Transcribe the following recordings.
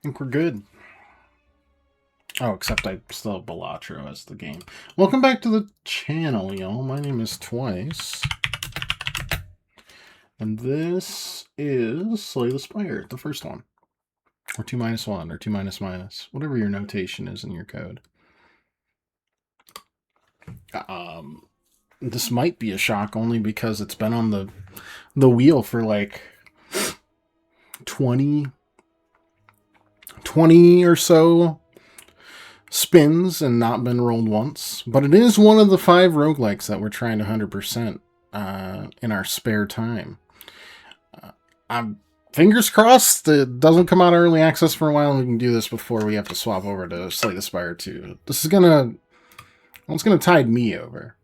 think we're good. Oh, except I still have Balatro as the game. Welcome back to the channel, y'all. My name is Twice. And this is Slay the Spire, the first one. Or 2-1, or 2-, whatever your notation is in your code. This might be a shock only because it's been on the wheel for like 20 or so spins and not been rolled once. But it is one of the 5 roguelikes that we're trying to 100% in our spare time. I'm fingers crossed it doesn't come out early access for a while and we can do this before we have to swap over to Slay the Spire 2. This is gonna tide me over.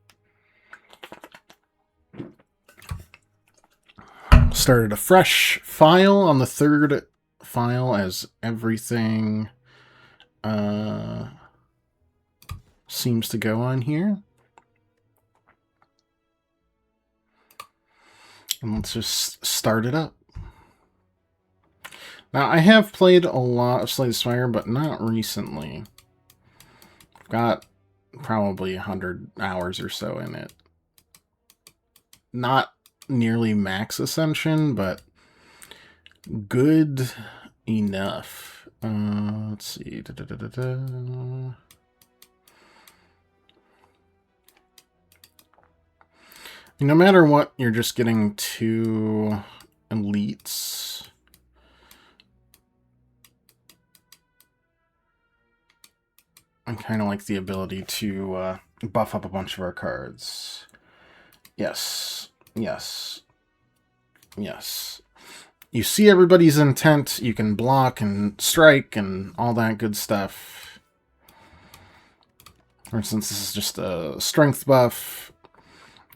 Started a fresh file on the 3rd file as everything seems to go on here. And let's just start it up. Now, I have played a lot of Slay the Spire, but not recently. I've got probably 100 hours or so in it. Not nearly max Ascension, but good enough. Let's see. No matter what, you're just getting 2 elites. I kind of like the ability to buff up a bunch of our cards. Yes. Yes. Yes. You see everybody's intent. You can block and strike and all that good stuff. For instance, this is just a strength buff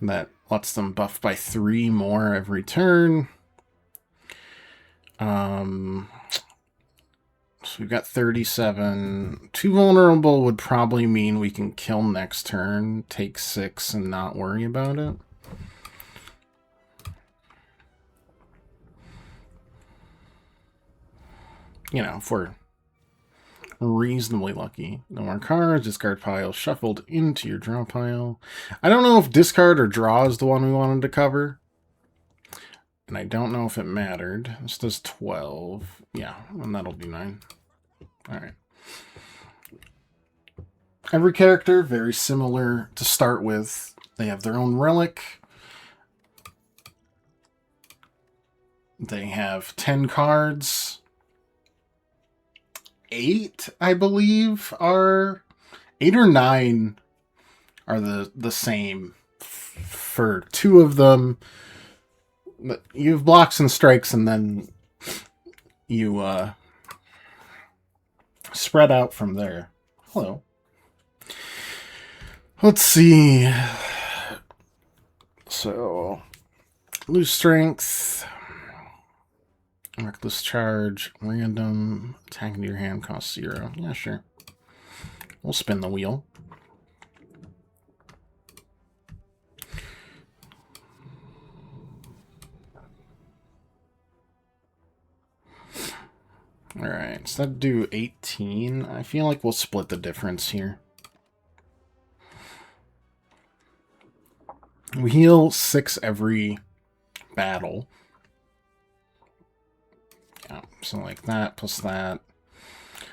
that lets them buff by 3 more every turn. So we've got 37. 2 vulnerable would probably mean we can kill next turn, take 6, and not worry about it. You know, if we're reasonably lucky. No more cards, discard pile shuffled into your draw pile. I don't know if discard or draw is the one we wanted to cover. And I don't know if it mattered. This does 12. Yeah, and that'll be 9. Alright. Every character, very similar to start with. They have their own relic. They have 10 cards. 8, I believe, are... 8 or 9 are the same for 2 of them. You have blocks and strikes, and then you spread out from there. Hello. Let's see. So, lose strength, reckless charge, random, attack into your hand costs 0. Yeah, sure. We'll spin the wheel. Alright, instead of do 18, I feel like we'll split the difference here. We heal 6 every battle. Yeah, so like that, plus that.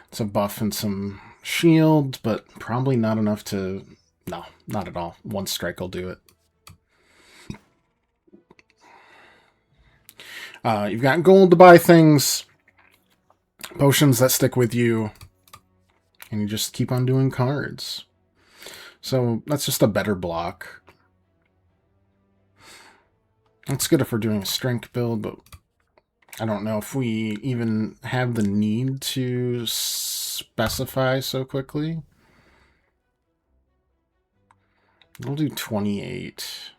It's a buff and some shield, but probably not enough to... No, not at all. 1 strike will do it. You've got gold to buy things, potions that stick with you, and you just keep on doing cards. So that's just a better block. It's good if we're doing a strength build, but I don't know if we even have the need to specify so quickly. We'll do 28.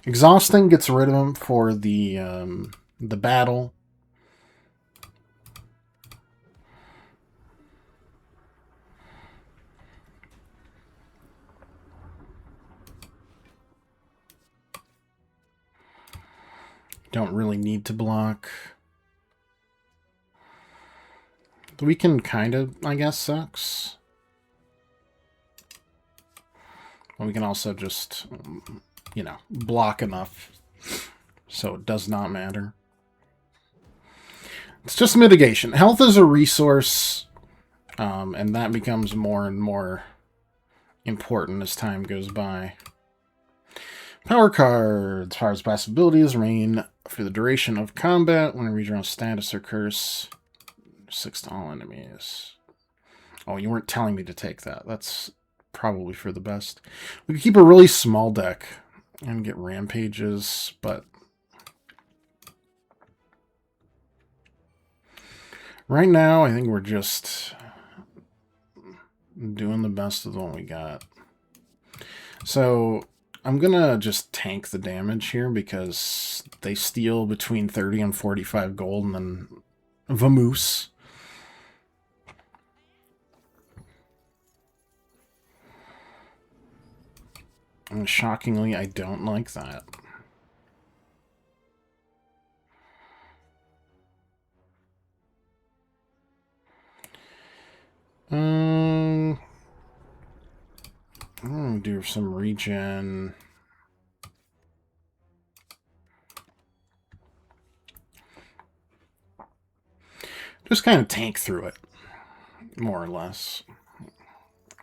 Exhausting gets rid of them for the battle. Don't really need to block. The weekend kind of, I guess, sucks. But we can also just, you know, block enough so it does not matter. It's just mitigation. Health is a resource, and that becomes more and more important as time goes by. Power cards. Power's passive abilities remain for the duration of combat. Whenever you draw a status or curse, 6 to all enemies. Oh, you weren't telling me to take that. That's probably for the best. We could keep a really small deck and get rampages, but right now I think we're just doing the best with what we got. So I'm gonna just tank the damage here because they steal between 30 and 45 gold and then vamoose. And shockingly, I don't like that. I'm gonna do some regen. Just kind of tank through it, more or less.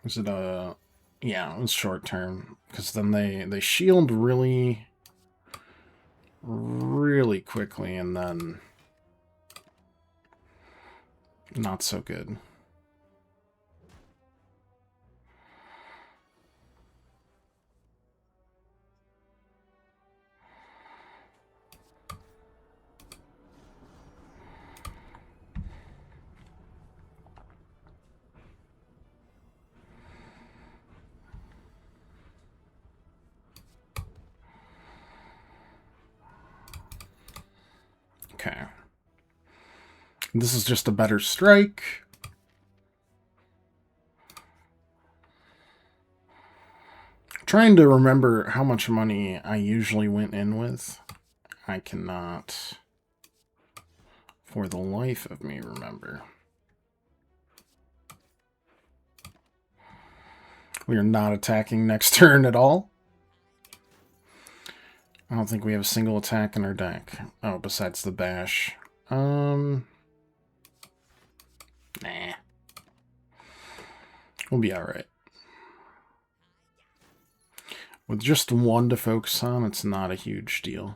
Is it a... Yeah, it was short term, because then they shield really quickly, and then not so good. Okay. This is just a better strike. Trying to remember how much money I usually went in with. I cannot, for the life of me, remember. We are not attacking next turn at all. I don't think we have a single attack in our deck. Oh, besides the bash. Nah. We'll be alright. With just one to focus on, it's not a huge deal.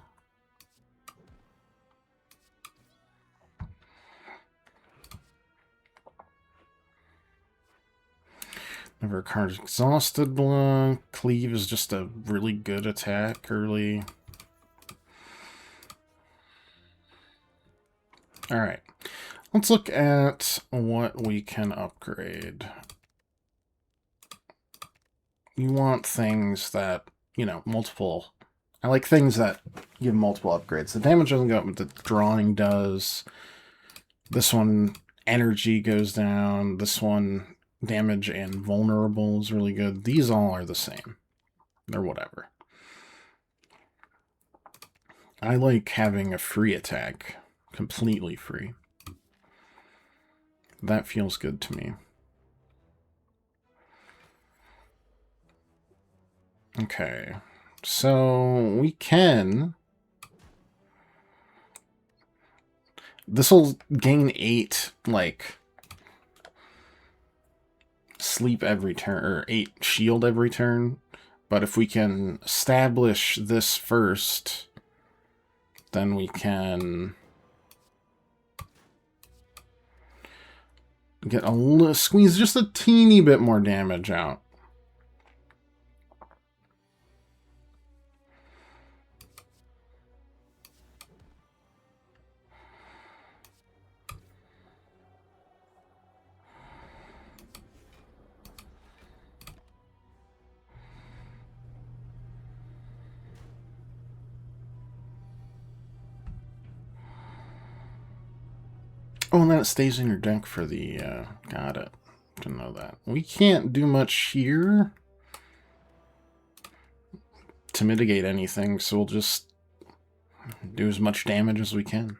Never a card exhausted block. Cleave is just a really good attack early. Alright. Let's look at what we can upgrade. You want things that, you know, multiple... I like things that give multiple upgrades. The damage doesn't go up, but the drawing does. This one, energy goes down. This one, damage and vulnerable is really good. These all are the same. They're whatever. I like having a free attack. Completely free. That feels good to me. Okay. So we can... This will gain 8, like, sleep every turn, or 8 shield every turn. But if we can establish this first, then we can get a squeeze just a teeny bit more damage out. Oh, and then it stays in your deck for the, got it. Didn't know that. We can't do much here to mitigate anything, so we'll just Do as much damage as we can.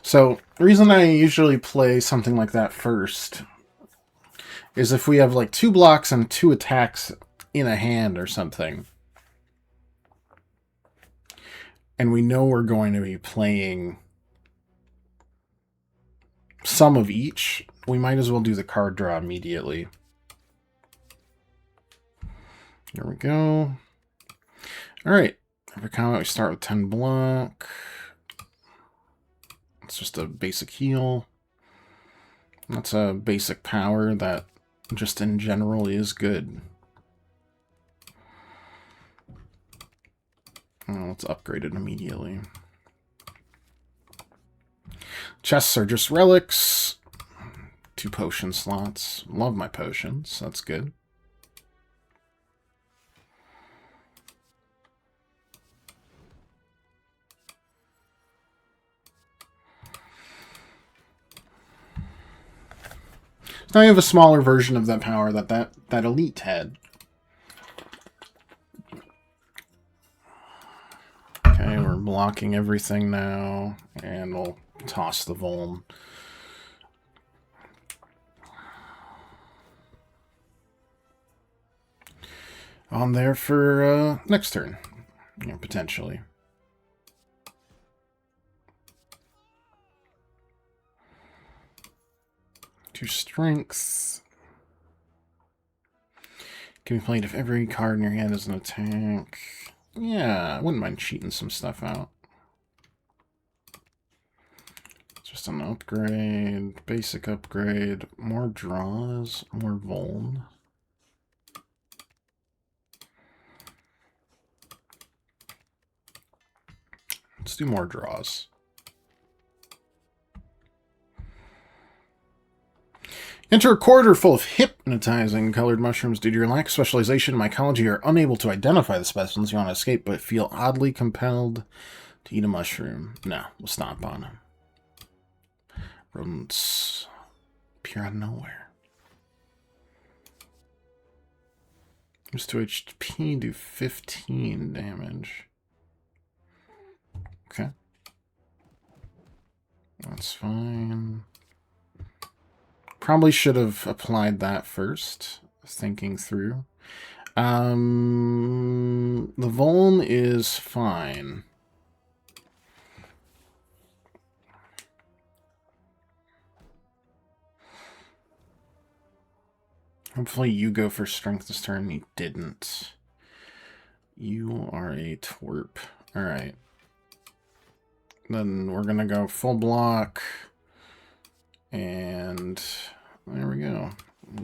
So, the reason I usually play something like that first is if we have like 2 blocks and 2 attacks in a hand or something, and we know we're going to be playing some of each, we might as well do the card draw immediately. There we go. Alright, every combat we start with 10 block. It's just a basic heal. That's a basic power that just in general is good. Oh, let's upgrade it immediately. Chests are just relics. 2 potion slots. Love my potions. That's good. Now you have a smaller version of that power that elite had. Okay, we're blocking everything now, and we'll toss the Voln. On there for next turn, potentially. Two strengths. Can be played if every card in your hand is an attack. Yeah, I wouldn't mind cheating some stuff out. Just an upgrade, basic upgrade, more draws, more Voln. Let's do more draws. Enter a corridor full of hypnotizing colored mushrooms. Due to your lack of specialization in mycology, you are unable to identify the specimens you want to escape, but feel oddly compelled to eat a mushroom. No, we'll stomp on them. Rodents appear out of nowhere. Use 2 HP, do 15 damage. Okay. That's fine. Probably should have applied that first, thinking through. The Voln is fine. Hopefully you go for strength this turn. You didn't. You are a twerp. Alright. Then we're going to go full block. And there we go.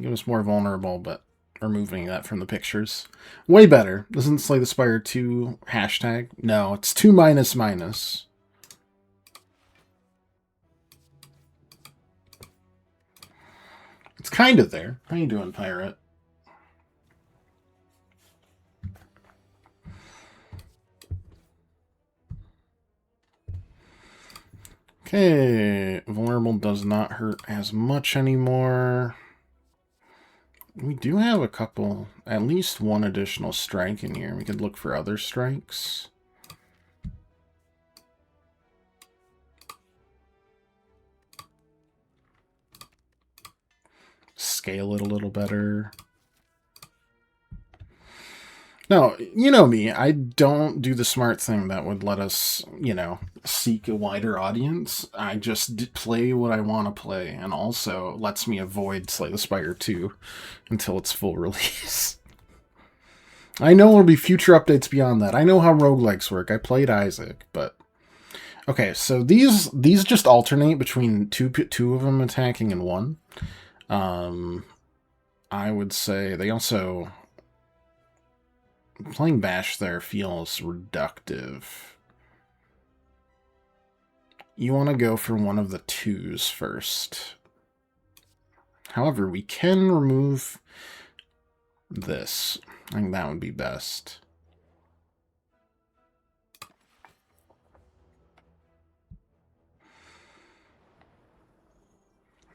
Give us more vulnerable, but removing that from the pictures. Way better. Doesn't Slay the Spire 2 hashtag? No, it's 2 minus minus. It's kind of there. How you doing, Pirate? Okay, vulnerable does not hurt as much anymore. We do have a couple, at least one additional strike in here. We could look for other strikes. Scale it a little better. No, you know me. I don't do the smart thing that would let us, seek a wider audience. I just play what I want to play, and also lets me avoid Slay the Spire 2 until its full release. I know there'll be future updates beyond that. I know how roguelikes work. I played Isaac, but... Okay, so these just alternate between two of them attacking and one. I would say they also... Playing Bash there feels reductive. You want to go for one of the 2s first. However, we can remove this. I think that would be best.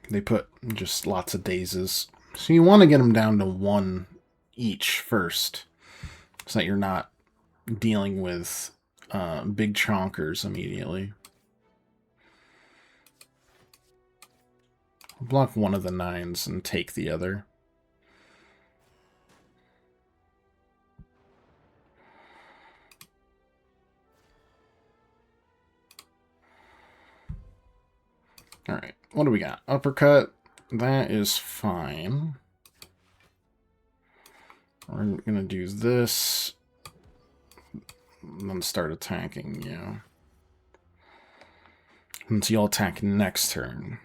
They put just lots of dazes. So you want to get them down to 1 each first, so that you're not dealing with big chonkers immediately. Block one of the 9s and take the other. Alright, what do we got? Uppercut. That is fine. We're going to do this. And then start attacking you. And so you'll attack next turn.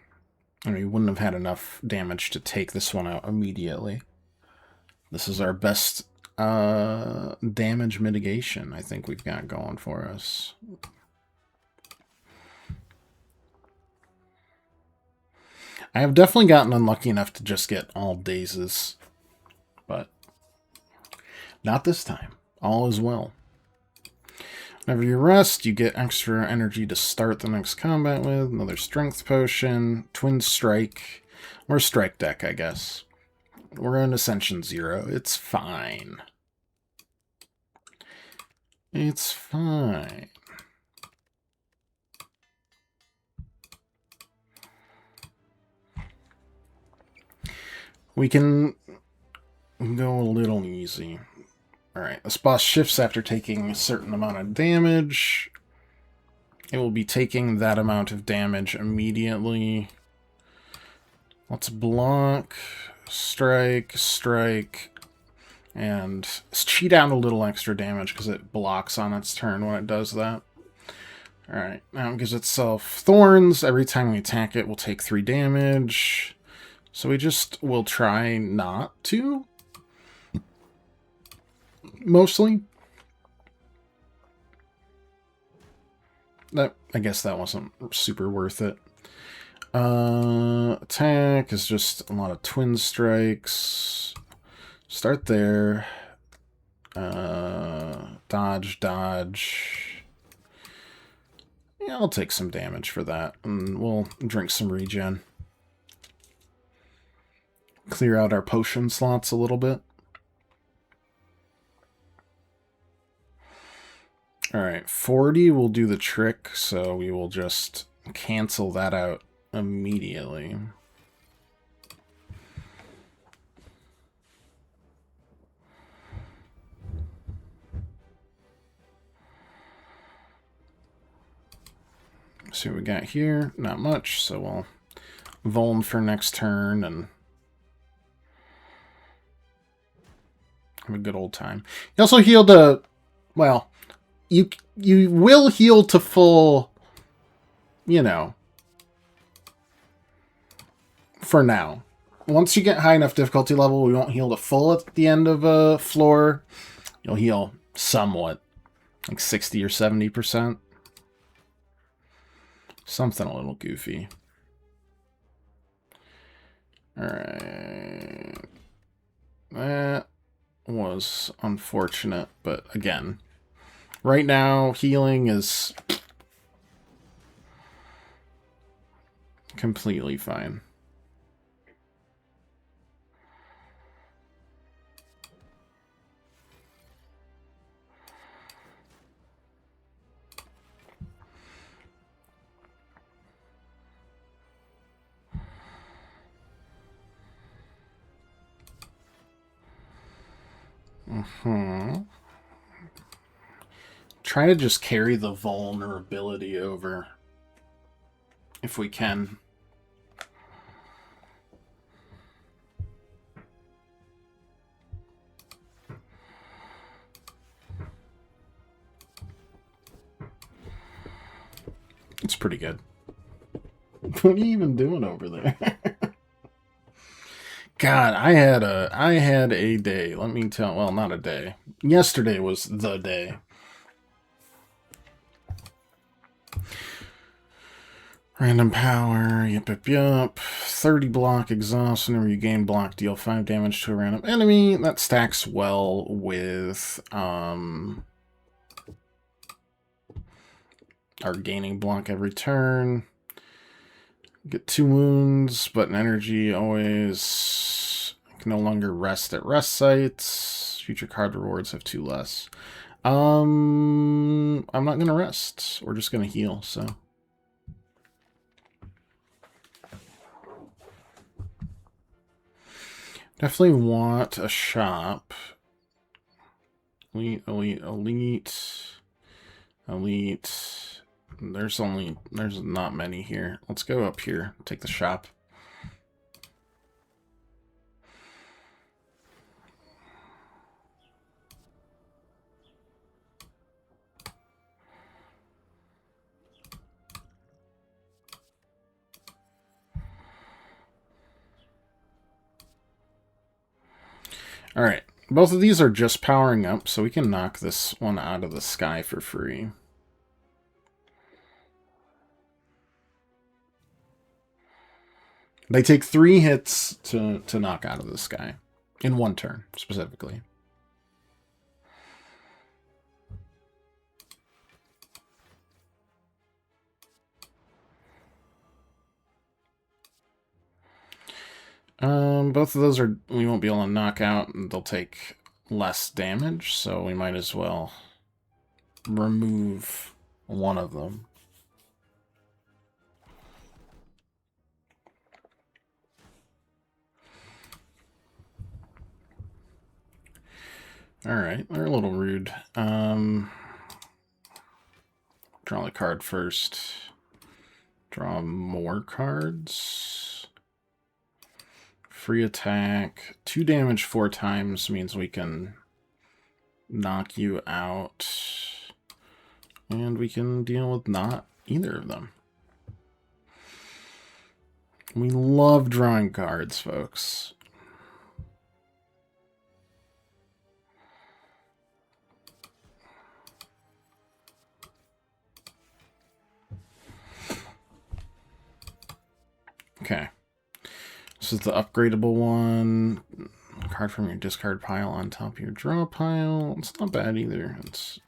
I mean, you wouldn't have had enough damage to take this one out immediately. This is our best damage mitigation I think we've got going for us. I have definitely gotten unlucky enough to just get all dazes, but not this time. All is well. Whenever you rest, you get extra energy to start the next combat with. Another strength potion, twin strike, or strike deck, I guess. We're on Ascension 0. It's fine. It's fine. We can go a little easy. Alright, this boss shifts after taking a certain amount of damage. It will be taking that amount of damage immediately. Let's block, strike, strike, and cheat out a little extra damage because it blocks on its turn when it does that. Alright, now it gives itself thorns. Every time we attack it, we'll take 3 damage. So we just will try not to. Mostly. I guess that wasn't super worth it. Attack is just a lot of twin strikes. Start there. Dodge, dodge. Yeah, I'll take some damage for that. And we'll drink some regen. Clear out our potion slots a little bit. Alright, 40 will do the trick, so we will just cancel that out immediately. See what we got here. Not much, so we'll Vuln for next turn and have a good old time. He also healed a... Well, you will heal to full, you know, for now. Once you get high enough difficulty level, we won't heal to full at the end of a floor. You'll heal somewhat, like 60 or 70%. Something a little goofy. Alright. That was unfortunate, but again, right now healing is completely fine. Try to just carry the vulnerability over if we can. It's pretty good. What are you even doing over there? God, I had a day. Let me tell. Well, not a day. Yesterday was the day. Random power. Yup, yup, yup. 30 block exhaust. Whenever you gain block, deal 5 damage to a random enemy. That stacks well with our gaining block every turn. Get 2 wounds, but an energy always Can no longer rest at rest sites. Future card rewards have 2 less. I'm not gonna rest. We're just gonna heal, so. Definitely want a shop. Elite, elite, elite. Elite. There's not many here. Let's go up here. Take the shop. Alright, both of these are just powering up, so we can knock this one out of the sky for free. They take 3 hits to knock out of the sky. In 1 turn, specifically. Both of those we won't be able to knock out, and they'll take less damage, so we might as well remove one of them. Alright, they're a little rude. Draw the card first. Draw more cards. Free attack. 2 damage 4 times means we can knock you out. And we can deal with not either of them. We love drawing cards, folks. Okay. This is the upgradable one. Card from your discard pile on top of your draw pile. It's not bad either. It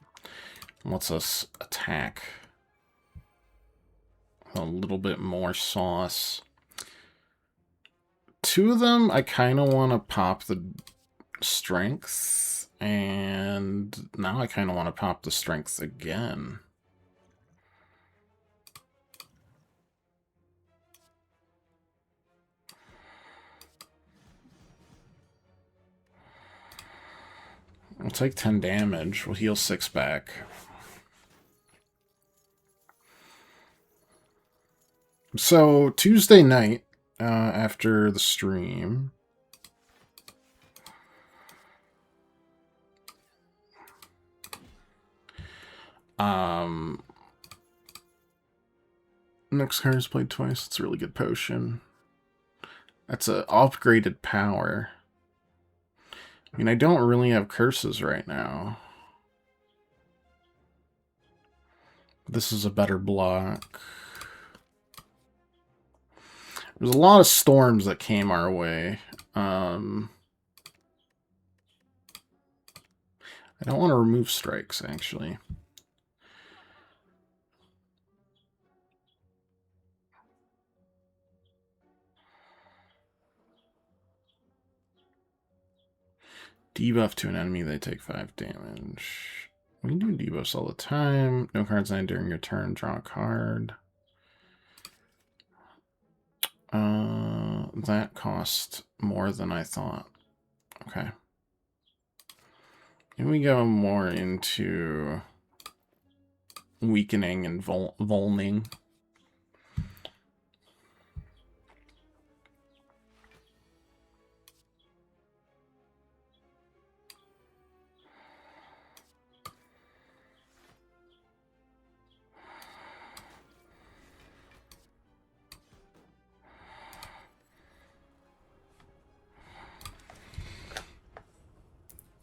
lets us attack a little bit more sauce. 2 of them, I kind of want to pop the strength. And now I kind of want to pop the strength again. We'll take 10 damage. We'll heal 6 back. So, Tuesday night, after the stream, next card is played twice. It's a really good potion. That's an upgraded power. I mean, I don't really have curses right now. This is a better block. There's a lot of storms that came our way. I don't want to remove strikes, actually. Debuff to an enemy, they take 5 damage. We do debuffs all the time. No cards land during your turn. Draw a card. That cost more than I thought. Okay. Here we go more into weakening and volning.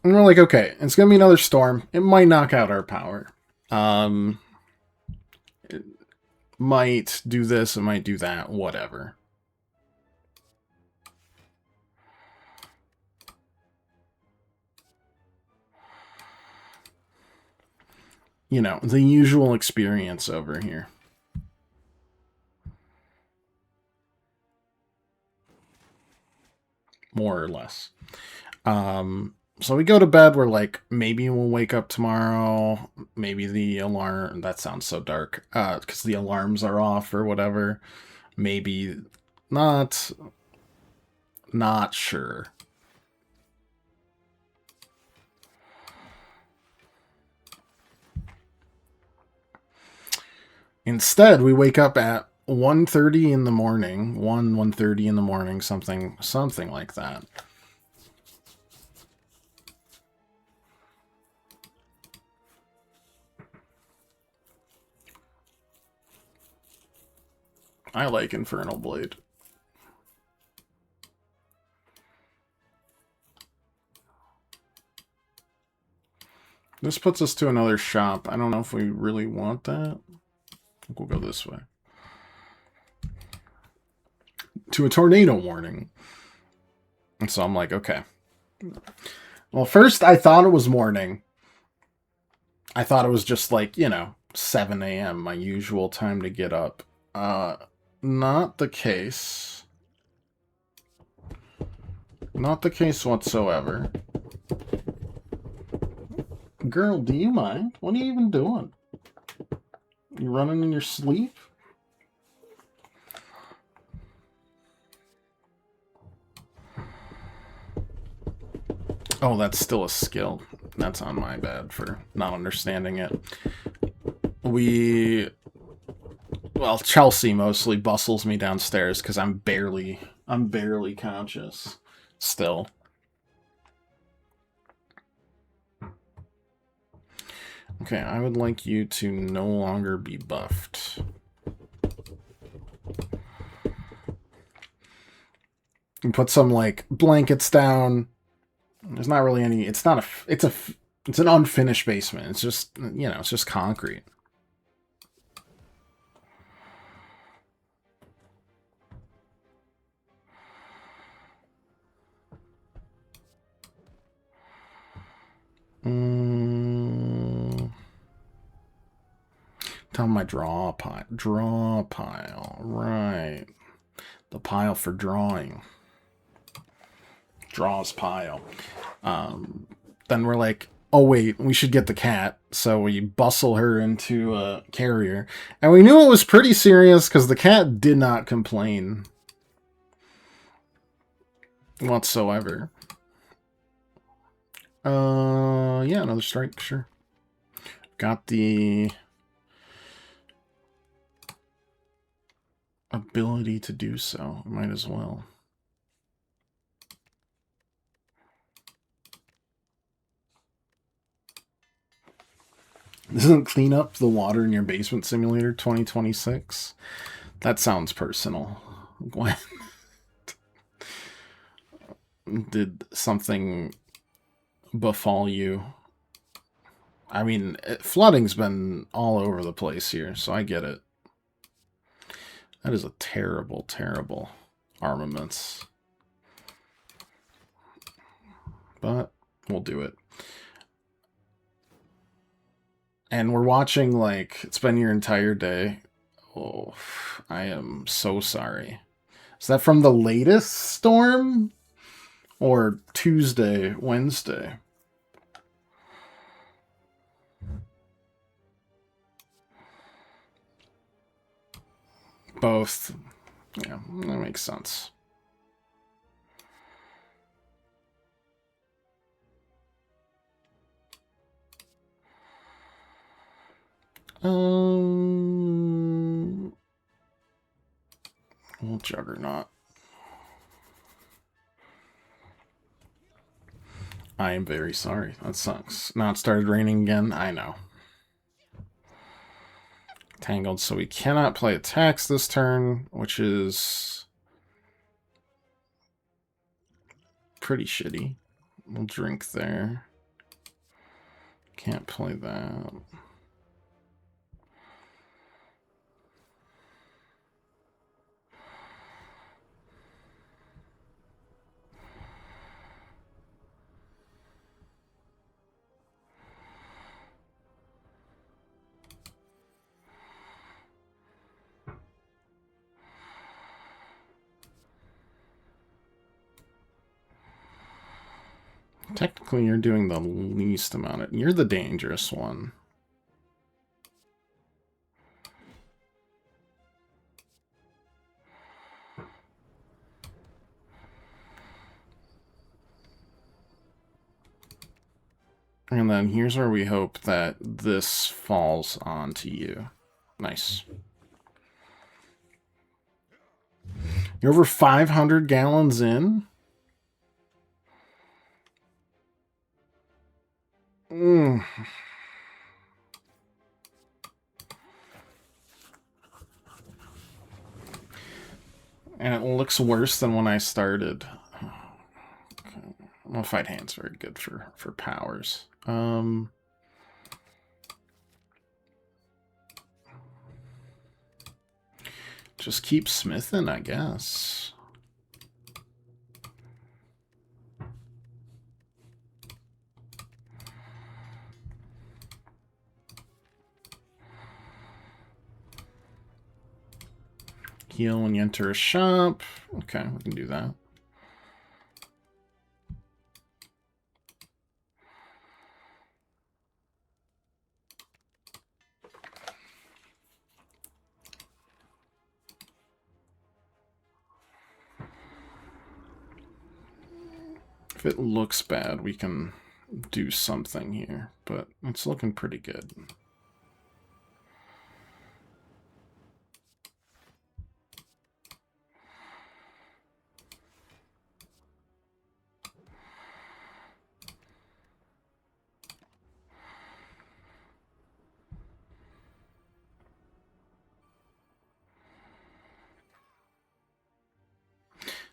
And we're like, okay, it's going to be another storm. It might knock out our power. It might do this, it might do that, whatever. You know, the usual experience over here. more or less. So we go to bed. We're like, maybe we'll wake up tomorrow. Maybe the alarm. That sounds so dark. Because the alarms are off or whatever. Maybe not. Not sure. Instead, we wake up at 1:30 in the morning. 1:30 in the morning. Something like that. I like Infernal Blade. This puts us to another shop. I don't know if we really want that. I think we'll go this way. To a tornado warning. And so I'm like, okay. Well, first I thought it was morning. I thought it was just like, 7 a.m., my usual time to get up. Not the case. Not the case whatsoever. Girl, do you mind? What are you even doing? You running in your sleep? Oh, that's still a skill. That's on my bad for not understanding it. Well, Chelsea mostly bustles me downstairs because I'm barely conscious still. Okay, I would like you to no longer be buffed. And put some like blankets down. There's not really any. It's not a. It's an unfinished basement. It's just it's just concrete. Tell my draw pile. Draw pile. Right. The pile for drawing. Draws pile. Then we're like, oh wait, we should get the cat. So we bustle her into a carrier. And we knew it was pretty serious because the cat did not complain whatsoever. Yeah, another strike, sure. Got the ability to do so. Might as well. Doesn't clean up the water in your basement simulator 2026? That sounds personal. Gwen. Did something befall you? I mean, flooding's been all over the place here, so I get it. That is a terrible, terrible armaments. But we'll do it. And we're watching, like, it's been your entire day. Oh, I am so sorry. Is that from the latest storm? Or Tuesday, Wednesday? Both. Yeah, that makes sense. Well, Juggernaut. I am very sorry. That sucks. Now it started raining again. I know. Tangled, so we cannot play attacks this turn, which is pretty shitty. We'll drink there. Can't play that. Technically, you're doing the least amount. You're the dangerous one. And then here's where we hope that this falls onto you. Nice. You're over 500 gallons in? And it looks worse than when I started. Okay. Well, fight hand's very good for powers. Just keep smithing, I guess. Heal when you enter a shop. Okay, we can do that. If it looks bad, we can do something here, but it's looking pretty good.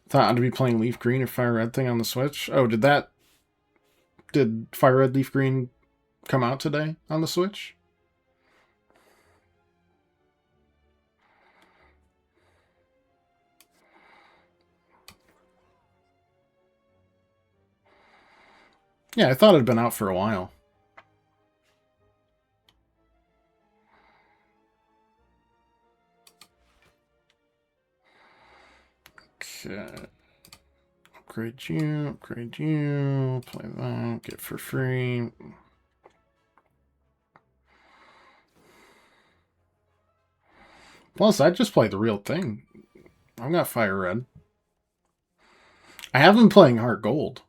Thought I'd be playing Leaf Green or Fire Red thing on the Switch. Oh, did Fire Red Leaf Green come out today on the Switch? Yeah, I thought it had been out for a while. Okay. Upgrade you, play that, get for free. Plus, I just played the real thing. I've got Fire Red. I have been playing Heart Gold.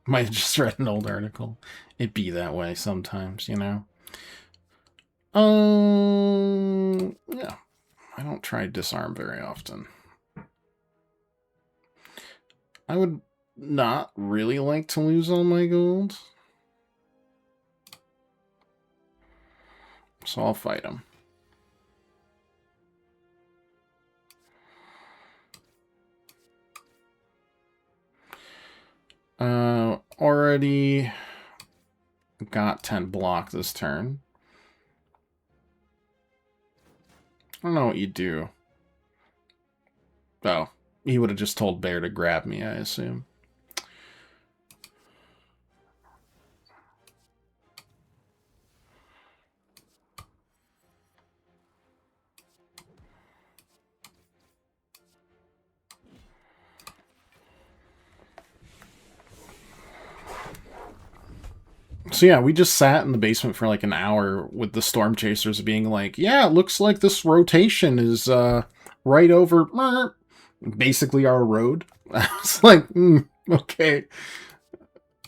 Might have just read an old article. It be that way sometimes, you know. Yeah. I don't try disarm very often. I would not really like to lose all my gold. So I'll fight him. Already got 10 block this turn. I don't know what you do. Oh, he would have just told Bear to grab me, I assume. So yeah, we just sat in the basement for like an hour with the storm chasers being like, yeah, it looks like this rotation is right over basically our road. I was like, okay.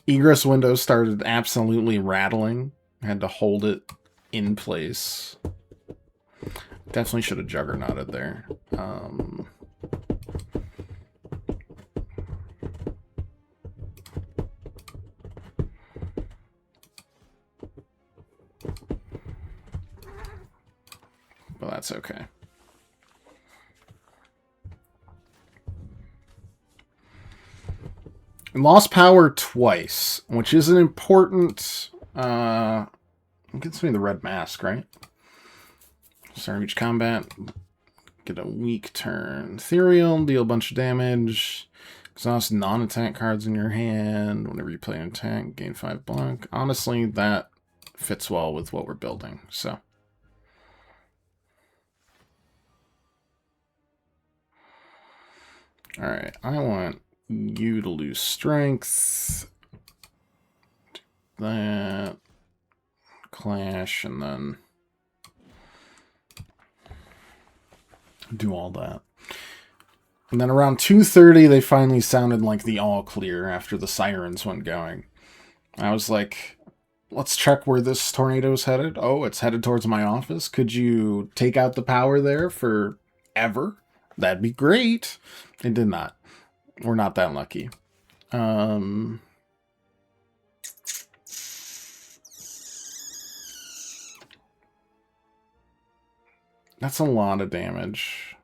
Egress windows started absolutely rattling. I had to hold it in place. Definitely should have juggernauted there. But that's okay. Lost power twice, which is an important... it gets me the red mask, right? Start each combat. Get a weak turn. Ethereal, deal a bunch of damage. Exhaust non-attack cards in your hand. Whenever you play an attack, gain 5 block. Honestly, that fits well with what we're building. So. Alright, I want you to lose strength. Do that. Clash, and then do all that. And then around 2:30, they finally sounded like the all clear after the sirens went going. I was like, let's check where this tornado's headed. Oh, it's headed towards my office. Could you take out the power there for ever? That'd be great. It did not. We're not that lucky. That's a lot of damage.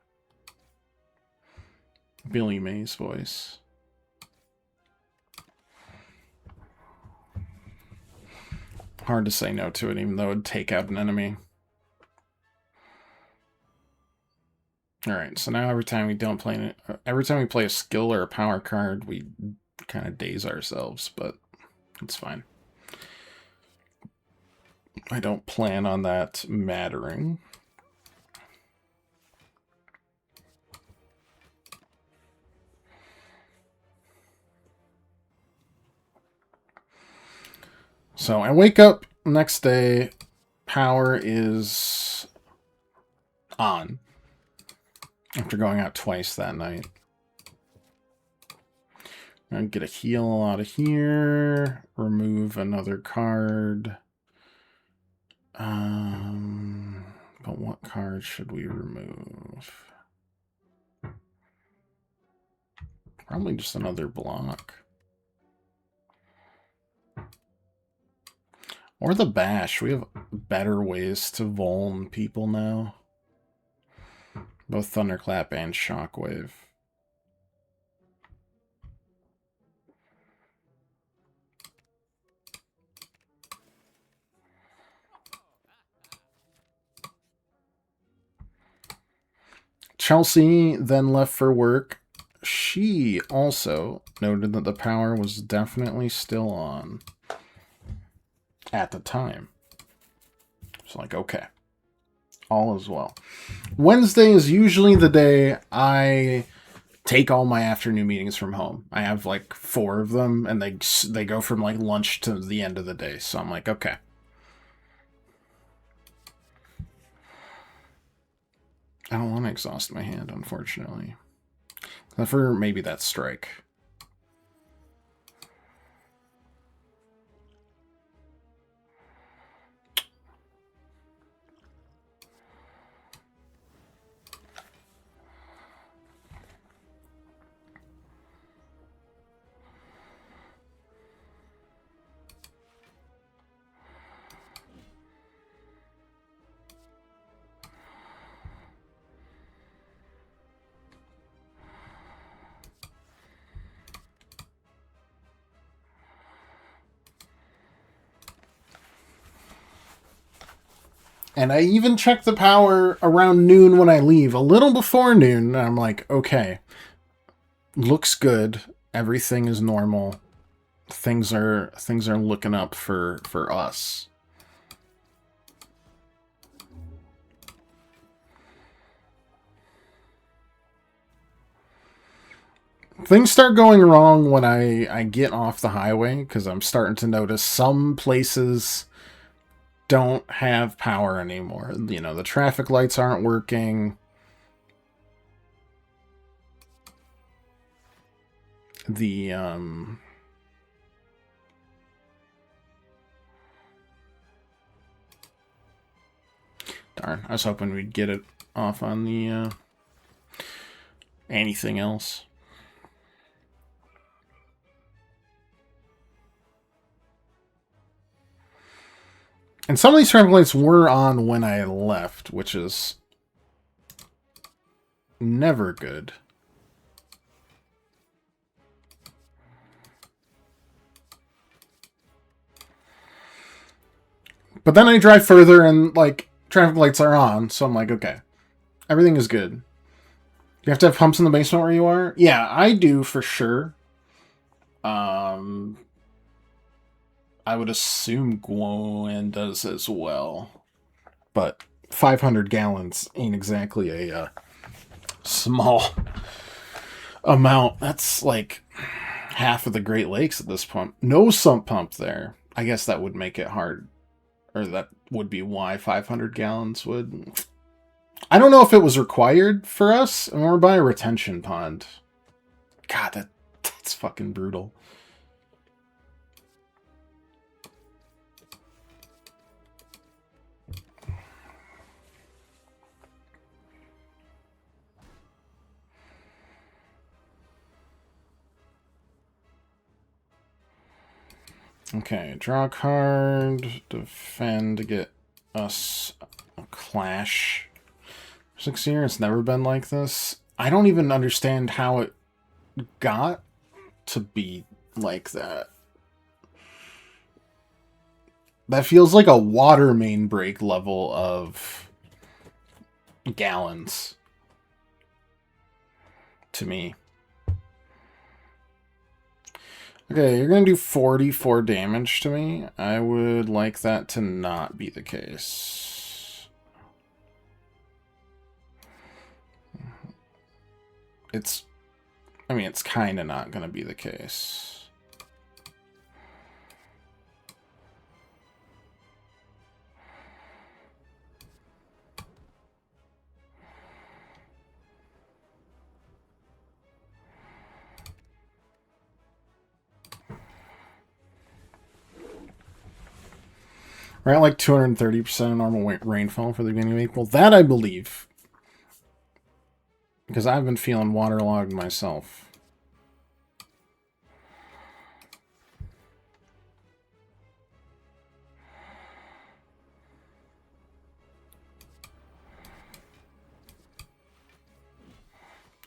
Billy May's voice. Hard to say no to it, even though it would take out an enemy. Alright, so now every time we play a skill or a power card, we kind of daze ourselves, but it's fine. I don't plan on that mattering. So I wake up next day, power is on. After going out twice that night. I get a heal out of here. Remove another card. But what card should we remove? Probably just another block. Or the bash. We have better ways to vuln people now. Both Thunderclap and Shockwave. Chelsea then left for work. She also noted that the power was definitely still on at the time. It's like, okay. All is well. Wednesday is usually the day I take all my afternoon meetings from home. I have like 4 of them, and they go from like lunch to the end of the day. So I'm like, okay. I don't want to exhaust my hand, unfortunately. Except for maybe that strike. And I even check the power around noon when I leave, a little before noon. And I'm like, okay, looks good. Everything is normal. Things are looking up for us. Things start going wrong when I get off the highway, because I'm starting to notice some places don't have power anymore. You know, the traffic lights aren't working. The, darn, I was hoping we'd get it off on the, anything else. And some of these traffic lights were on when I left, which is never good. But then I drive further and, like, traffic lights are on, so I'm like, okay, everything is good. You have to have pumps in the basement where you are? Yeah, I do, for sure. I would assume Gwen does as well. But 500 gallons ain't exactly a small amount. That's like half of the Great Lakes at this point. No sump pump there. I guess that would make it hard. Or that would be why 500 gallons would... I don't know if it was required for us, and we're by a retention pond. God, that's fucking brutal. Okay, draw a card, defend to get us a clash. 6 years, it's never been like this. I don't even understand how it got to be like that. That feels like a water main break level of gallons to me. Okay, you're going to do 44 damage to me. I would like that to not be the case. It's kind of not going to be the case. We're at like 230% of normal rainfall for the beginning of April. That I believe. Because I've been feeling waterlogged myself.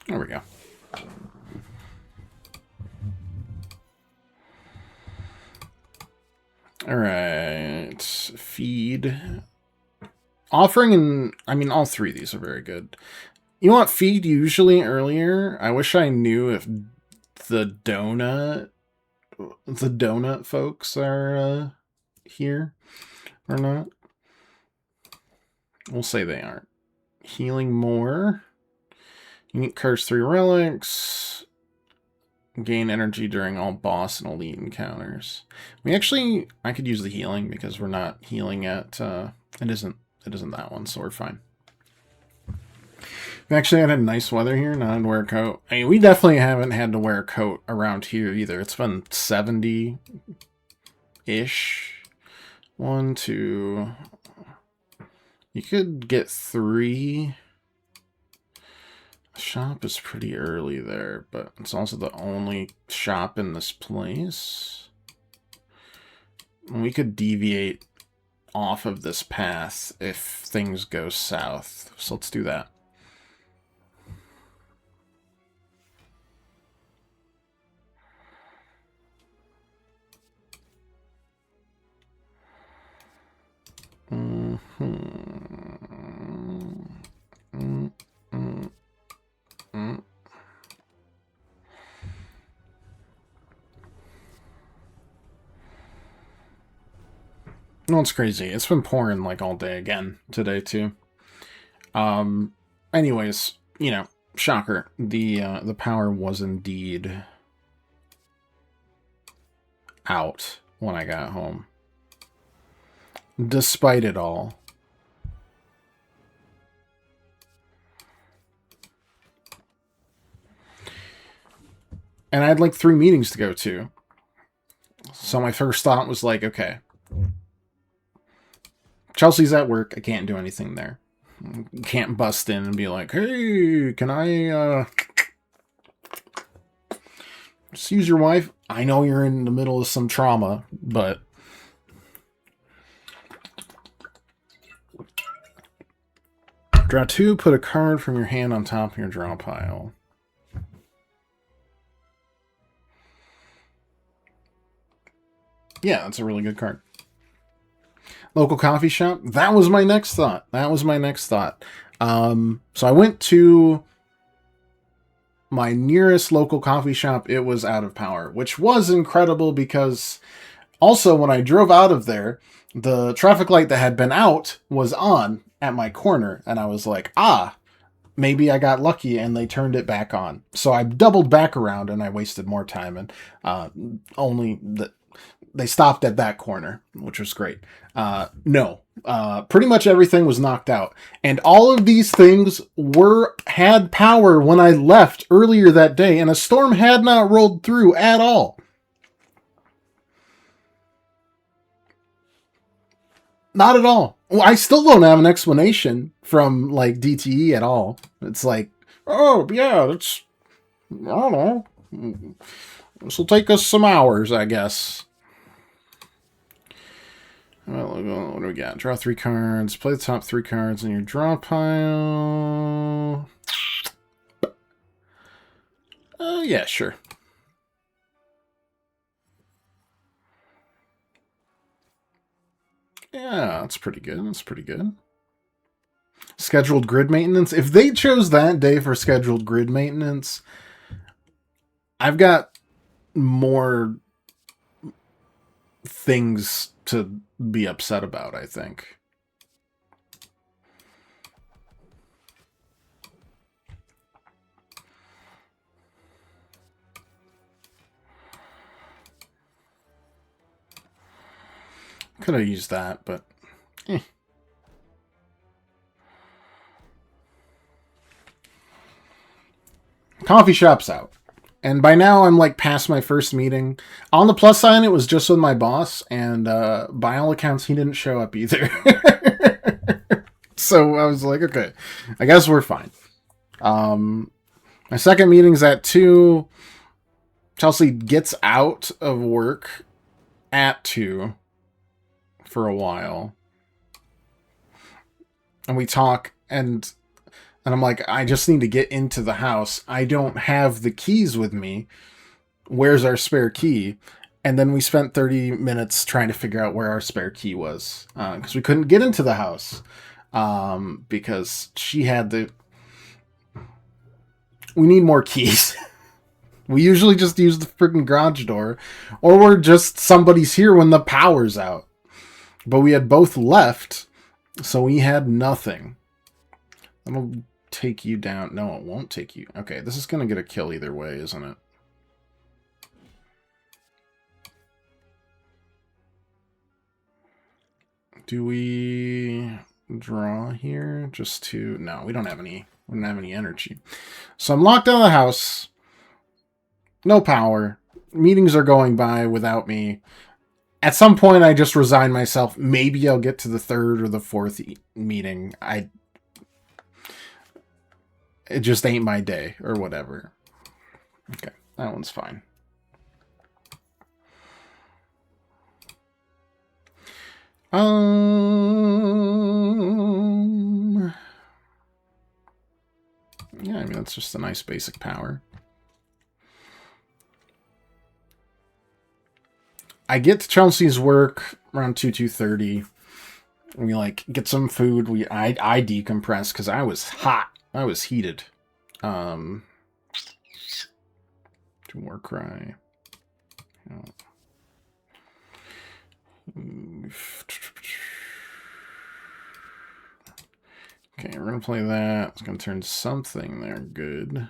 There we go. Alright. Feed. Offering and... I mean, all three of these are very good. You want feed usually earlier? I wish I knew if the donut folks are here or not. We'll say they aren't. Healing more. Unique Curse 3 relics. Gain energy during all boss and elite encounters. I could use the healing because we're not healing at, it isn't that one, so we're fine. We actually had nice weather here, not had to wear a coat. I mean, we definitely haven't had to wear a coat around here either. It's been 70-ish. 1, 2... You could get 3... Shop is pretty early there, but it's also the only shop in this place. We could deviate off of this path if things go south. So let's do that. No, it's crazy. It's been pouring like all day again today too. Anyways, you know, shocker. The power was indeed out when I got home. Despite it all. And I had like 3 meetings to go to. So my first thought was like, okay, Chelsea's at work. I can't do anything there. Can't bust in and be like, hey, can I just use your wife? I know you're in the middle of some trauma, but draw 2, put a card from your hand on top of your draw pile. Yeah, that's a really good card. Local coffee shop. That was my next thought. So I went to my nearest local coffee shop. It was out of power, which was incredible because Also, when I drove out of there, the traffic light that had been out was on at my corner, and I was like, maybe I got lucky and they turned it back on. So I doubled back around and I wasted more time, and they stopped at that corner, which was great. Pretty much everything was knocked out, and all of these things had power when I left earlier that day, and a storm had not rolled through at all. Not at all. Well, I still don't have an explanation from like DTE at all. It's like, oh yeah, I don't know. This will take us some hours, I guess. Well, what do we got? Draw 3 cards. Play the top 3 cards in your draw pile. Yeah, sure. Yeah, that's pretty good. That's pretty good. Scheduled grid maintenance. If they chose that day for scheduled grid maintenance, I've got more things to be upset about, I think. Could have used that, but Coffee shop's out. And by now, I'm like past my first meeting. On the plus side, it was just with my boss, and by all accounts, he didn't show up either. So I was like, okay, I guess we're fine. My second meeting's at 2. Chelsea gets out of work at 2 for a while. And we talk, and I'm like, I just need to get into the house. I don't have the keys with me. Where's our spare key? And then we spent 30 minutes trying to figure out where our spare key was. Because we couldn't get into the house. Because she had we need more keys. We usually just use the freaking garage door. Or we're just somebody's here when the power's out. But we had both left. So we had nothing. That'll take you down. No, it won't take you. Okay, this is going to get a kill either way, isn't it? Do we draw here just to... No, we don't have any energy. So I'm locked out of the house. No power. Meetings are going by without me. At some point, I just resign myself. Maybe I'll get to the 3rd or the 4th meeting. It just ain't my day, or whatever. Okay, that one's fine. Yeah, I mean, that's just a nice basic power. I get to Chelsea's work around 2:30. We like get some food. I decompress because I was hot. I was heated. To Warcry. Okay, we're gonna play that. It's gonna turn something there good.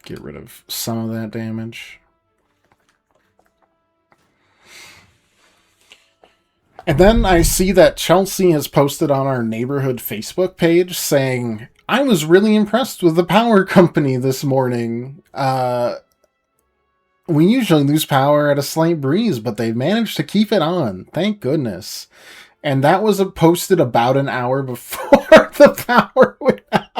Get rid of some of that damage. And then I see that Chelsea has posted on our neighborhood Facebook page saying, I was really impressed with the power company this morning. We usually lose power at a slight breeze, but they managed to keep it on. Thank goodness. And that was posted about an hour before the power went out.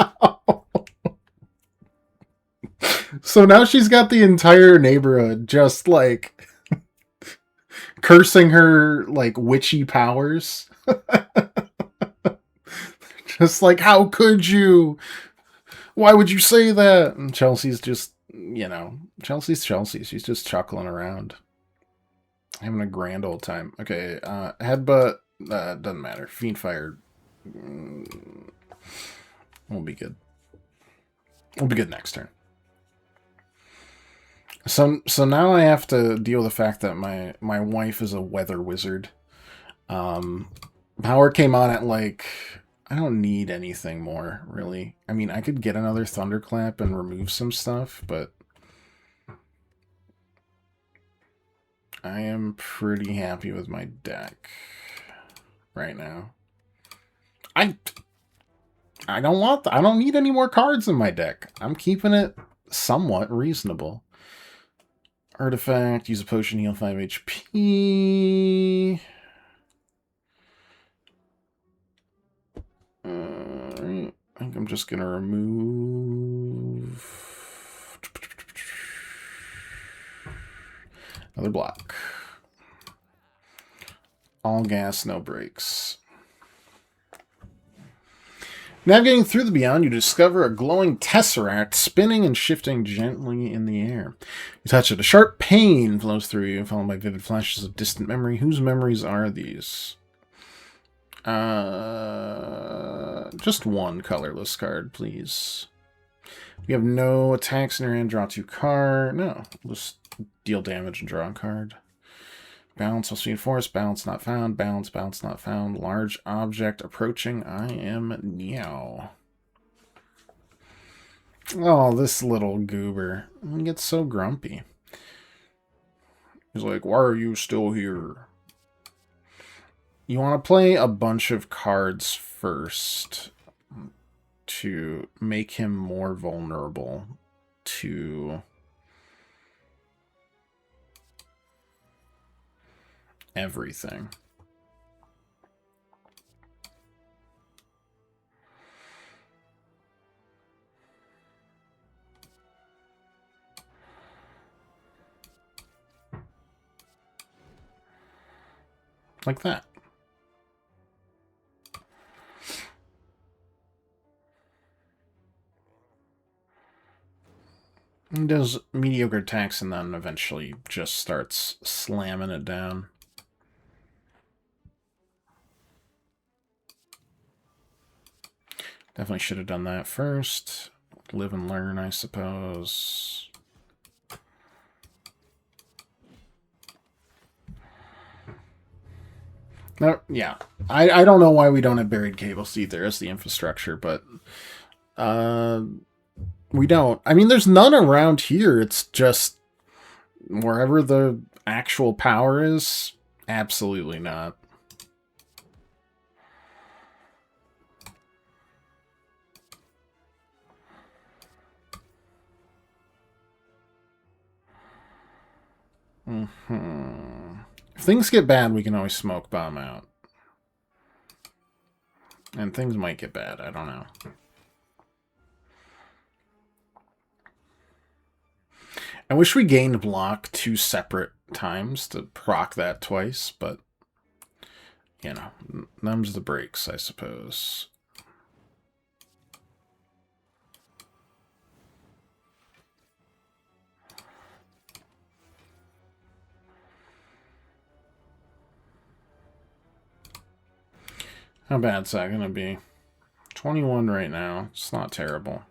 So now she's got the entire neighborhood just like cursing her like witchy powers. Just like, how could you? Why would you say that? And Chelsea's just, Chelsea's Chelsea. She's just chuckling around. Having a grand old time. Okay, Headbutt, doesn't matter. Fiend Fire will be good. We'll be good next turn. So now I have to deal with the fact that my wife is a weather wizard. Power came on at like, I don't need anything more, really. I mean, I could get another Thunderclap and remove some stuff, but I am pretty happy with my deck right now. I don't need any more cards in my deck. I'm keeping it somewhat reasonable. Artifact, use a potion, heal 5 HP. Alright, I think I'm just gonna remove another block. All gas, no brakes. Navigating through the beyond, you discover a glowing tesseract spinning and shifting gently in the air. You touch it. A sharp pain flows through you, followed by vivid flashes of distant memory. Whose memories are these? Just one colorless card, please. We have no attacks in your hand. Draw 2 cards. No, just deal damage and draw a card. Balance must be enforced. Balance not found. Balance not found. Large object approaching. I am Neo. Oh, this little goober. He gets so grumpy. He's like, why are you still here? You want to play a bunch of cards first to make him more vulnerable to everything. Like that. He does mediocre attacks and then eventually just starts slamming it down. Definitely should have done that first. Live and learn, I suppose. No, yeah. I don't know why we don't have buried cables either as the infrastructure, but we don't. I mean, there's none around here. It's just wherever the actual power is, absolutely not. If things get bad, we can always smoke bomb out. And things might get bad, I don't know. I wish we gained block 2 separate times to proc that twice, but, you know, them's the breaks, I suppose. How bad's that gonna be? 21 right now. It's not terrible.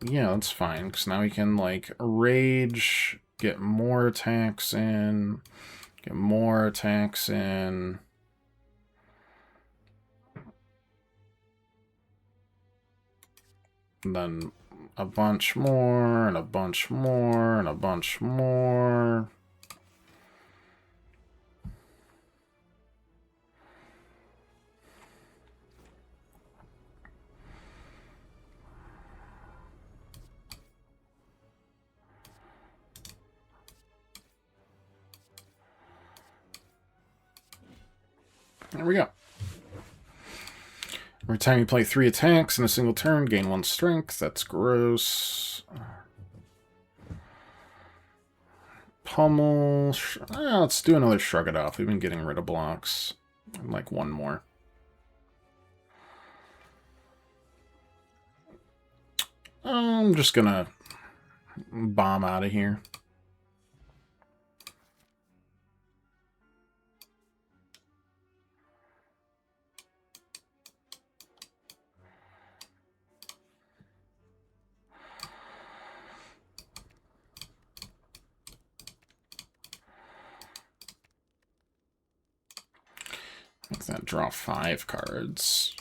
Yeah, that's fine, because now we can, like, rage, get more attacks in, get more attacks in. And then a bunch more, and a bunch more, and a bunch more. There we go. Every time you play 3 attacks in a single turn, gain 1 strength. That's gross. Pummel. Let's do another Shrug It Off. We've been getting rid of blocks. And like 1 more. I'm just gonna bomb out of here. Make that draw 5 cards.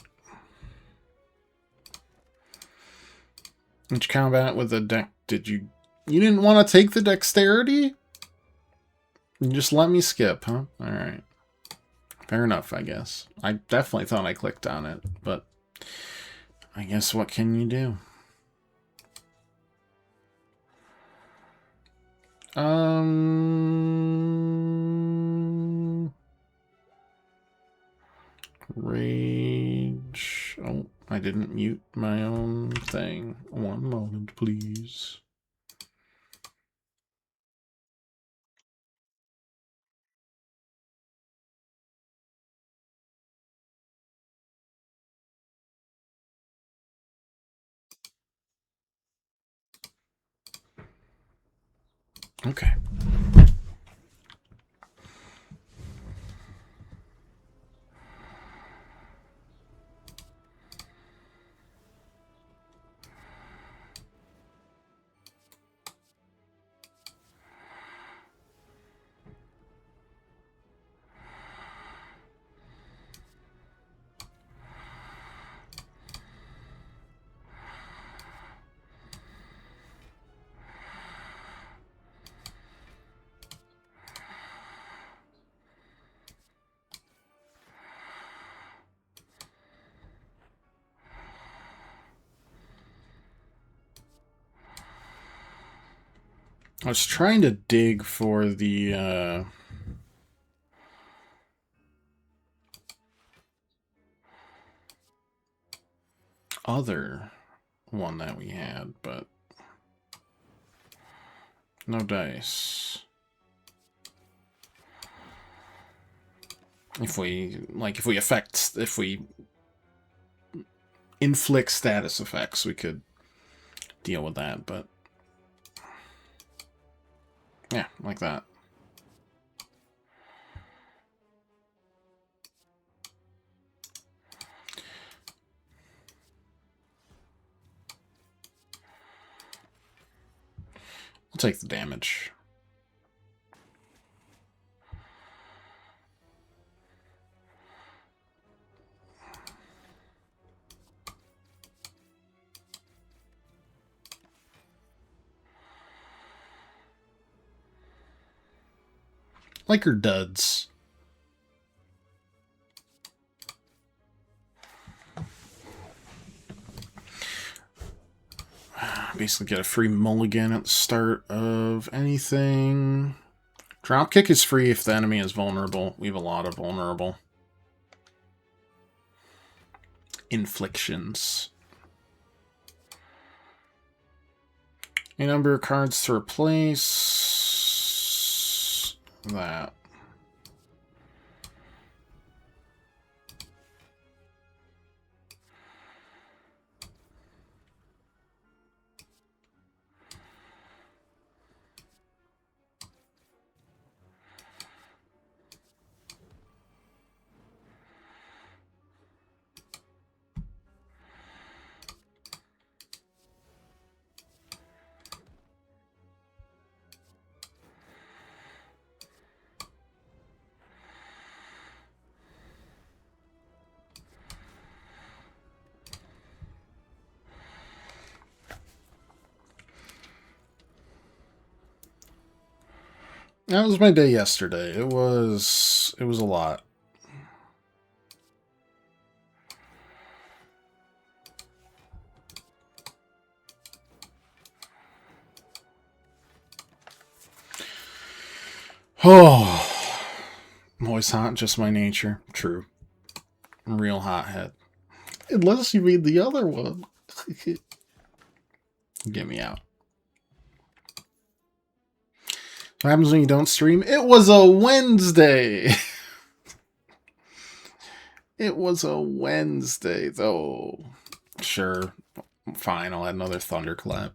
Each combat with a deck. Did you didn't want to take the dexterity? You just let me skip, huh? Alright. Fair enough, I guess. I definitely thought I clicked on it, but I guess what can you do? Rage. Oh, I didn't mute my own thing. 1 moment, please. Okay. I was trying to dig for the other one that we had, but no dice. If we inflict status effects, we could deal with that, but yeah, like that. I'll take the damage. Like her duds. Basically get a free mulligan at the start of anything. Dropkick is free if the enemy is vulnerable. We have a lot of vulnerable inflictions. A number of cards to replace that. That was my day yesterday. It was a lot. Oh, I'm always hot, just my nature. True. Real hothead. Unless you read the other one. Get me out. What happens when you don't stream? It was a Wednesday. It was a Wednesday, though. Sure. Fine, I'll add another Thunderclap.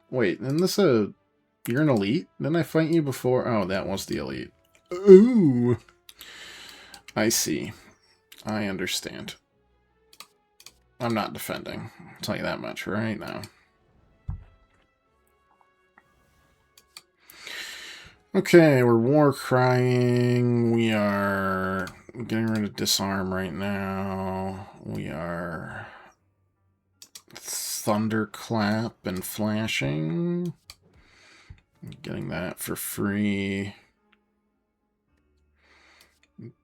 Wait, isn't this a... You're an elite? Didn't I fight you before? Oh, that was the elite. Ooh! I see. I understand. I'm not defending. I'll tell you that much right now. Okay, we're war crying. We are getting rid of disarm right now. We are thunderclap and flashing. Getting that for free.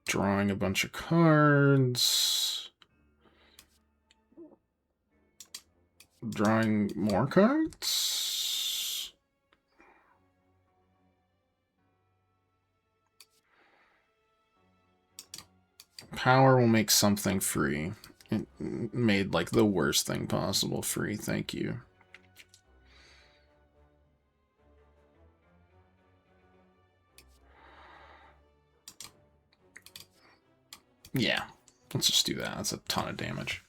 Drawing a bunch of cards. Drawing more cards. Power will make something free. It made like the worst thing possible free. Thank you. Yeah, let's just do that. That's a ton of damage.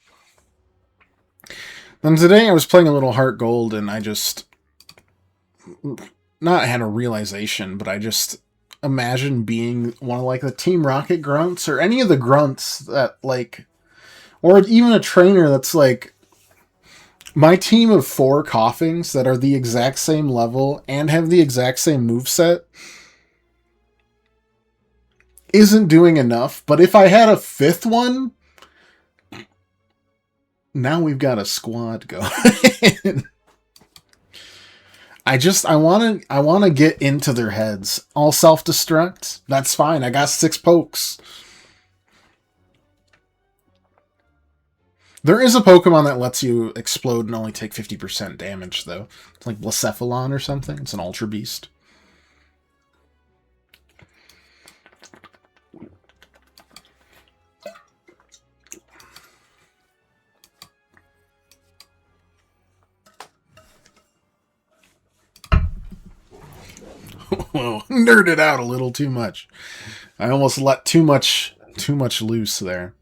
Then today I was playing a little Heart Gold and I just not had a realization, but I just imagined being one of like the Team Rocket grunts or any of the grunts that like, or even a trainer that's like my team of 4 coughings that are the exact same level and have the exact same moveset isn't doing enough. But if I had a 5th one, now we've got a squad going. I want to get into their heads. All self-destruct. That's fine. I got 6 pokes. There is a Pokemon that lets you explode and only take 50% damage, though. It's like Blacephalon or something. It's an Ultra Beast. Whoa, nerded out a little too much. I almost let too much loose there.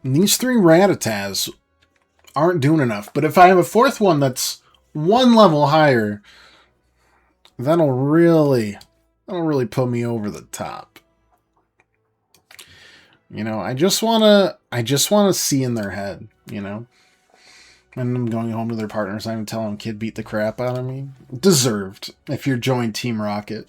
And these 3 Rattatas aren't doing enough. But if I have a 4th one that's 1 level higher, that'll really put me over the top. You know, I just wanna see in their head, you know? And I'm going home to their partners, I'm telling them kid beat the crap out of me. Deserved, if you're joined Team Rocket.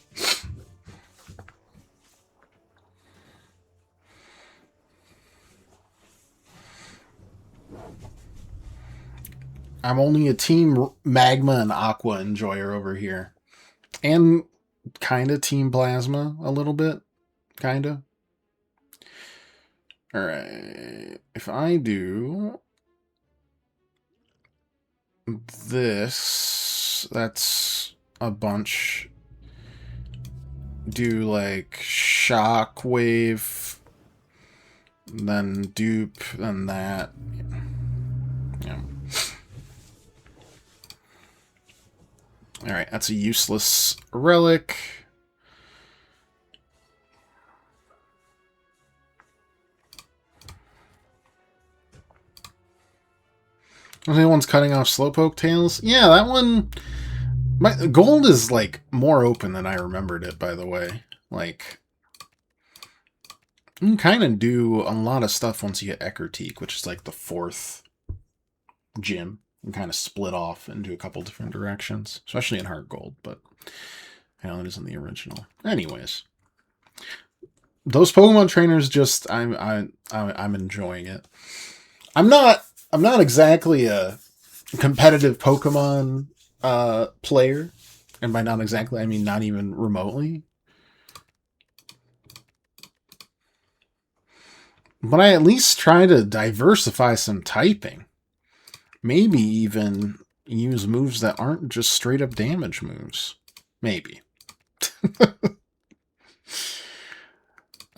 I'm only a Team Magma and Aqua enjoyer over here. And kind of Team Plasma, a little bit. Kind of. Alright. If I do this, that's a bunch. Do like Shockwave, then Dupe, then that. Yeah. Alright, that's a useless relic. Anyone's cutting off Slowpoke tails? Yeah, that one... My gold is, like, more open than I remembered it, by the way. Like, you can kind of do a lot of stuff once you get Eckerteak, which is, like, the 4th gym. And kind of split off into a couple different directions, especially in Heart Gold, but you know, it isn't the original. Anyways, those Pokemon trainers just I'm enjoying it. I'm not exactly a competitive Pokemon player, and by not exactly I mean not even remotely. But I at least try to diversify some typing. Maybe even use moves that aren't just straight up damage moves. Maybe.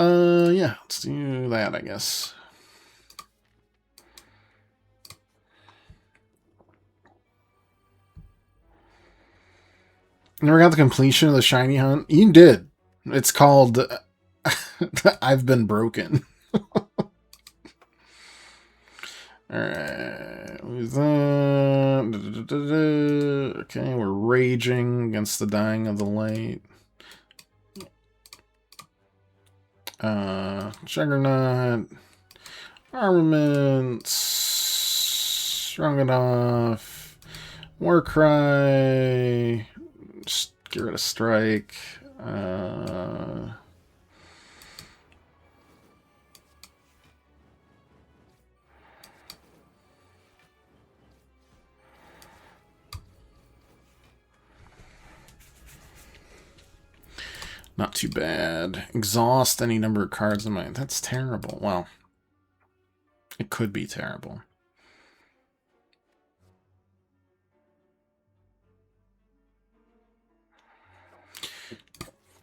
Yeah, let's do that, I guess. Never got the completion of the shiny hunt? You did. It's called I've Been Broken. Alright. Okay, we're raging against the dying of the light. Juggernaut. Armaments. Strong enough. Warcry. Just get rid of Strike. Not too bad. Exhaust any number of cards in my... That's terrible. Well, it could be terrible.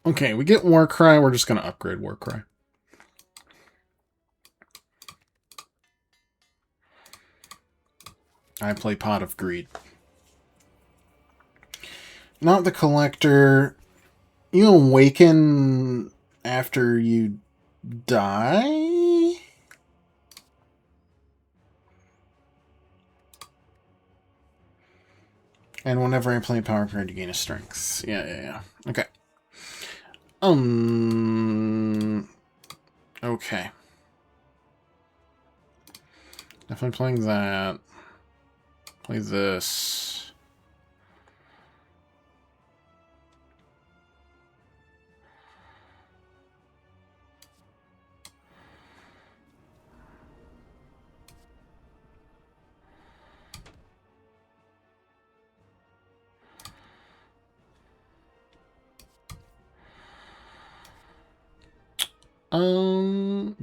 Okay, we get Warcry. We're just going to upgrade Warcry. I play Pot of Greed. Not the Collector. You awaken after you die? And whenever I play Power Card, you gain a Strength. Yeah. Okay. Okay. Definitely playing that. Play this.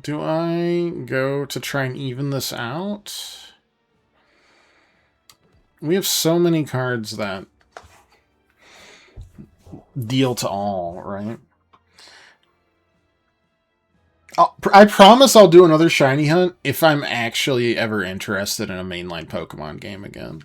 Do I go to try and even this out? We have so many cards that deal to all, right? I promise I'll do another shiny hunt if I'm actually ever interested in a mainline Pokemon game again.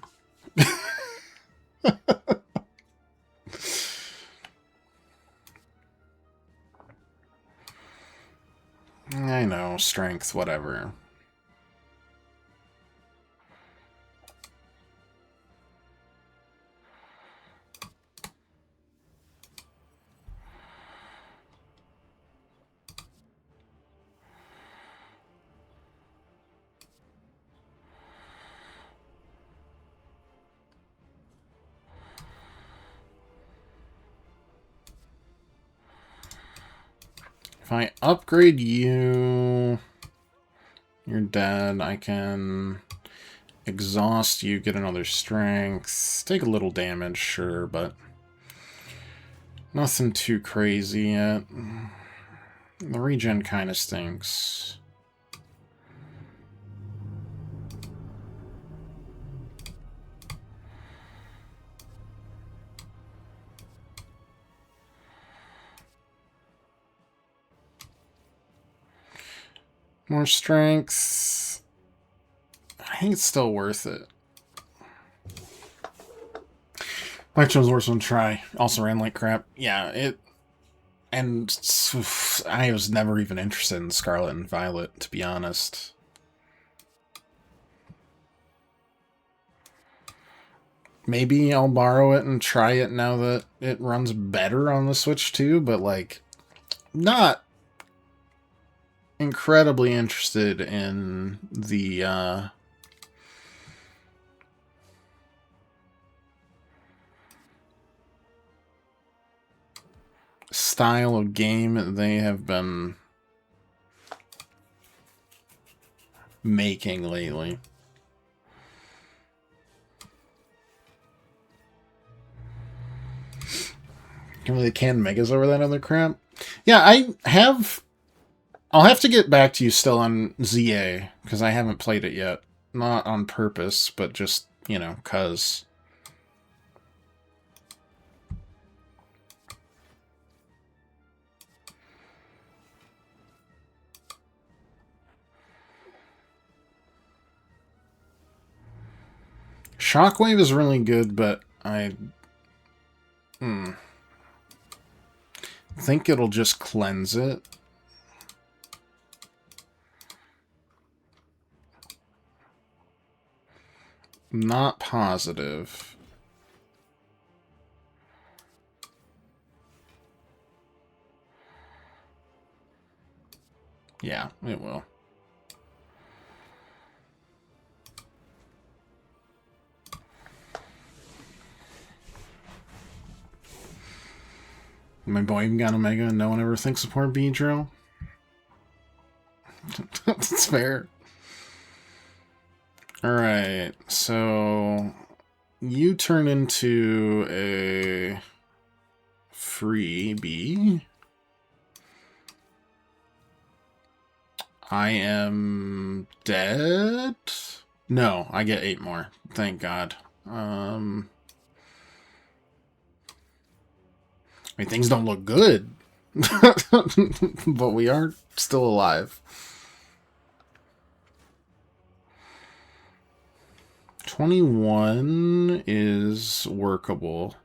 I know, strength, whatever. If I upgrade you, you're dead. I can exhaust you, get another strength. Take a little damage, sure, but nothing too crazy yet. The regen kind of stinks. More strength. I think it's still worth it. My chose worse one try. Also ran like crap. Yeah, it... And I was never even interested in Scarlet and Violet, to be honest. Maybe I'll borrow it and try it now that it runs better on the Switch too, but like, not incredibly interested in the style of game they have been making lately. Can we can megas over that other crap? Yeah, I'll have to get back to you still on ZA, because I haven't played it yet. Not on purpose, but just, you know, cuz. Shockwave is really good, but I think it'll just cleanse it. Not positive. Yeah, it will. My boy even got Omega and no one ever thinks support Beedrill. That's fair. Alright, so you turn into a freebie. I am dead? No, I get 8 more. Thank God. I mean, things don't look good. But we are still alive. 21 is workable.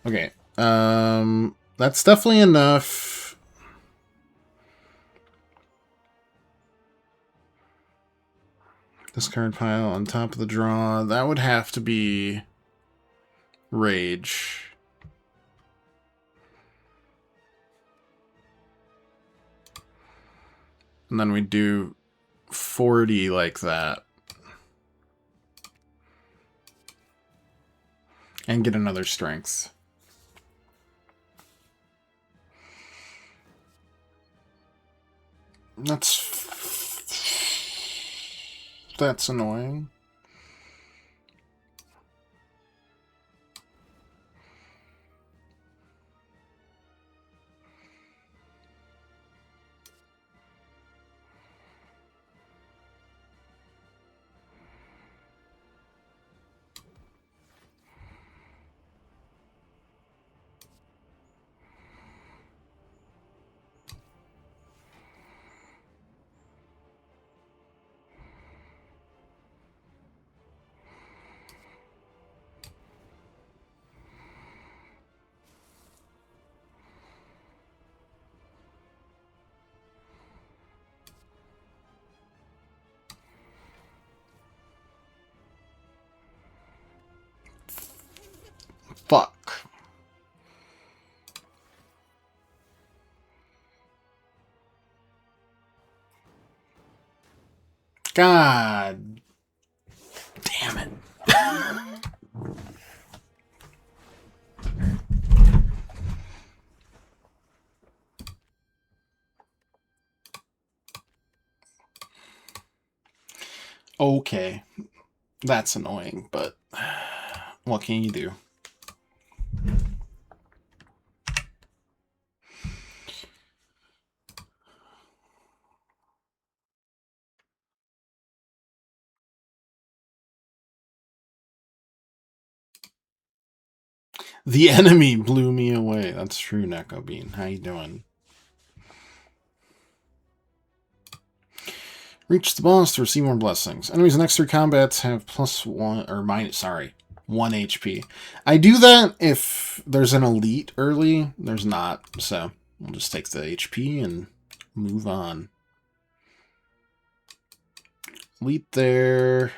Okay. That's definitely enough. Discard pile on top of the draw. That would have to be Rage. And then we do 40 like that. And get another strength. That's annoying. Fuck. God damn it. Okay. That's annoying, but what can you do? The enemy blew me away. That's true, Neko Bean. How you doing? Reach the boss to receive more blessings. Enemies in next 3 combats have +1 or minus. Sorry, 1 HP. I do that if there's an elite early. There's not, so we'll just take the HP and move on. Elite there.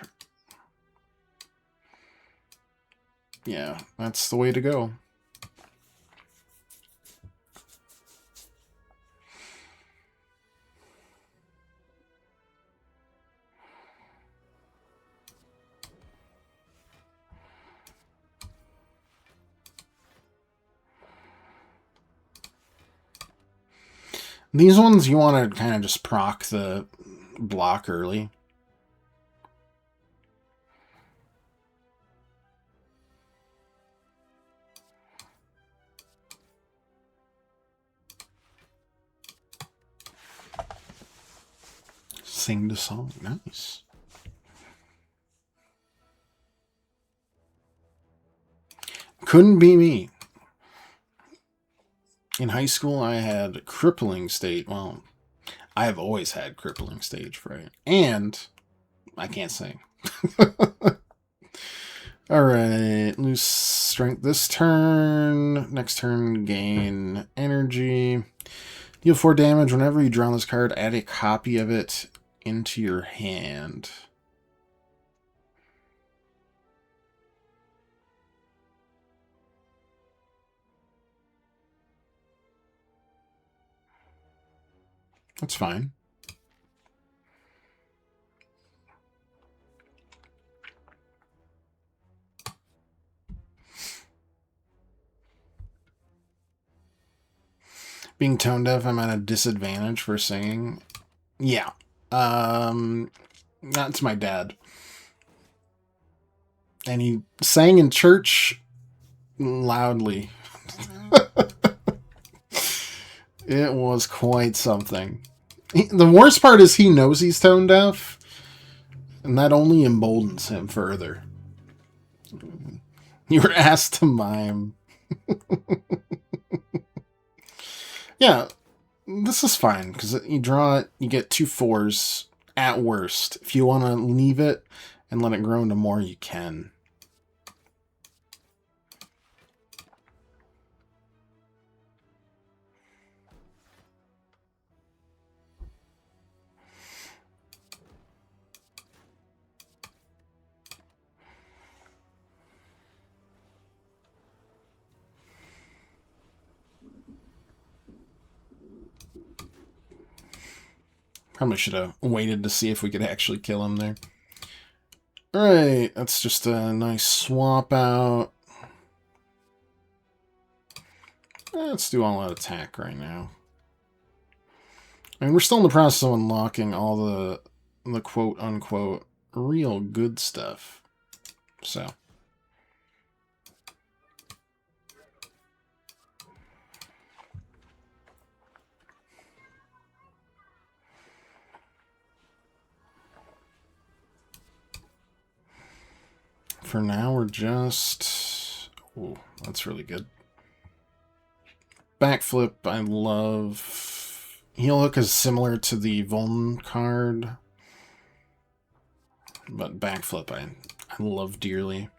Yeah, that's the way to go. These ones you want to kind of just proc the block early. Sing the song. Nice. Couldn't be me. In high school, I had crippling stage. Well, I have always had crippling stage fright. And I can't sing. Alright, lose strength this turn. Next turn, gain energy. Deal 4 damage. Whenever you draw this card, add a copy of it into your hand. That's fine. Being tone deaf, I'm at a disadvantage for singing. Yeah. That's my dad. And he sang in church loudly. It was quite something. The worst part is he knows he's tone deaf, and that only emboldens him further. You were asked to mime. Yeah, this is fine, because you draw it, you get 2 4s at worst. If you want to leave it and let it grow into more, you can. Probably should have waited to see if we could actually kill him there. Alright, that's just a nice swap out. Let's do all out attack right now. I mean, we're still in the process of unlocking all the quote-unquote real good stuff. So. For now, we're just... Ooh, that's really good. Backflip, I love... Heal Hook is similar to the Vuln card. But Backflip, I love dearly.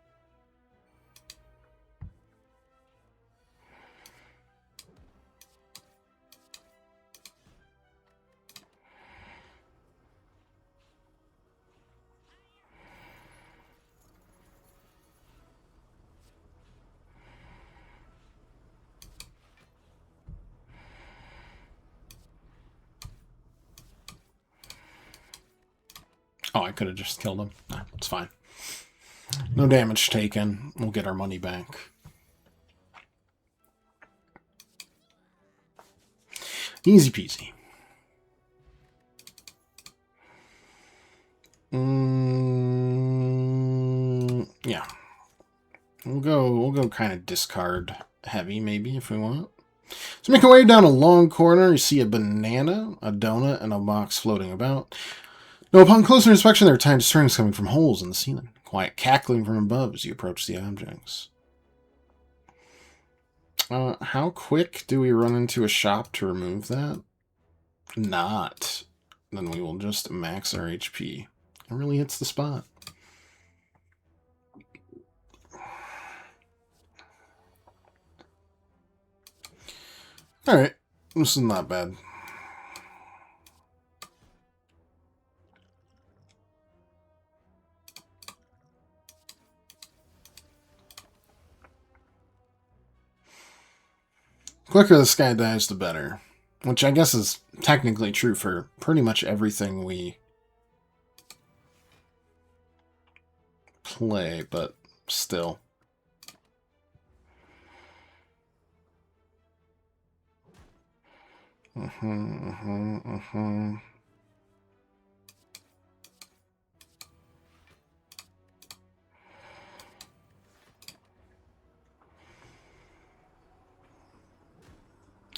Oh, I could have just killed him. Nah, it's fine. No damage taken. We'll get our money back. Easy peasy. Yeah. We'll go kind of discard heavy maybe if we want. So make our way down a long corridor. You see a banana, a donut, and a box floating about. Now, upon closer inspection, there are tiny strings coming from holes in the ceiling. Quiet cackling from above as you approach the objects. How quick do we run into a shop to remove that? Not. Then we will just max our HP. It really hits the spot. Alright, this is not bad. Quicker this guy dies, the better. Which I guess is technically true for pretty much everything we play, but still.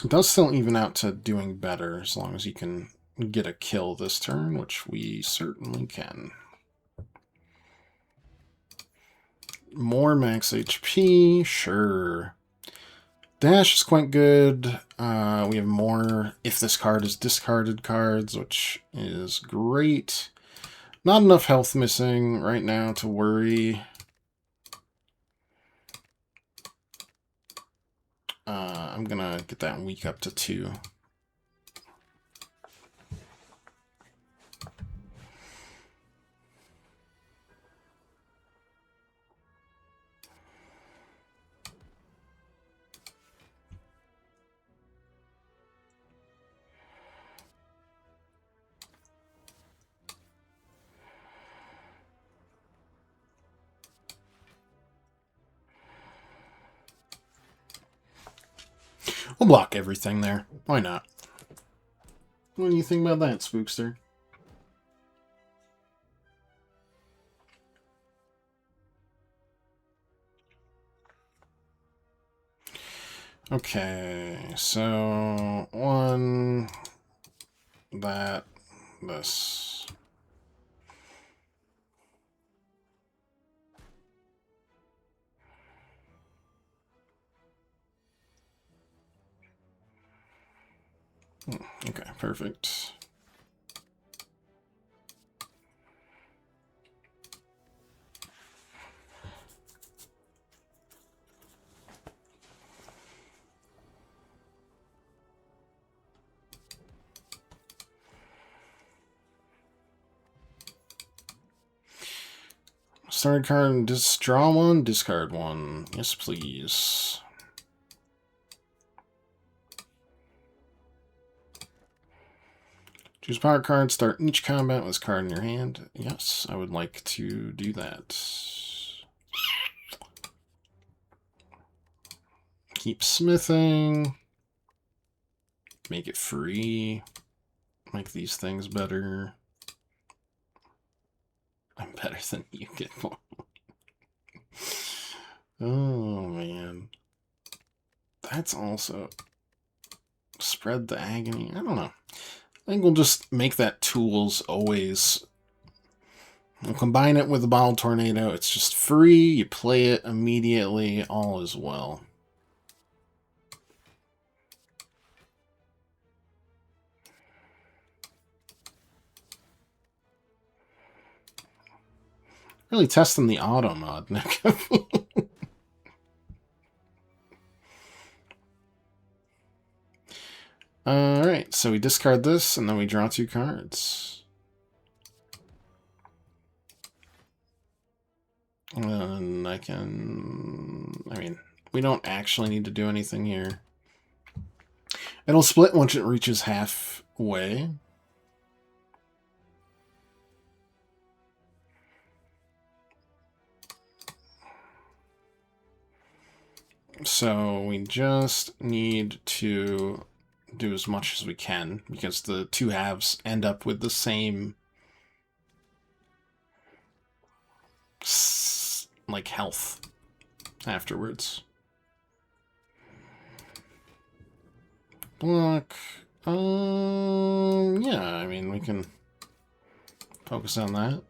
It does still even out to doing better as long as you can get a kill this turn, which we certainly can. more max HP, sure. Dash is quite good. We have more if this card is discarded cards, which is great. Not enough health missing right now to worry. I'm gonna get that weak up to 2. We'll block everything there. Why not? What do you think about that, Spookster? Okay, so 1, that, this. Okay, perfect. Start card, draw 1, discard 1. Yes, please. Choose power card, start each combat with this card in your hand. Yes, I would like to do that. Keep smithing. Make it free. Make these things better. I'm better than you, get more. Oh, man. That's also... Spread the agony. I don't know. I think we'll just make that tools always. We'll combine it with the Bottle Tornado. It's just free. You play it immediately. All is well. Really testing the auto mod, Nick. Alright, so we discard this, and then we draw 2 cards. And I mean, we don't actually need to do anything here. It'll split once it reaches halfway. So we just need to do as much as we can, because the 2 halves end up with the same like health afterwards. Block. Yeah, I mean, we can focus on that.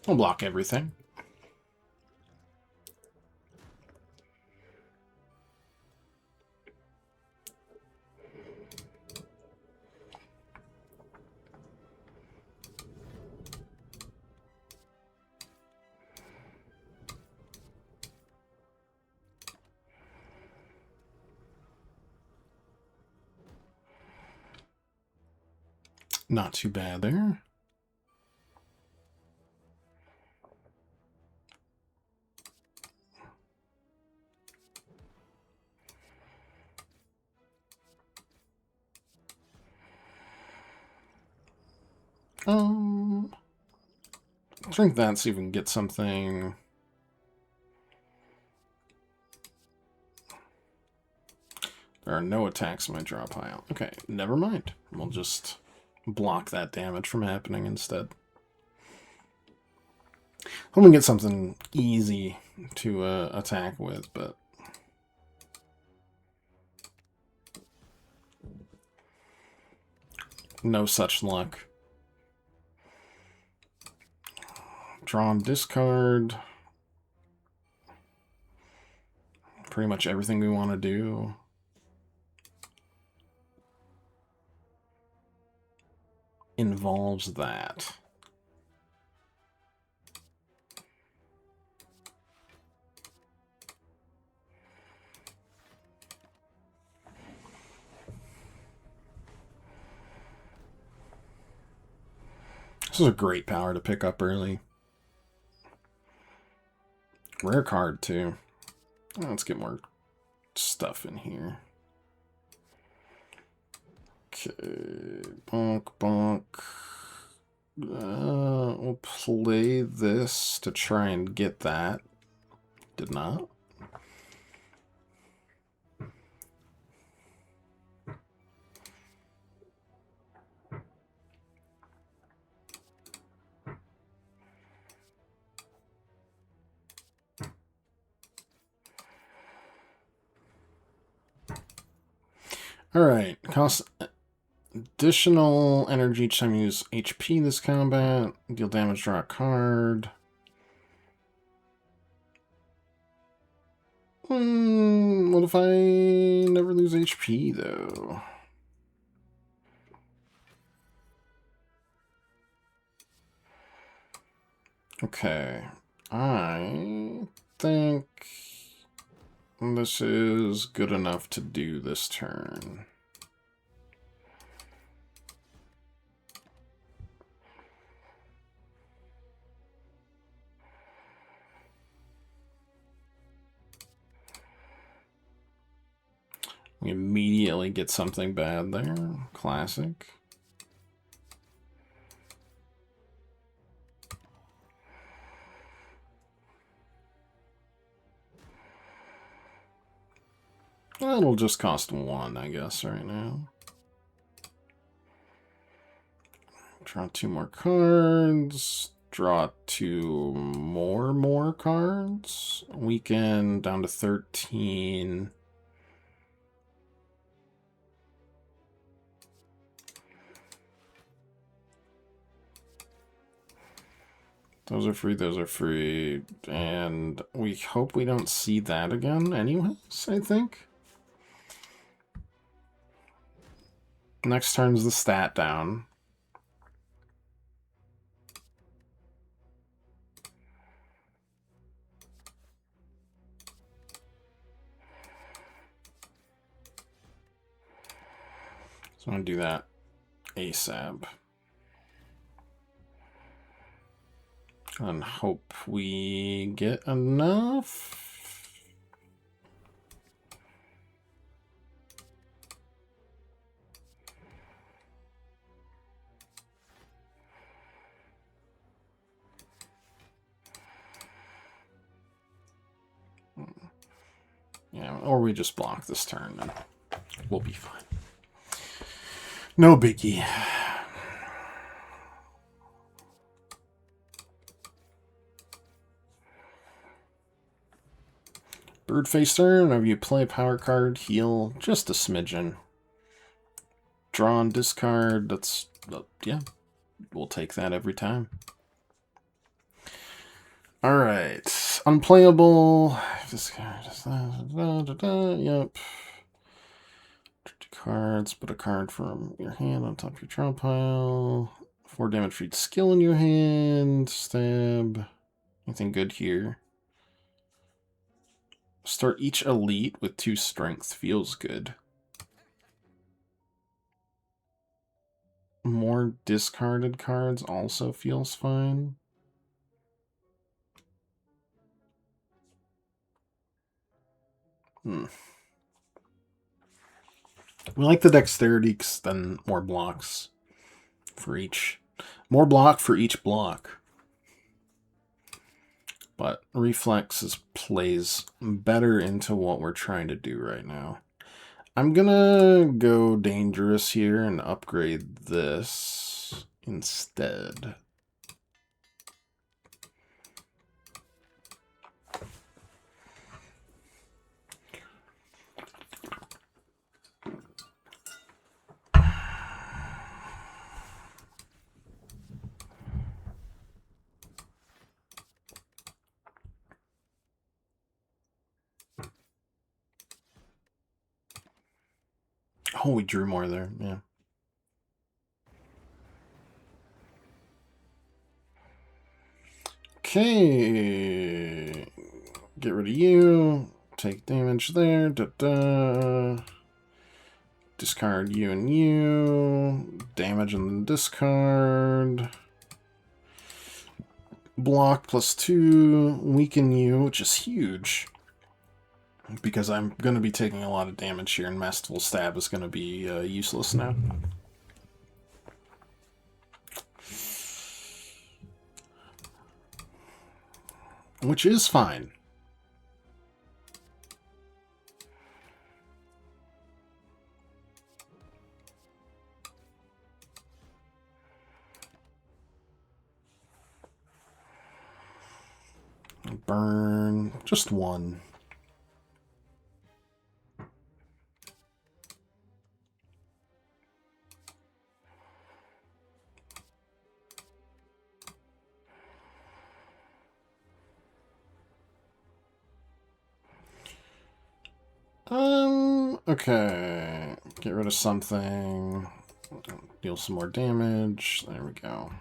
We'll block everything. Not too bad there. Drink that so you can get something. There are no attacks in my draw pile. Okay, never mind. We'll just block that damage from happening instead. I'm gonna get something easy to attack with, but no such luck. Draw and discard. Pretty much everything we want to do. Involves that. This is a great power to pick up early. Rare card, too. Let's get more stuff in here. Okay, bonk, bonk. We'll play this to try and get that. Did not. Alright, cost additional energy each time you use HP this combat. Deal damage, draw a card. What if I never lose HP, though? Okay. I think this is good enough to do this turn. We immediately get something bad there. Classic. That'll just cost 1, I guess, right now. Draw 2 more cards. Draw 2 more cards. Weaken down to 13. Those are free, those are free. And we hope we don't see that again anyways, I think. Next turn's the stat down. So I'm going to do that ASAP. And hope we get enough. Yeah, or we just block this turn and we'll be fine. No biggie. Bird face turn, whenever you play a power card, heal just a smidgen. Draw and discard, that's, yeah, we'll take that every time. Alright, unplayable. This guy just yep. 2 cards, put a card from your hand on top of your draw pile. 4 damage for each skill in your hand. Stab. Anything good here? Start each elite with 2 strength. Feels good. More discarded cards also feels fine. We like the dexterity because then more blocks for each. More block for each block. But reflexes plays better into what we're trying to do right now. I'm gonna go dangerous here and upgrade this instead. Oh, we drew more there, yeah. Okay. Get rid of you. Take damage there. Da-da. Discard you and you. Damage and then discard. Block +2. Weaken you, which is huge. Because I'm going to be taking a lot of damage here, and Masterful Stab is going to be useless now. Which is fine. Burn. Just one. Okay. Get rid of something. Deal some more damage. There we go.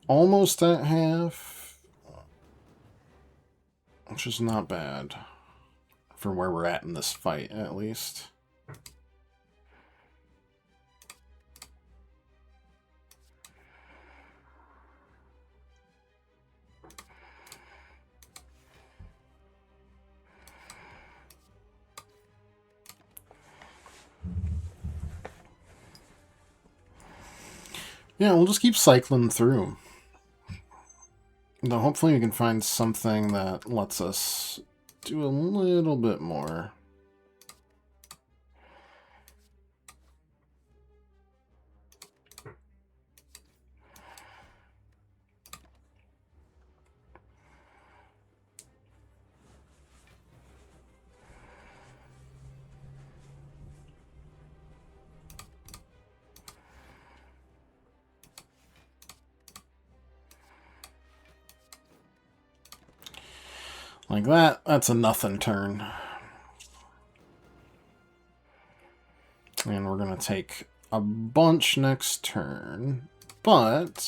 Almost at half. Which is not bad. For where we're at in this fight, at least. Yeah, we'll just keep cycling through. Though hopefully we can find something that lets us do a little bit more. Like that, that's a nothing turn. And we're going to take a bunch next turn, but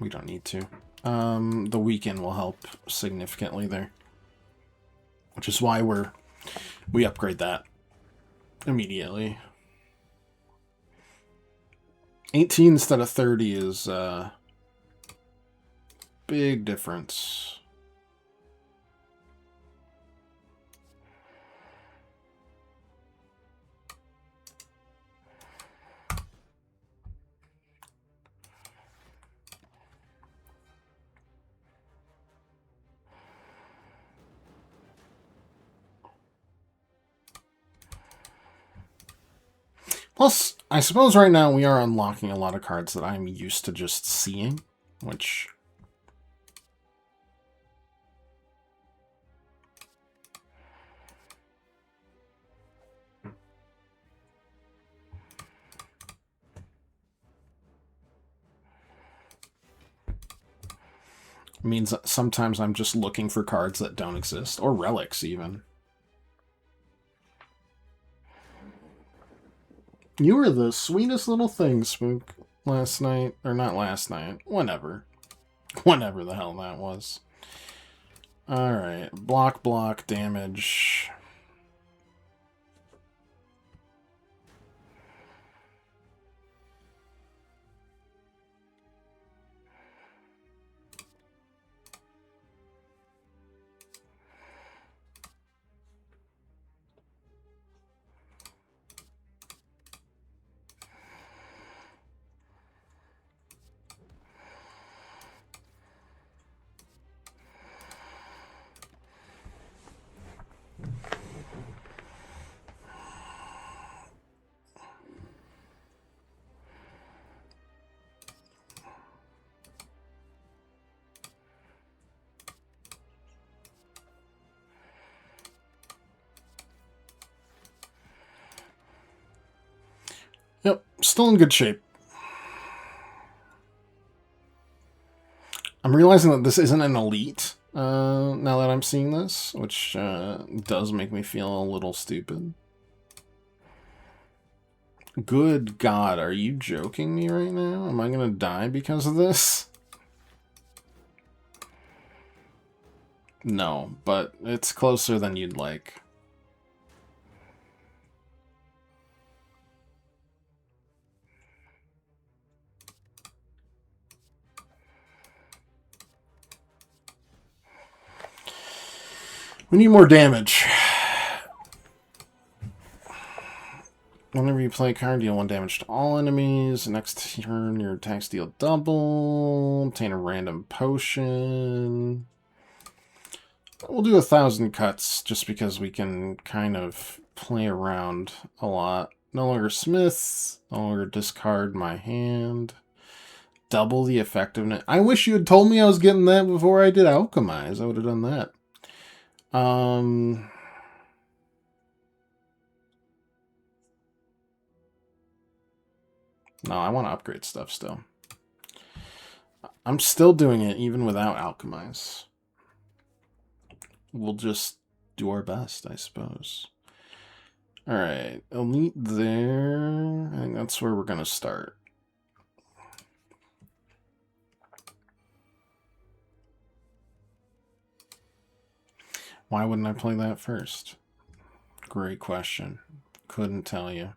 we don't need to. The weaken will help significantly there, which is why we upgrade that immediately. 18 instead of 30 is big difference. Plus, I suppose right now we are unlocking a lot of cards that I'm used to just seeing, which means that sometimes I'm just looking for cards that don't exist, or relics even. You were the sweetest little thing, Spook, last night. Or not last night. Whenever. Whenever the hell that was. Alright. Block, damage. Yep, still in good shape. I'm realizing that this isn't an elite, Now that I'm seeing this, which does make me feel a little stupid. Good God, are you joking me right now? Am I gonna die because of this? No, but it's closer than you'd like. We need more damage. Whenever you play a card, deal 1 damage to all enemies. Next turn, your attacks deal double. Obtain a random potion. We'll do 1,000 cuts, just because we can kind of play around a lot. No longer smith. No longer discard my hand. Double the effectiveness. I wish you had told me I was getting that before I did alchemize. I would have done that. No, I want to upgrade stuff still. I'm still doing it even without alchemize. We'll just do our best, I suppose. Alright, elite there. I think that's where we're going to start. Why wouldn't I play that first? Great question. Couldn't tell you.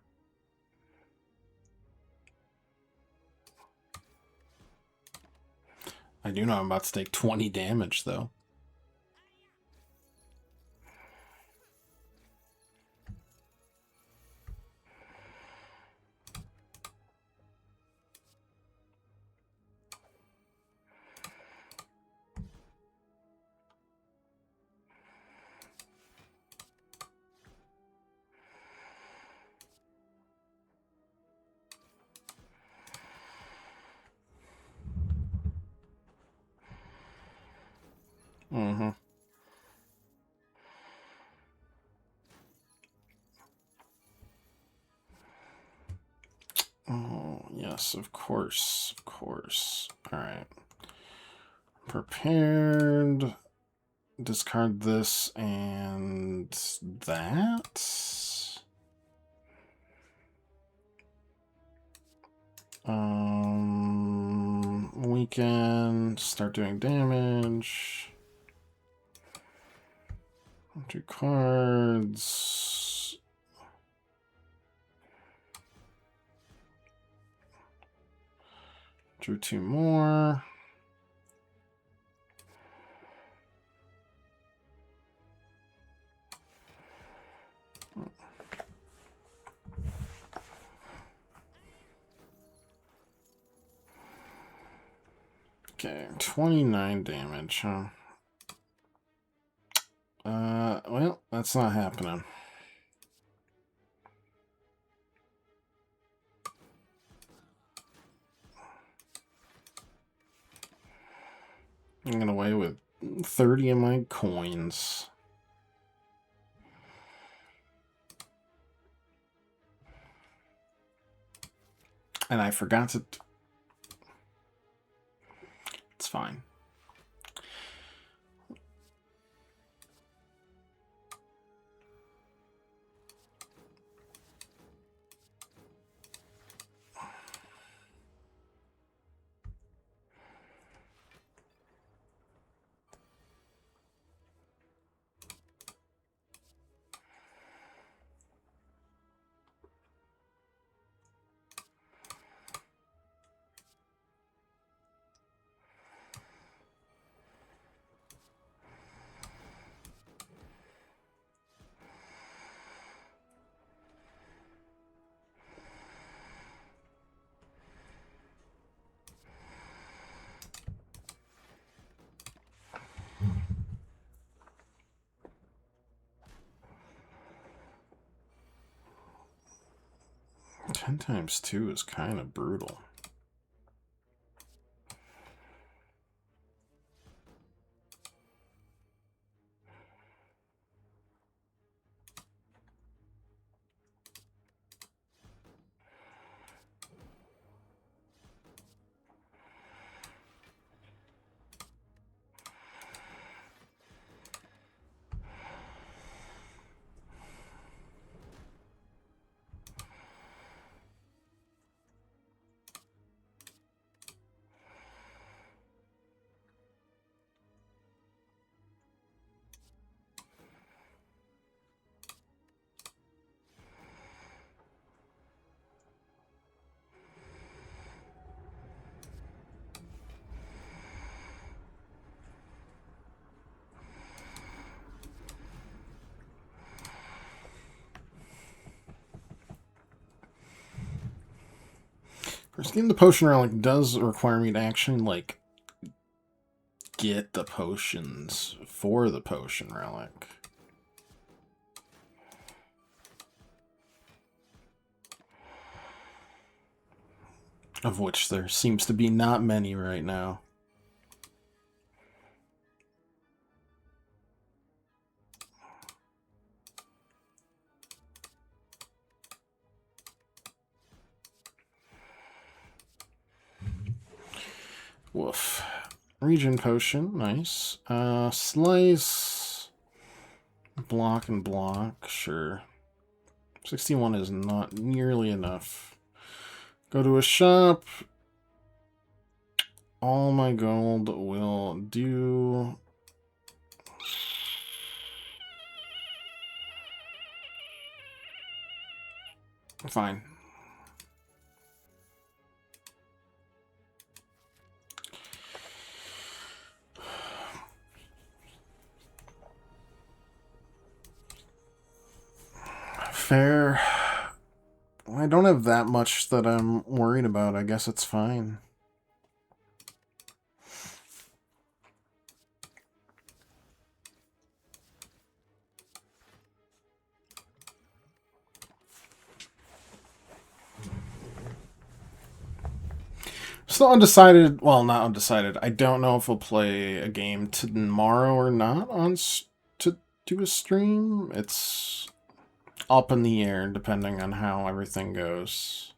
I do know I'm about to take 20 damage, though. Mm-hmm. Oh, yes, of course. Of course. Alright. Prepared. Discard this and that. We can start doing damage. 2 cards. Drew 2 more. Okay, 29 damage, huh? Well, that's not happening. I'm getting away with 30 of my coins. And I forgot to... It's fine. Ten times 2 is kind of brutal. First getting the potion relic does require me to actually, like, get the potions for the potion relic. Of which there seems to be not many right now. Woof. Regen potion, nice. Slice. Block and block, sure. 61 is not nearly enough. Go to a shop. All my gold will do. Fine. Fair. I don't have that much that I'm worried about. I guess it's fine. Still undecided. Well, not undecided. I don't know if we'll play a game tomorrow or not on to do a stream. It's up in the air depending on how everything goes.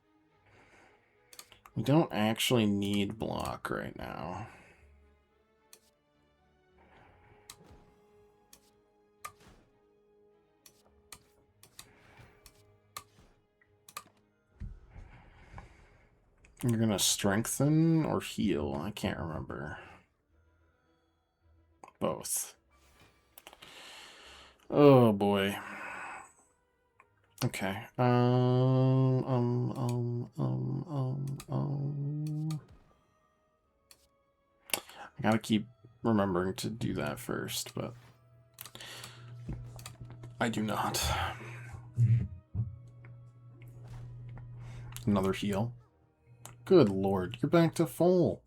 We don't actually need block right now. You're gonna strengthen or heal? I can't remember. Both. Oh boy. Okay. I gotta keep remembering to do that first, but I do not. Another heal. Good lord, you're back to full.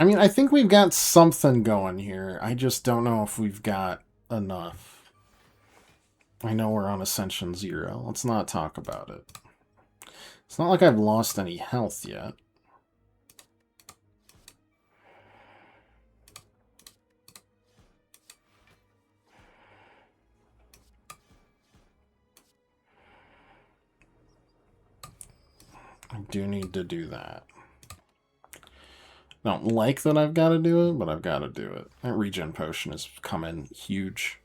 I mean, I think we've got something going here. I just don't know if we've got enough. I know we're on Ascension 0. Let's not talk about it. It's not like I've lost any health yet. I do need to do that. I don't like that I've got to do it, but I've got to do it. That regen potion has come in huge.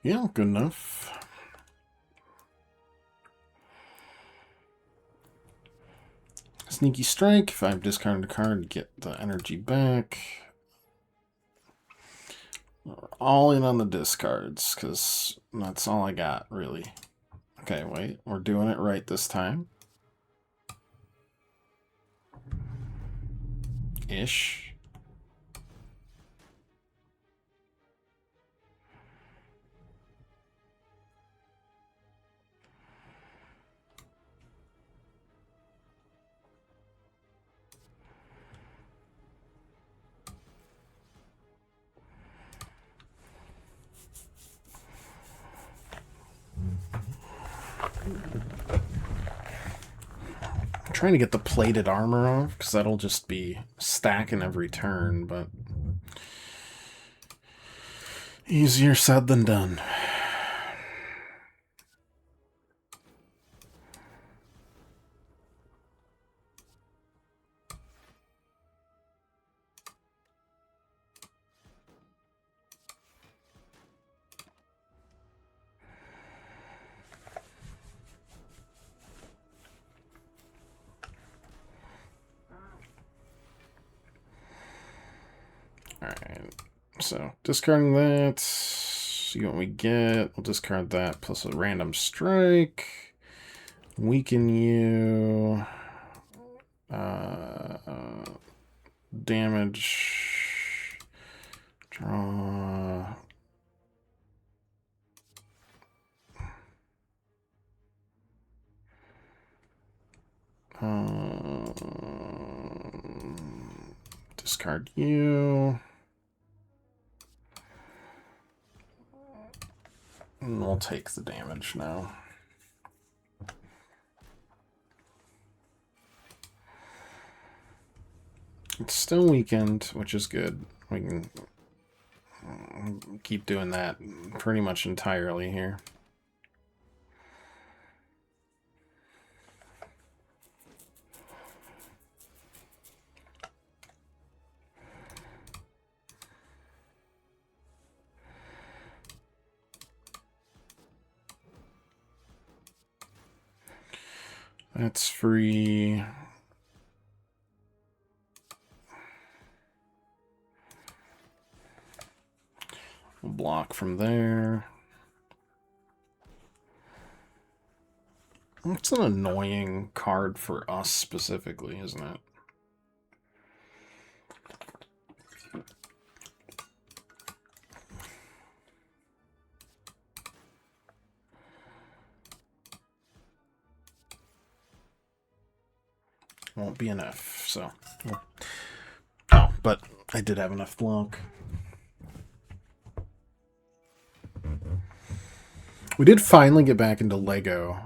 Yeah, good enough. Sneaky Strike. If I've discarded a card, get the energy back. All in on the discards, because that's all I got, really. Okay, wait. We're doing it right this time. Ish. I'm trying to get the plated armor off, because that'll just be stacking every turn, but easier said than done. Alright, so discarding that. See what we get. We'll discard that plus a random strike. Weaken you. Damage. Draw. Discard you. And we'll take the damage now. It's still weakened, which is good. We can keep doing that pretty much entirely here. That's free. We'll block from there. It's an annoying card for us specifically, isn't it? Won't be enough, so. Oh, but I did have enough block. We did finally get back into Lego,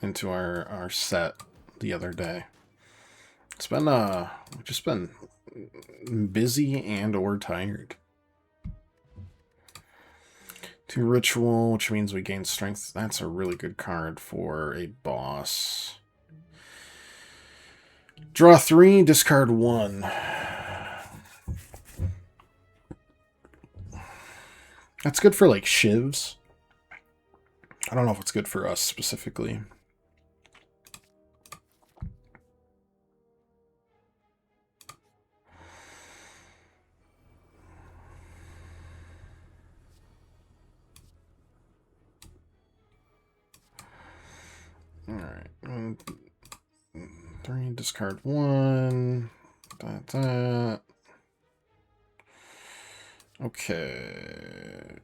into our set the other day. It's been, we've just been busy and or tired. 2 ritual, which means we gain strength. That's a really good card for a boss. Draw 3, discard 1. That's good for, like, shivs. I don't know if it's good for us specifically. Alright. 3, discard 1. That. Okay.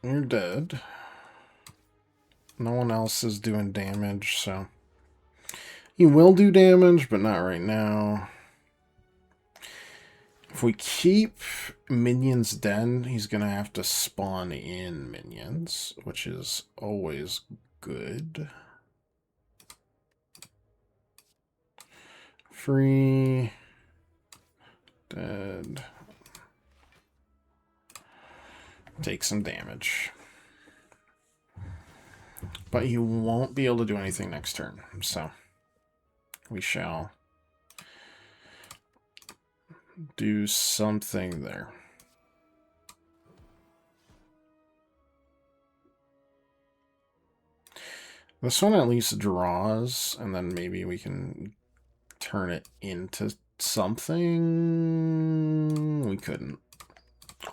You're dead. No one else is doing damage, so... He will do damage, but not right now. If we keep minions dead, he's going to have to spawn in minions, which is always good. Free. Dead. Take some damage. But he won't be able to do anything next turn, so we shall do something there. This one at least draws, and then maybe we can turn it into something. We couldn't.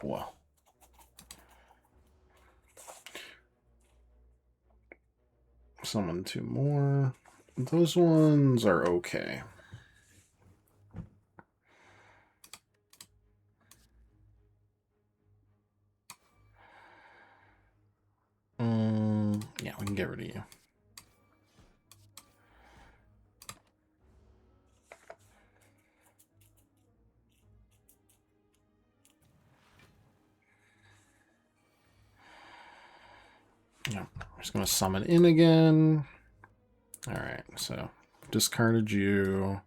Well. Summon 2 more. Those ones are okay. Yeah, we can get rid of you. Yeah, I'm just going to summon in again. Alright, so discarded you.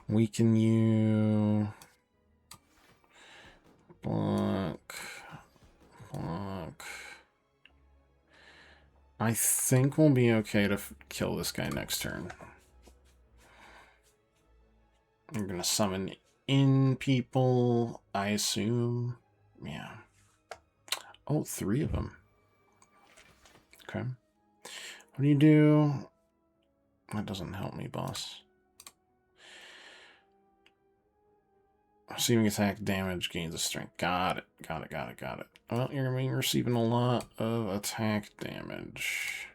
Weaken you. Block. Block. I think we'll be okay to kill this guy next turn. I'm going to summon in people, I assume. Yeah. Oh, 3 of them. Okay. What do you do? That doesn't help me, boss. Receiving attack damage gains a strength. Got it. Got it, got it, got it. Well, you're going to be receiving a lot of attack damage.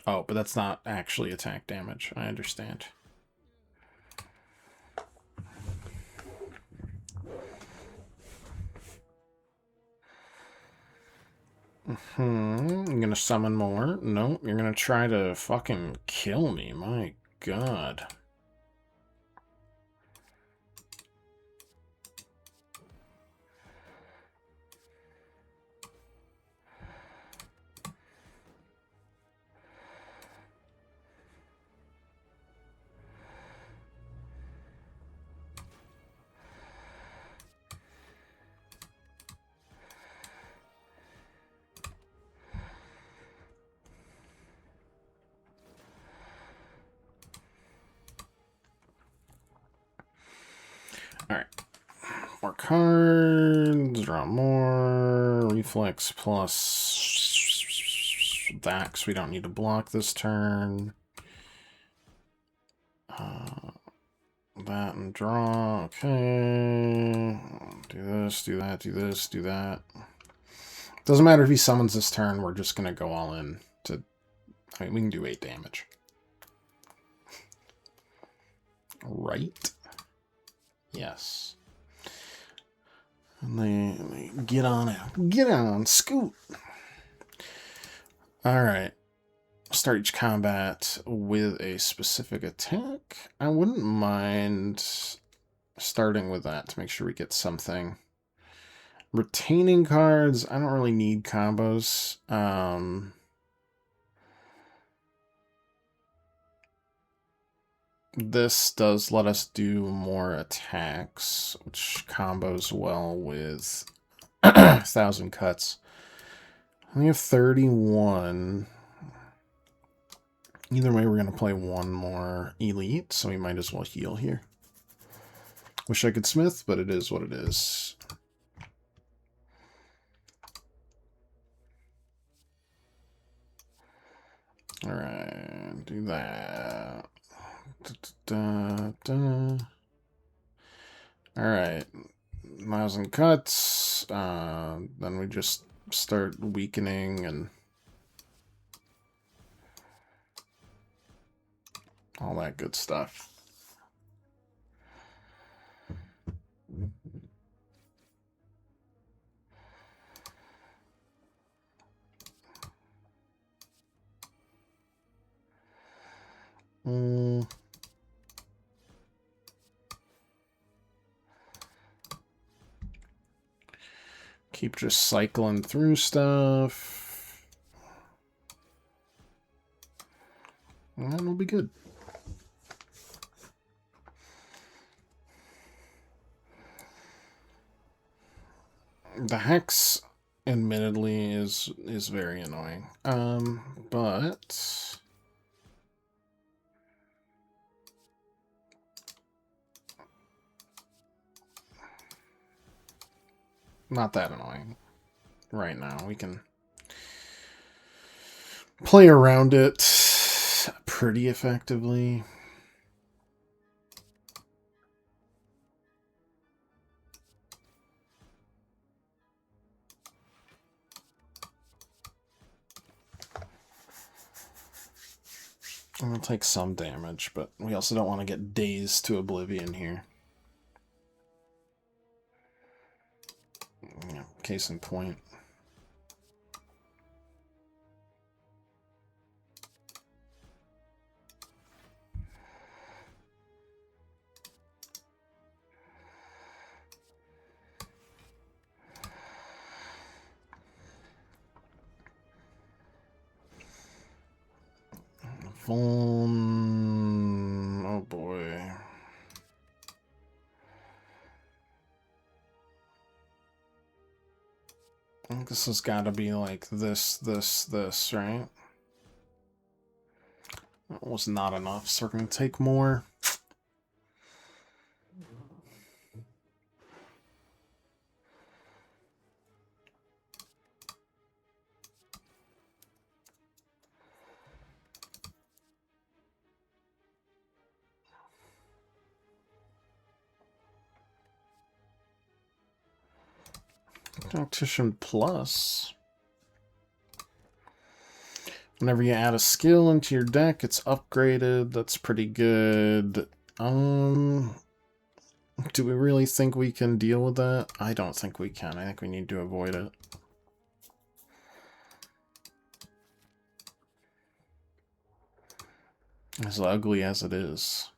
Oh, but that's not actually attack damage. I understand. I'm gonna summon more. No, you're gonna try to fucking kill me. My god. Alright. More cards, draw more, reflex plus that, because we don't need to block this turn. That and draw, okay. Do this, do that, do this, do that. Doesn't matter if he summons this turn, we're just going to go all in to... I mean, we can do 8 damage. Right? Yes. And they get on out. Get on, scoot. Alright. Start each combat with a specific attack. I wouldn't mind starting with that to make sure we get something. Retaining cards, I don't really need combos. This does let us do more attacks, which combos well with 1,000 cuts. We have 31. Either way, we're going to play one more elite, so we might as well heal here. Wish I could smith, but it is what it is. Alright, do that. Alright, 1,000 cuts. Then we just start weakening and all that good stuff. Keep just cycling through stuff. And that'll be good. The hex, admittedly, is very annoying. But not that annoying. right now. We can play around it pretty effectively. I'm going to take some damage, but we also don't want to get dazed to oblivion here. Yeah, case in point. Oh boy. I think this has got to be like this, right? That was not enough, so we're going to take more. Tactician Plus. Whenever you add a skill into your deck, it's upgraded. That's pretty good. Do we really think we can deal with that? I don't think we can. I think we need to avoid it. As ugly as it is.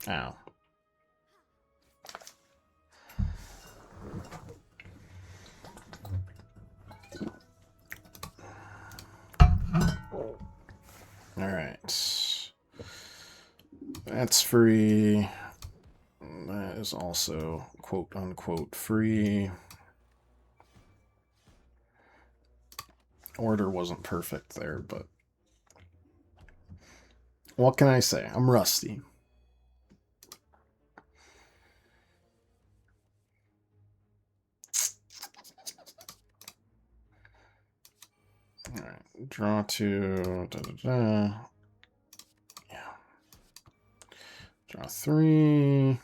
Ow. Alright. That's free. That is also quote-unquote free. Order wasn't perfect there, but... what can I say? I'm rusty. Alright, draw 2. Yeah. Draw 3.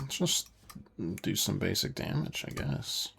Just do some basic damage, I guess.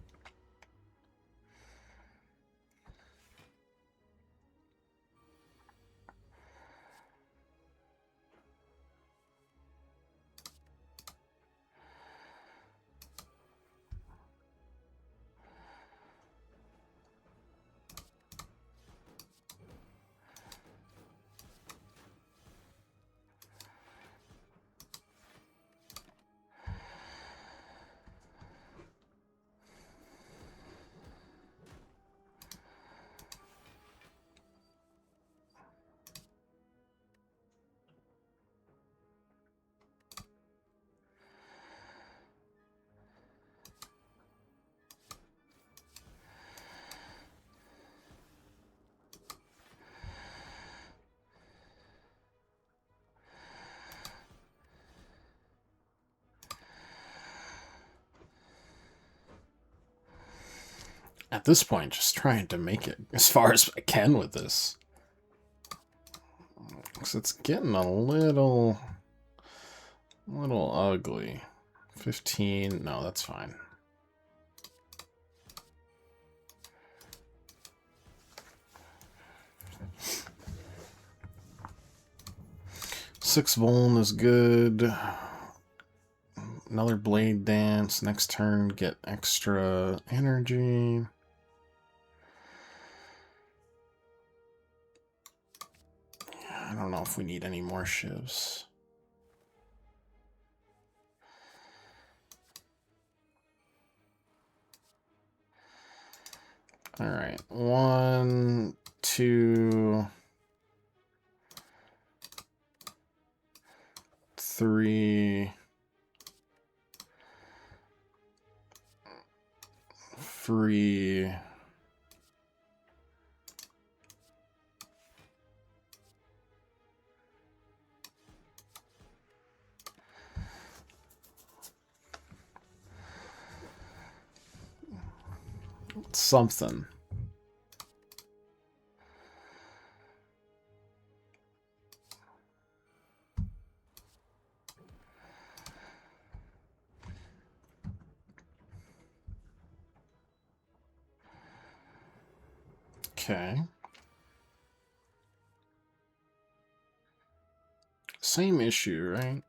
At this point, just trying to make it as far as I can with this. Because it's getting a little ugly. 15, no, that's fine. Six Vuln is good. Another Blade Dance. Next turn, get extra energy. I don't know if we need any more shivs. Alright, 1, 2... 3, 3, something. Okay. Same issue, right?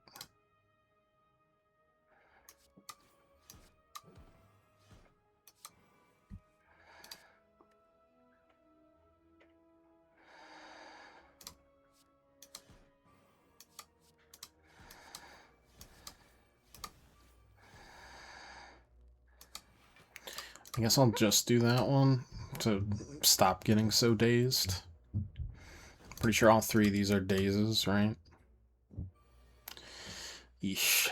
I guess I'll just do that one to stop getting so dazed. Pretty sure all 3 of these are dazes, right? Yeesh.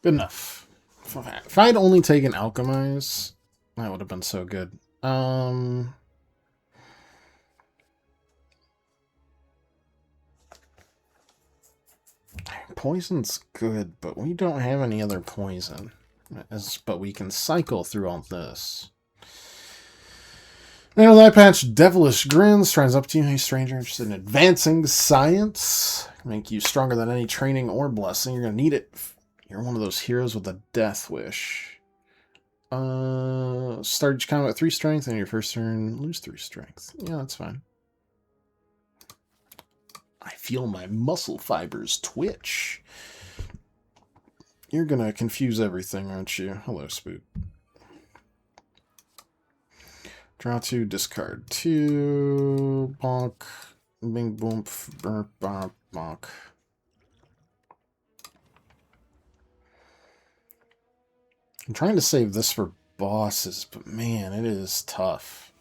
Good enough. If I had only taken Alchemize, that would have been so good. Poison's good, but we don't have any other poison. But we can cycle through all this. Now, with eye patch, devilish grins, turns up to you. Hey, stranger, interested in advancing science. Make you stronger than any training or blessing. You're going to need it. You're one of those heroes with a death wish. Start each combat with 3 strength, and your first turn, lose 3 strength. Yeah, that's fine. I feel my muscle fibers twitch. You're gonna confuse everything, aren't you? Hello, Spoot. Draw 2, discard 2, bonk, bing, boom, burp, bonk, bonk. I'm trying to save this for bosses, but man, it is tough.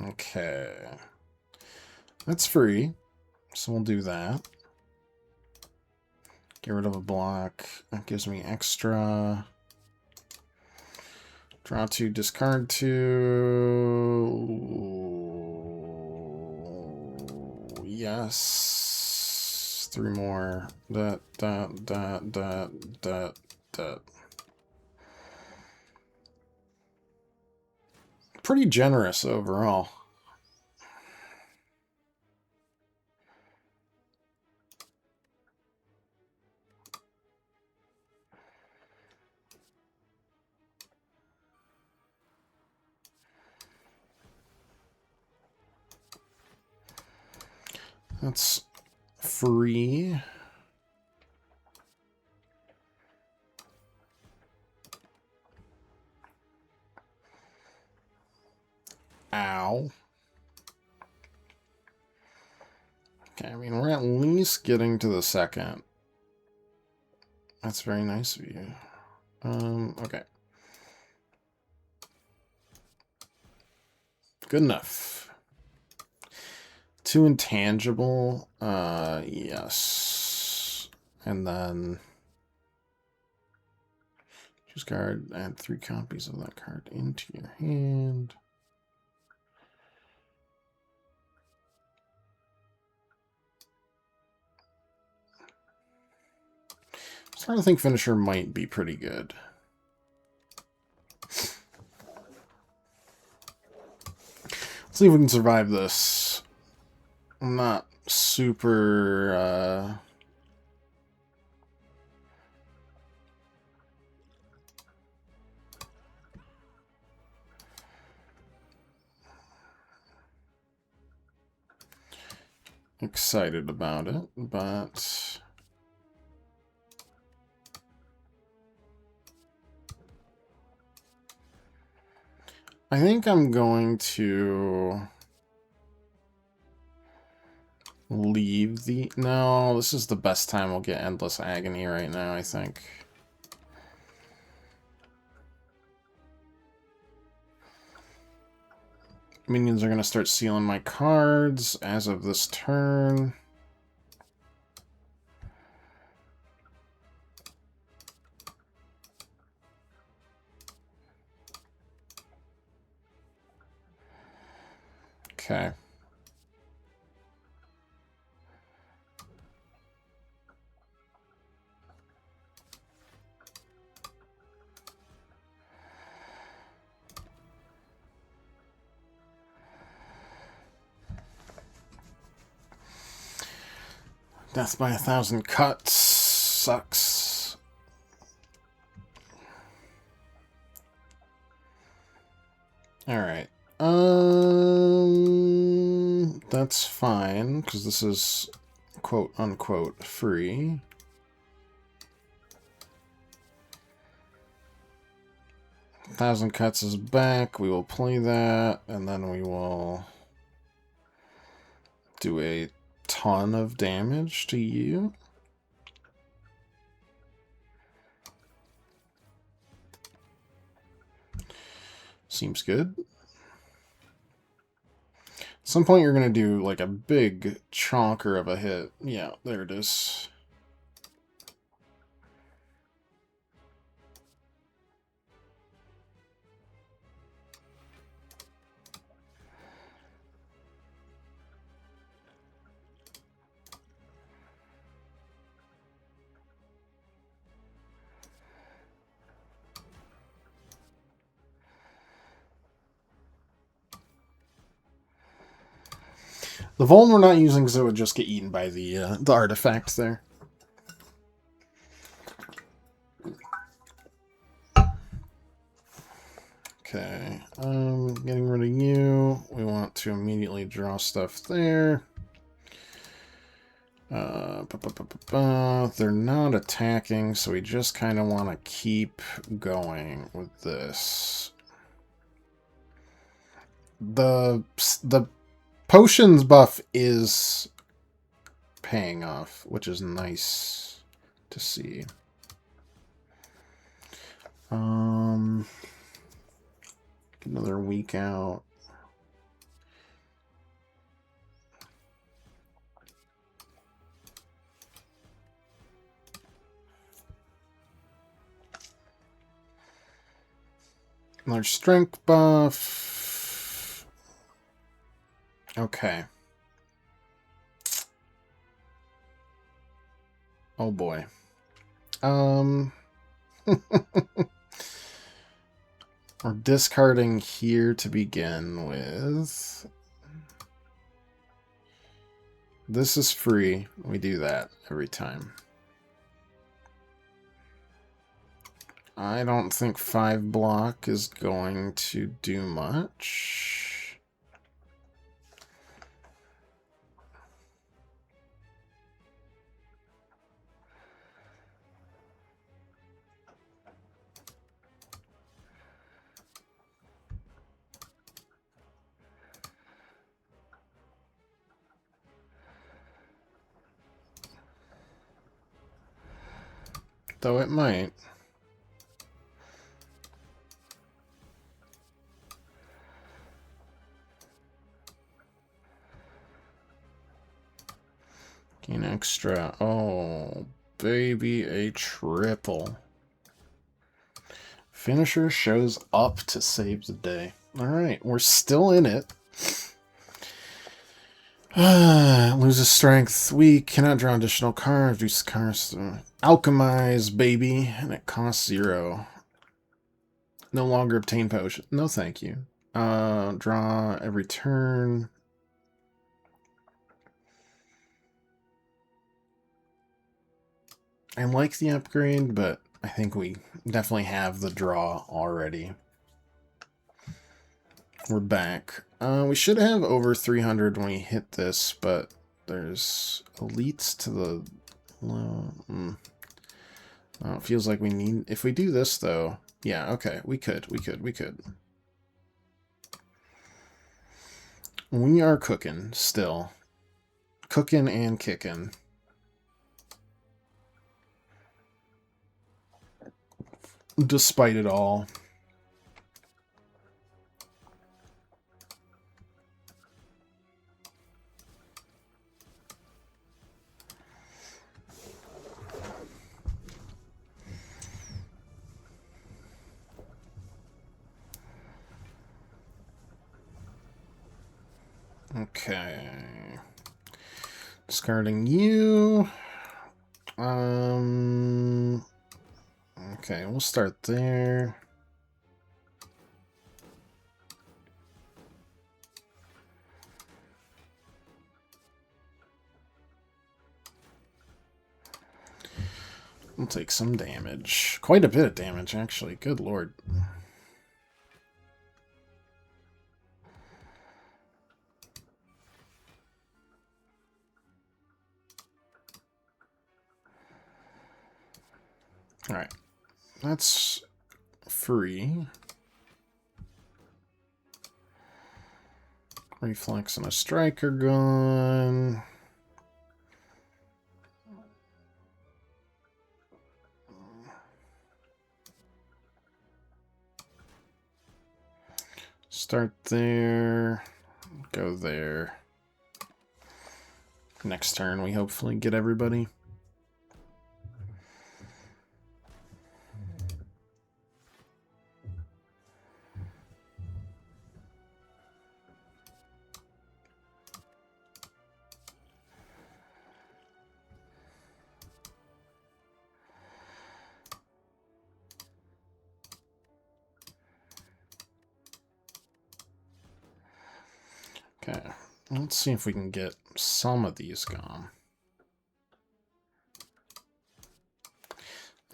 Okay. That's free, so we'll do that. Get rid of a block. That gives me extra. Draw 2, discard 2. Yes. 3 more. That. Pretty generous overall. That's free. Ow. Okay, I mean, we're at least getting to the second. That's very nice of you. Okay. Good enough. 2 intangible. Yes. And then choose card, add 3 copies of that card into your hand. I'm starting to think Finisher might be pretty good. Let's see if we can survive this. I'm not super... excited about it, but I think I'm going to leave the... No, this is the best time we'll get Endless Agony right now, I think. Minions are going to start sealing my cards as of this turn. Okay. Death by 1,000 cuts sucks. Alright. That's fine, because this is quote-unquote free. Thousand Cuts is back. We will play that, and then we will do a ton of damage to you. Seems good. At some point you're going to do like a big chonker of a hit. Yeah, there it is. The Vuln we're not using because it would just get eaten by the artifact there. Okay, getting rid of you. We want to immediately draw stuff there. They're not attacking, so we just kind of want to keep going with this. The potions buff is paying off, which is nice to see. Another week out. Another strength buff. Okay. Oh boy. We're discarding here to begin with. This is free. We do that every time. I don't think 5 block is going to do much. Though it might. Gain extra. Oh, baby, a triple. Finisher shows up to save the day. Alright, we're still in it. Loses strength. We cannot draw additional cards. Reduce cards. Alchemize, baby. And it costs 0. No longer obtain potion. No, thank you. Draw every turn. I like the upgrade, but I think we definitely have the draw already. We're back. We should have over 300 when we hit this, but There's elites to the low. Oh, it feels like we need... If we do this, though... Yeah, okay. We could. We are cooking, still. Cooking and kicking. Despite it all. Okay. Discarding you. Okay, we'll start there. We'll take some damage. Quite a bit of damage, actually. Good lord. Alright. That's free. Reflex and a striker gun. Start there. Go there. Next turn, we hopefully get everybody. Okay, let's see if we can get some of these gone.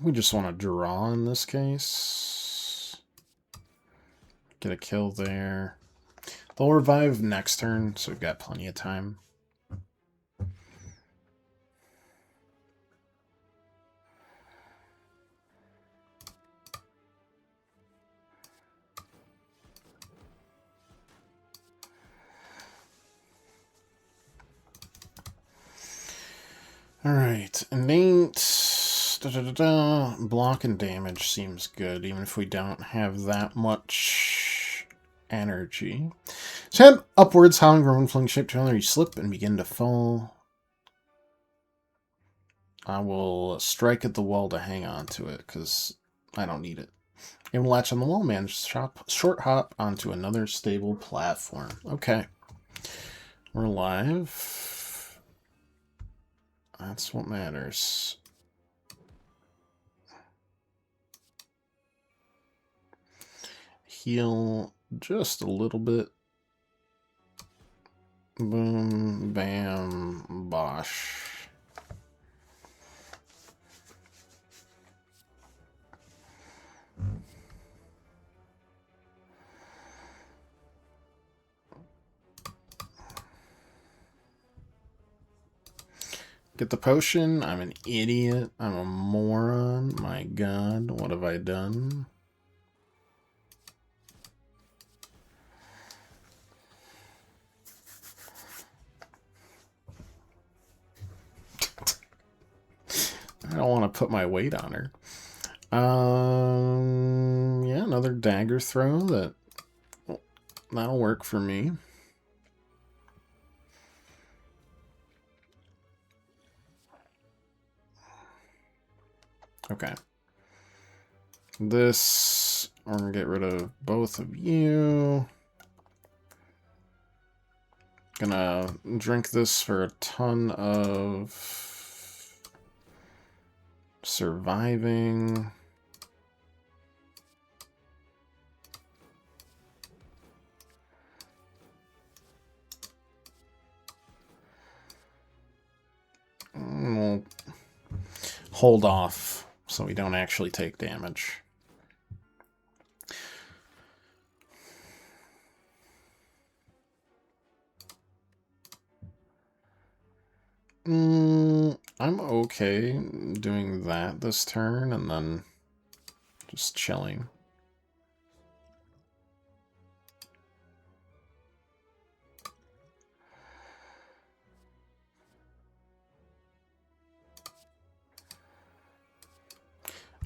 We just want to draw in this case. Get a kill there. They'll revive next turn, so we've got plenty of time. Alright, innate block and damage seems good, even if we don't have that much energy. So head upwards, howling, growing, fling shape to another, you slip and begin to fall. I will strike at the wall to hang on to it, because I don't need it. And we'll latch on the wall, man. Short hop onto another stable platform. Okay. We're alive. That's what matters. Heal just a little bit. Boom, bam, bosh. Get the potion. I'm an idiot. I'm a moron. My god, what have I done? I don't want to put my weight on her. Yeah, another dagger throw. That'll work for me. Okay. This, we're gonna get rid of both of you. Gonna drink this for a ton of surviving. We'll hold off so we don't actually take damage. I'm okay doing that this turn and then just chilling.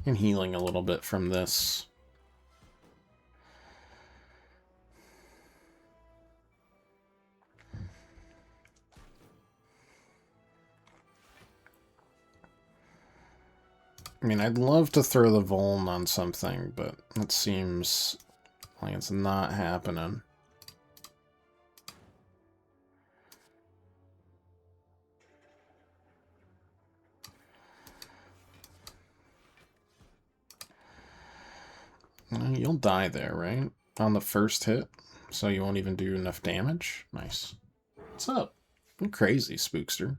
And healing a little bit from this. I mean, I'd love to throw the Vuln on something, but it seems like it's not happening. You'll die there, right? On the first hit, so you won't even do enough damage? Nice. What's up? You're crazy, Spookster.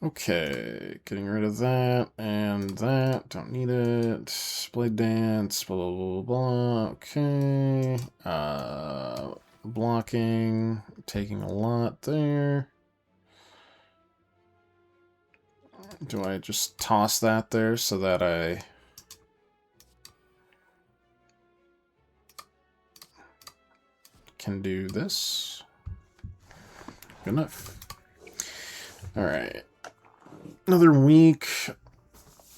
Okay, getting rid of that and that. Don't need it. Blade Dance, blah, blah, blah, blah. Okay. Blocking, taking a lot there. Do I just toss that there so that I... can do this? Good enough. Alright. Another week.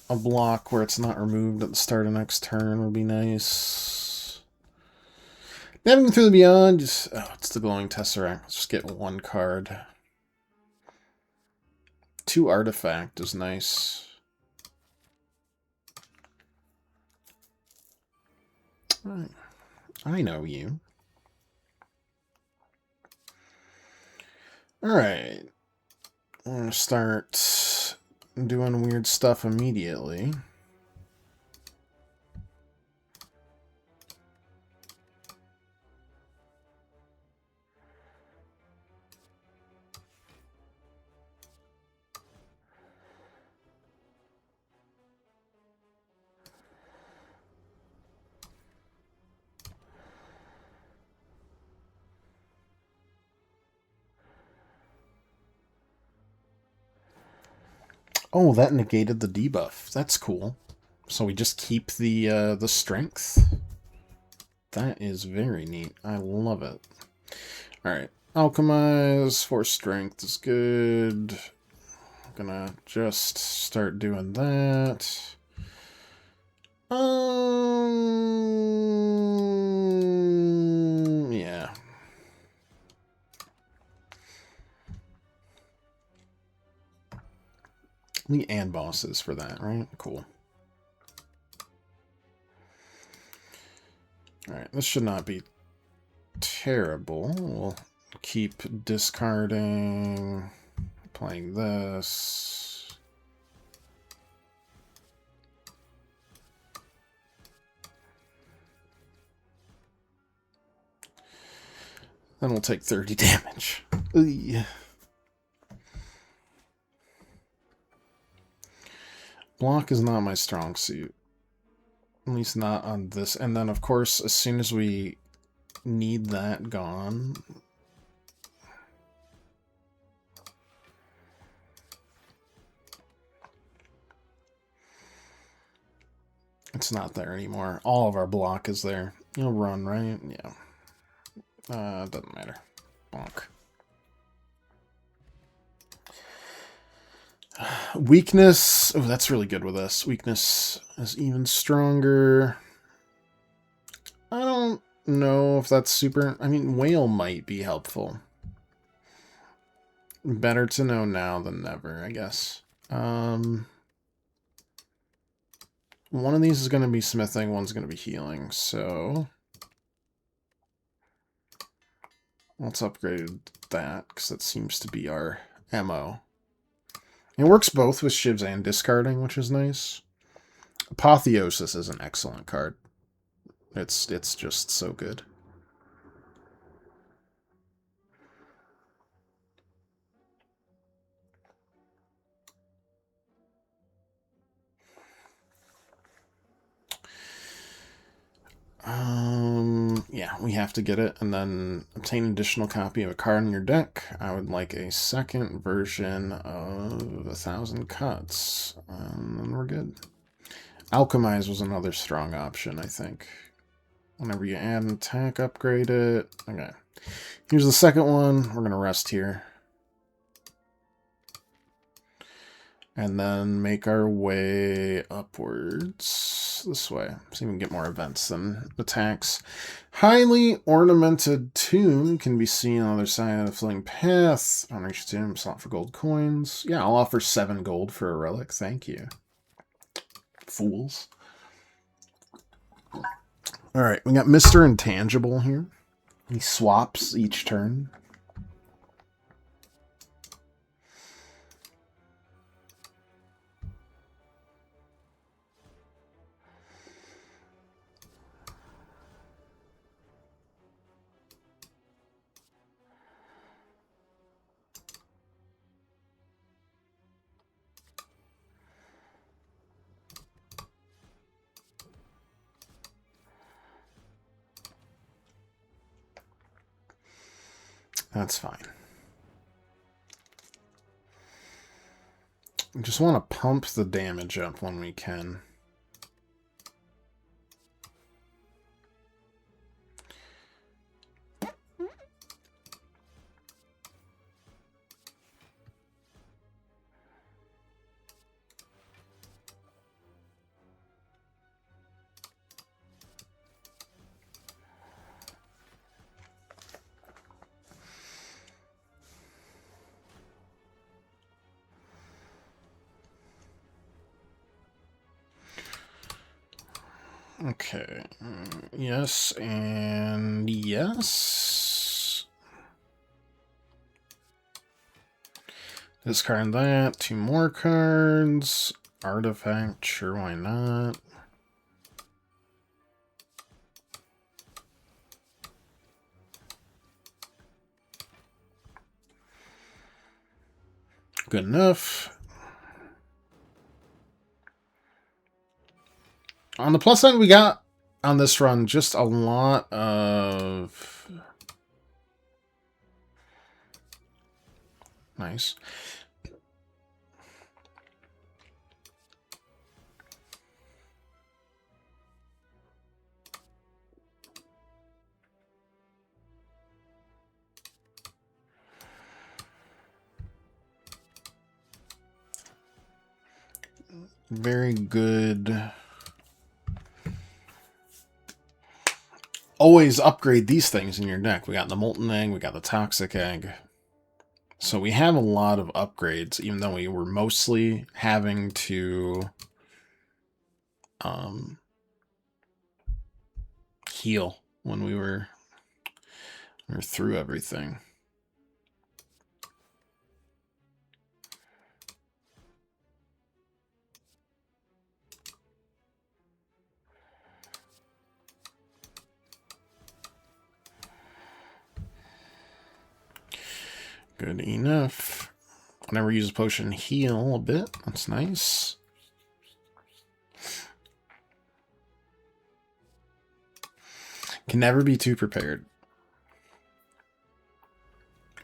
A block where it's not removed at the start of next turn would be nice. Navigating through the Beyond. Just, oh, it's the Glowing Tesseract. Let's just get one card. 2 Artifact is nice. I know you. Alright. I'm going to start doing weird stuff immediately. Oh, that negated the debuff. That's cool. So we just keep the strength. That is very neat. I love it. Alright. Alchemize for strength is good. I'm gonna just start doing that. Yeah. And bosses for that, right? Cool. Alright, this should not be terrible. We'll keep discarding, playing this. Then we'll take 30 damage. Ugh. Block is not my strong suit. At least not on this. And then, of course, as soon as we need that gone... It's not there anymore. All of our block is there. You'll run, right? Yeah. Doesn't matter. Bonk. Weakness. Oh, that's really good with us. Weakness is even stronger. I don't know if that's super... I mean, whale might be helpful. Better to know now than never, I guess. One of these is going to be smithing, one's going to be healing, so... Let's upgrade that, because that seems to be our MO. It works both with shivs and discarding, which is nice. Apotheosis is an excellent card. It's just so good. Yeah, we have to get it, and then obtain an additional copy of a card in your deck. I would like a second version of 1,000 Cuts, and then we're good. Alchemize was another strong option, I think. Whenever you add an attack, upgrade it. Okay. Here's the second one. We're going to rest here. And then make our way upwards this way. So we can get more events than attacks. Highly ornamented tomb can be seen on the other side of the flowing path. Unreached tomb, slot for gold coins. Yeah, I'll offer 7 gold for a relic. Thank you. Fools. Alright, we got Mr. Intangible here. He swaps each turn. That's fine. We just want to pump the damage up when we can. Okay. Yes, and yes. Discard that. 2 more cards. Artifact. Sure, why not? Good enough. On the plus side, we got on this run just a lot of... Nice. Very good. Always upgrade these things in your deck. We got the Molten Egg, we got the Toxic Egg. So we have a lot of upgrades, even though we were mostly having to heal when we were through everything. Good enough. Whenever you use a potion, heal a bit. That's nice. Can never be too prepared.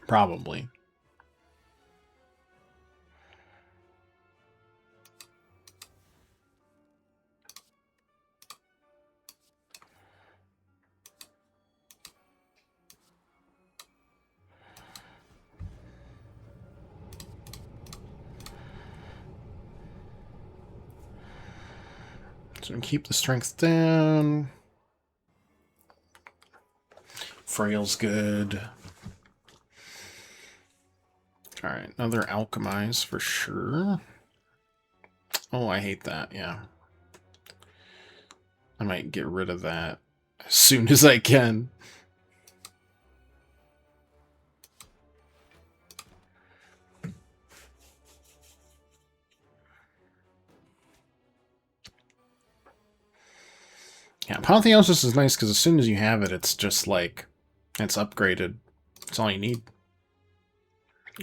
Probably. So keep the strength down. Frail's good. Alright, another Alchemize for sure. Oh, I hate that, yeah. I might get rid of that as soon as I can. Yeah, Apotheosis is nice because as soon as you have it, it's just like, it's upgraded. That's all you need.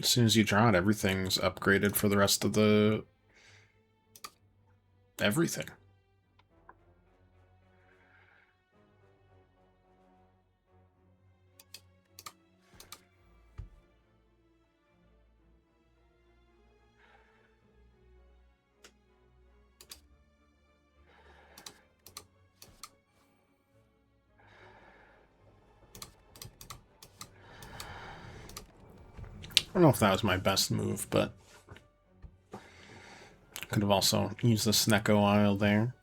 As soon as you draw it, everything's upgraded for the rest of the... everything. I don't know if that was my best move, but could have also used the Snecko Isle there.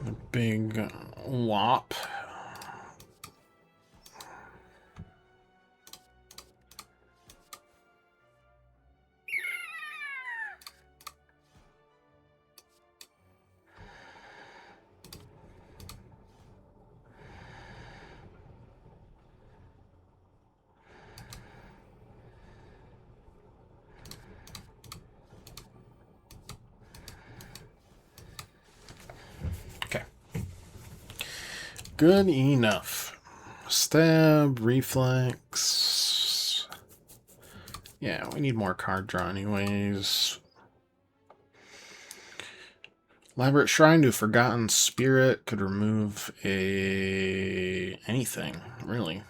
A big whop. Okay. Good enough. Stab, reflex. Yeah, we need more card draw anyways. Elaborate Shrine to Forgotten Spirit could remove anything, really.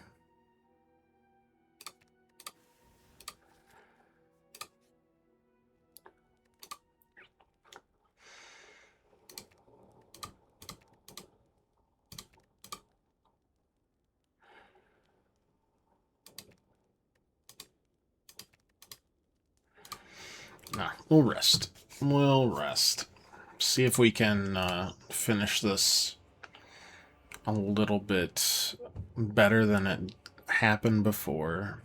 Nah, we'll rest. We'll rest. See if we can finish this a little bit better than it happened before.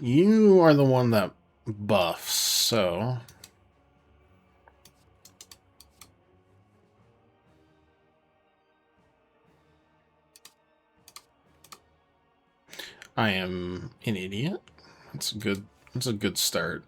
You are the one that buffs, so... I am an idiot. That's a good start.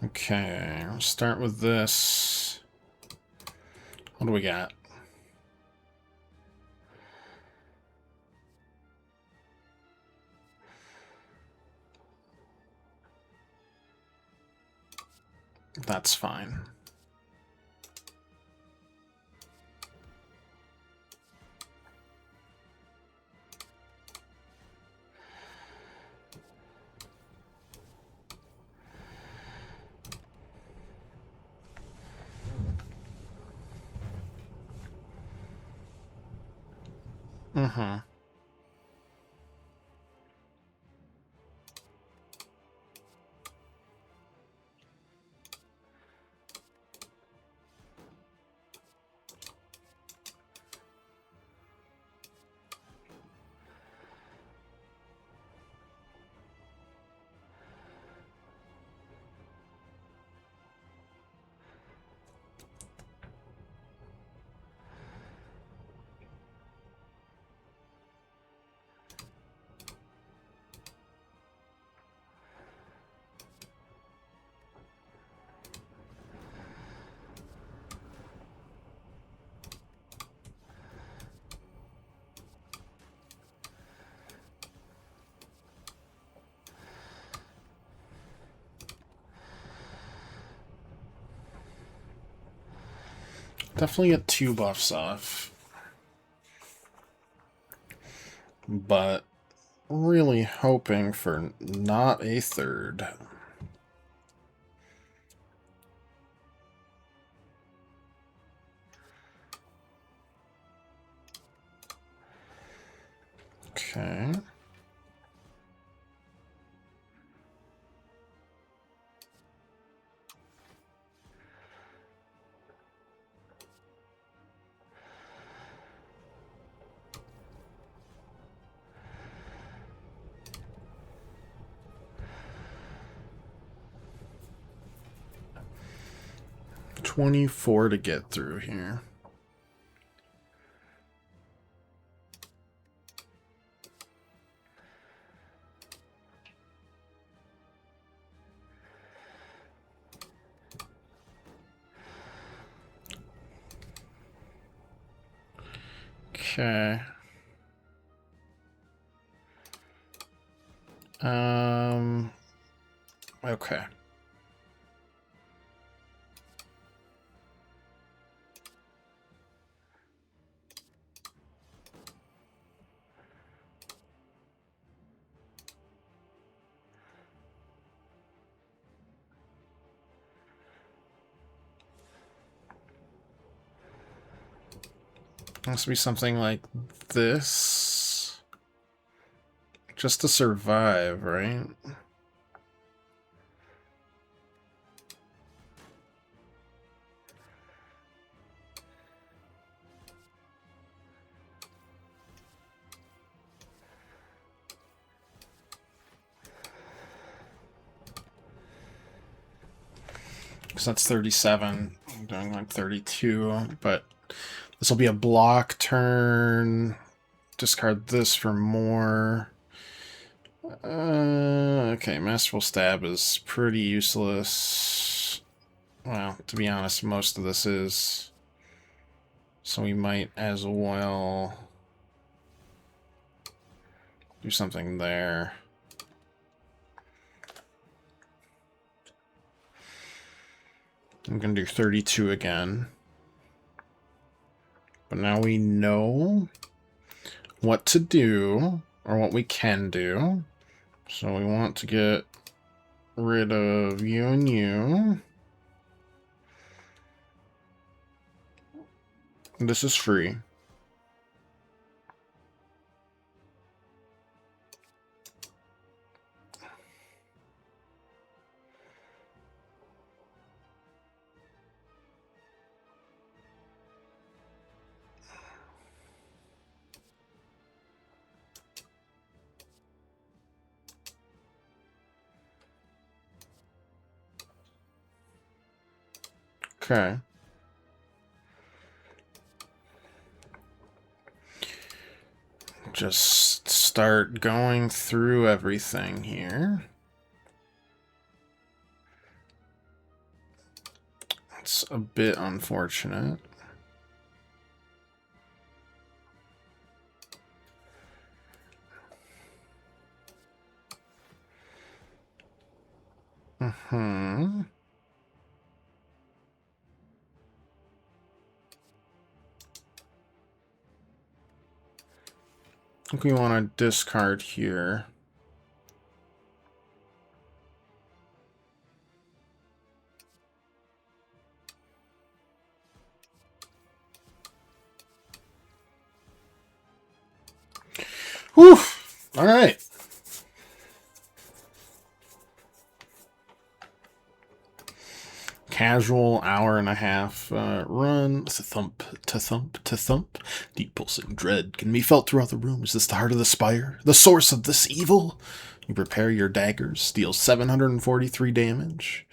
Okay, I'll start with this. What do we got? That's fine. Mm-hmm. Definitely get 2 buffs off. But really hoping for not a 3rd. Okay. $24 to get through here. Okay. Okay. Must be something like this. Just to survive, right? Because that's 37. I'm doing like 32, but this will be a block turn. Discard this for more. Okay, Masterful Stab is pretty useless. Well, to be honest, most of this is. So we might as well do something there. I'm going to do 32 again. But now we know what to do, or what we can do. So we want to get rid of you and you. This is free. Okay. Just start going through everything here. It's a bit unfortunate. I think we want to discard here. Whew! All right. Casual hour-and-a-half run. To thump, to thump, to thump. Deep pulsing dread can be felt throughout the room. Is this the heart of the spire? The source of this evil? You prepare your daggers. Deal 743 damage.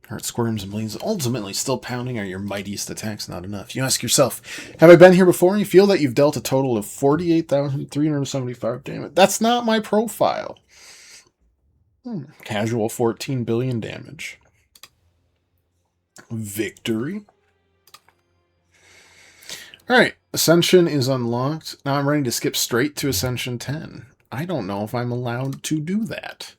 Heart squirms and bleeds. Ultimately, still pounding are your mightiest attacks not enough. You ask yourself, have I been here before? And you feel that you've dealt a total of 48,375 damage. That's not my profile. Casual 14 billion damage. Victory. Alright, Ascension is unlocked. Now I'm ready to skip straight to Ascension 10. I don't know if I'm allowed to do that.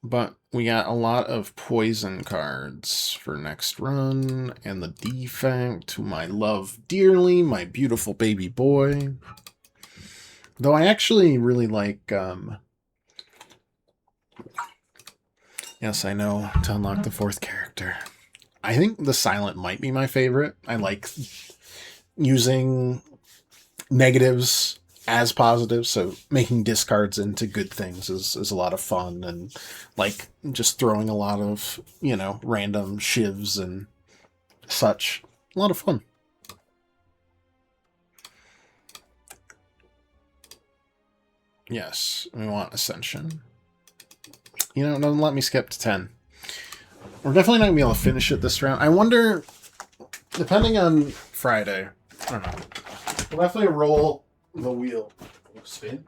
But We got a lot of poison cards for next run, and the defect, whom I love dearly, my beautiful baby boy. Though I actually really like, yes, I know, to unlock the 4th character. I think the Silent might be my favorite. I like using negatives as positives, so making discards into good things is a lot of fun, and like just throwing a lot of, you know, random shivs and such. A lot of fun. Yes, we want Ascension. You know, it doesn't let me skip to 10. We're definitely not going to be able to finish it this round. I wonder, depending on Friday, I don't know. We'll definitely roll the wheel. Spin.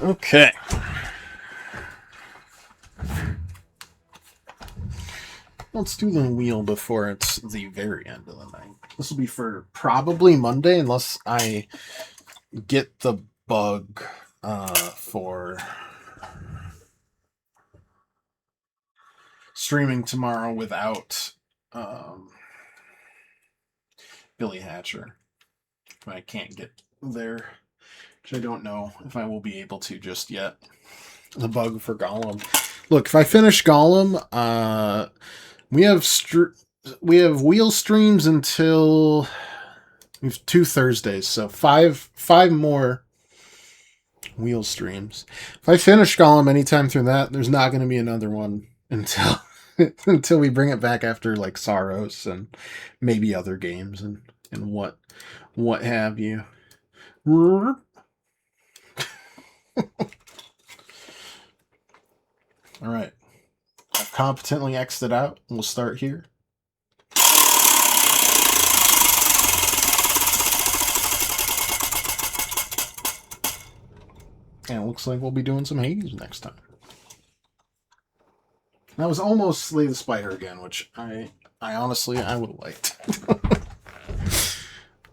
Okay. Let's do the wheel before it's the very end of the night. This will be for probably Monday, unless I get the bug for streaming tomorrow without Billy Hatcher. I can't get there, which I don't know if I will be able to just yet. The bug for Gollum. Look, if I finish Gollum, we have wheel streams until we have 2 Thursdays, so five more wheel streams. If I finish Gollum anytime through that, there's not going to be another one until until we bring it back after like Saros and maybe other games and what have you. All right. I've competently exited out. We'll start here. And it looks like we'll be doing some Hades next time. That was almost Slay the Spire again, which I honestly I would have liked.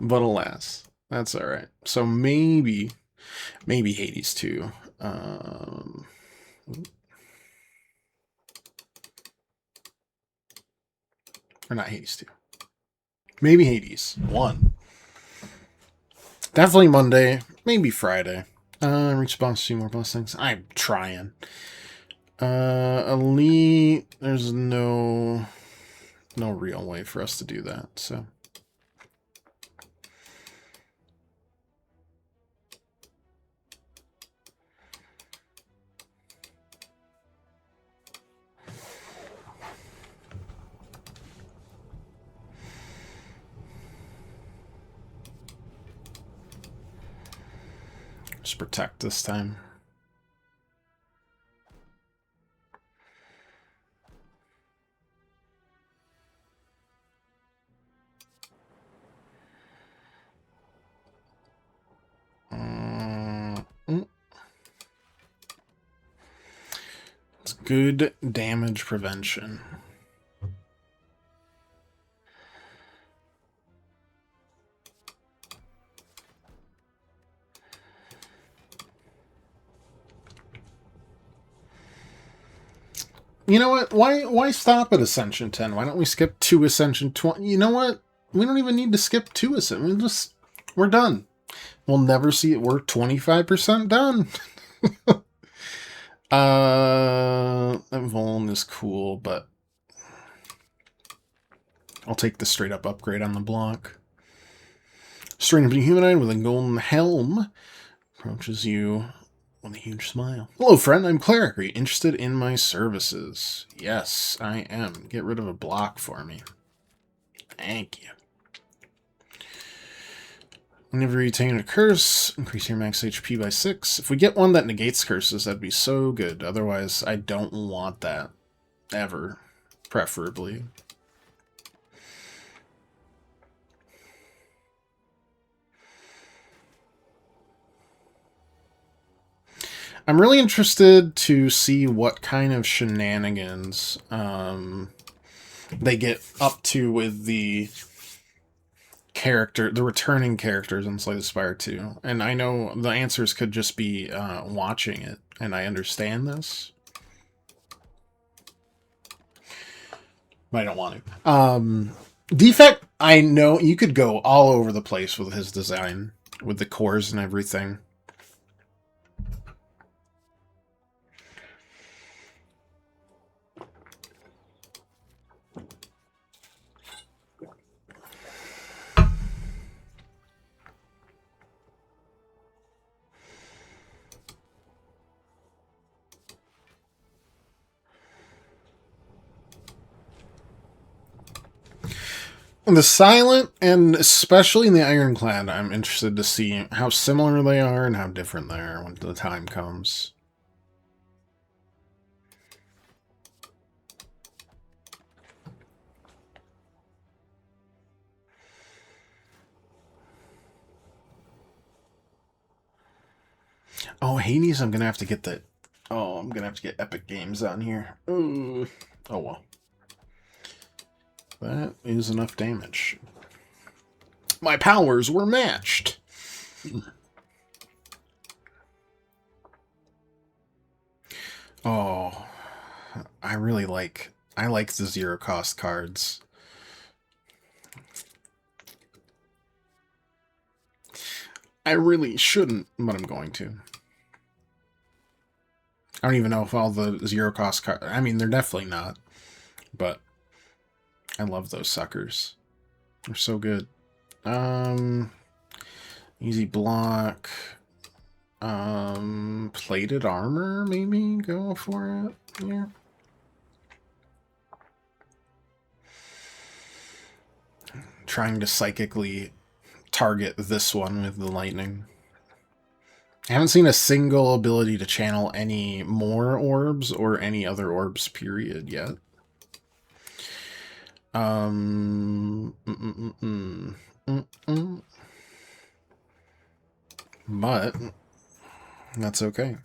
But alas, that's all right. So maybe Hades 2. Or not Hades 2. Maybe Hades 1. Definitely Monday. Maybe Friday. Reach boss, see more blessings. I'm trying. Elite. There's no real way for us to do that, so. Just protect this time. It's good damage prevention. You know what? Why stop at Ascension 10? Why don't we skip to Ascension 20? You know what? We don't even need to skip to Ascension. We're done. We'll never see it. We're 25% done. That Voln is cool, but I'll take the straight up upgrade on the block. Strain of Dehumanite with a golden helm approaches you with a huge smile. Hello, friend. I'm Cleric. Are you interested in my services? Yes, I am. Get rid of a block for me. Thank you. Whenever you take a curse, increase your max HP by 6. If we get one that negates curses, that'd be so good. Otherwise, I don't want that. Ever. Preferably. I'm really interested to see what kind of shenanigans they get up to with the returning characters in Slay the Spire 2. And I know the answers could just be watching it, and I understand this. But I don't want to. Defect, I know you could go all over the place with his design, with the cores and everything. The Silent, and especially in the Ironclad, I'm interested to see how similar they are and how different they are when the time comes. Oh, Hades, I'm gonna have to get the... Oh, I'm gonna have to get Epic Games on here. Ooh. Oh, well. That is enough damage. My powers were matched. Oh, I like the zero cost cards. I really shouldn't, but I'm going to. I don't even know if all the zero cost cards... I mean, they're definitely not. But I love those suckers. They're so good. Easy block. Plated armor, maybe? Go for it. Yeah. Trying to psychically target this one with the lightning. I haven't seen a single ability to channel any more orbs or any other orbs, period, yet. But that's okay.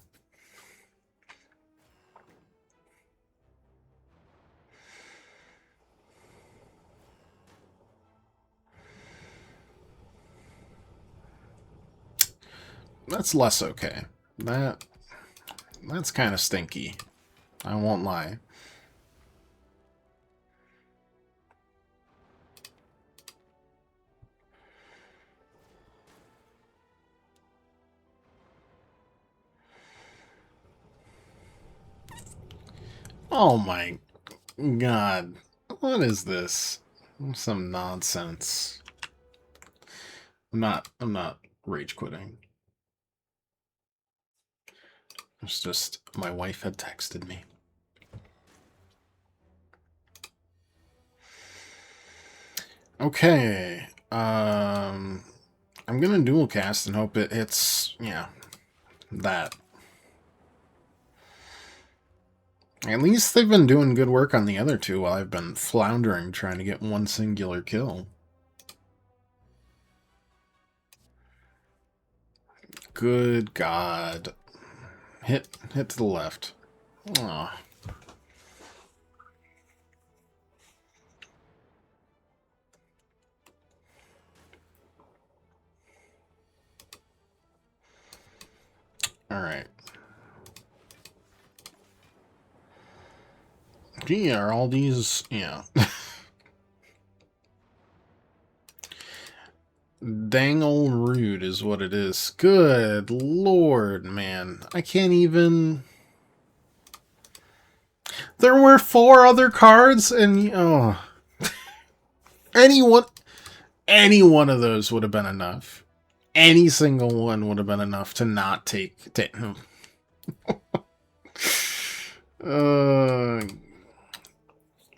That's less okay. That's kind of stinky. I won't lie. Oh my god. What is this? Some nonsense. I'm not rage quitting. It's just my wife had texted me. Okay. I'm gonna dual cast and hope it hits, yeah, that. At least they've been doing good work on the other two while I've been floundering trying to get one singular kill. Good God. Hit to the left. Aw. Alright. Gee, are all these... Yeah. Dang old rude is what it is. Good lord, man. I can't even... There were 4 other cards, and... Oh. Any one of those would have been enough. Any single one would have been enough to not take...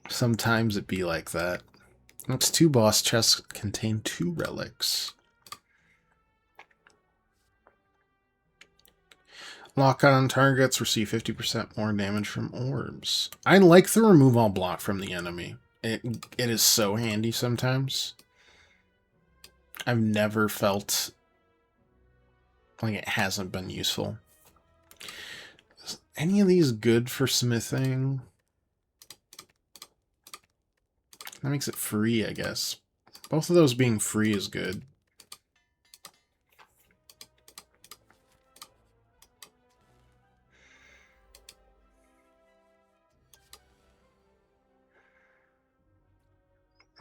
Sometimes it be like that. That's 2 boss chests contain 2 relics. Lock on targets, receive 50% more damage from orbs. I like the remove all block from the enemy. It is so handy sometimes. I've never felt like it hasn't been useful. Is any of these good for smithing? That makes it free, I guess. Both of those being free is good.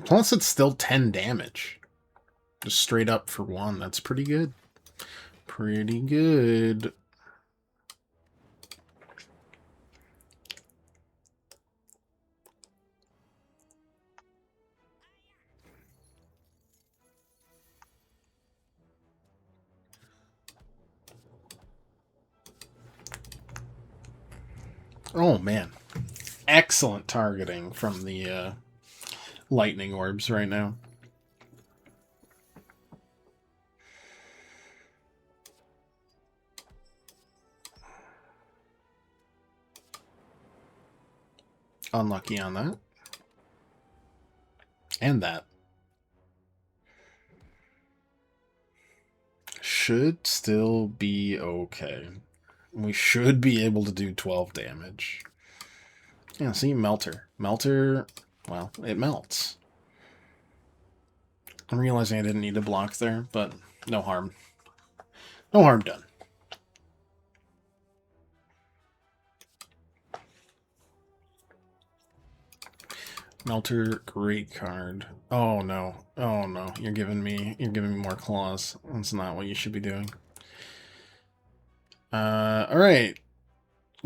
Plus, it's still 10 damage. Just straight up for 1. That's pretty good. Pretty good. Oh, man. Excellent targeting from the lightning orbs right now. Unlucky on that. And that. Should still be okay. We should be able to do 12 damage. Yeah, see, Melter. Melter, well, it melts. I'm realizing I didn't need to block there, but no harm. No harm done. Melter, great card. Oh no. Oh no. You're giving me more claws. That's not what you should be doing. Alright.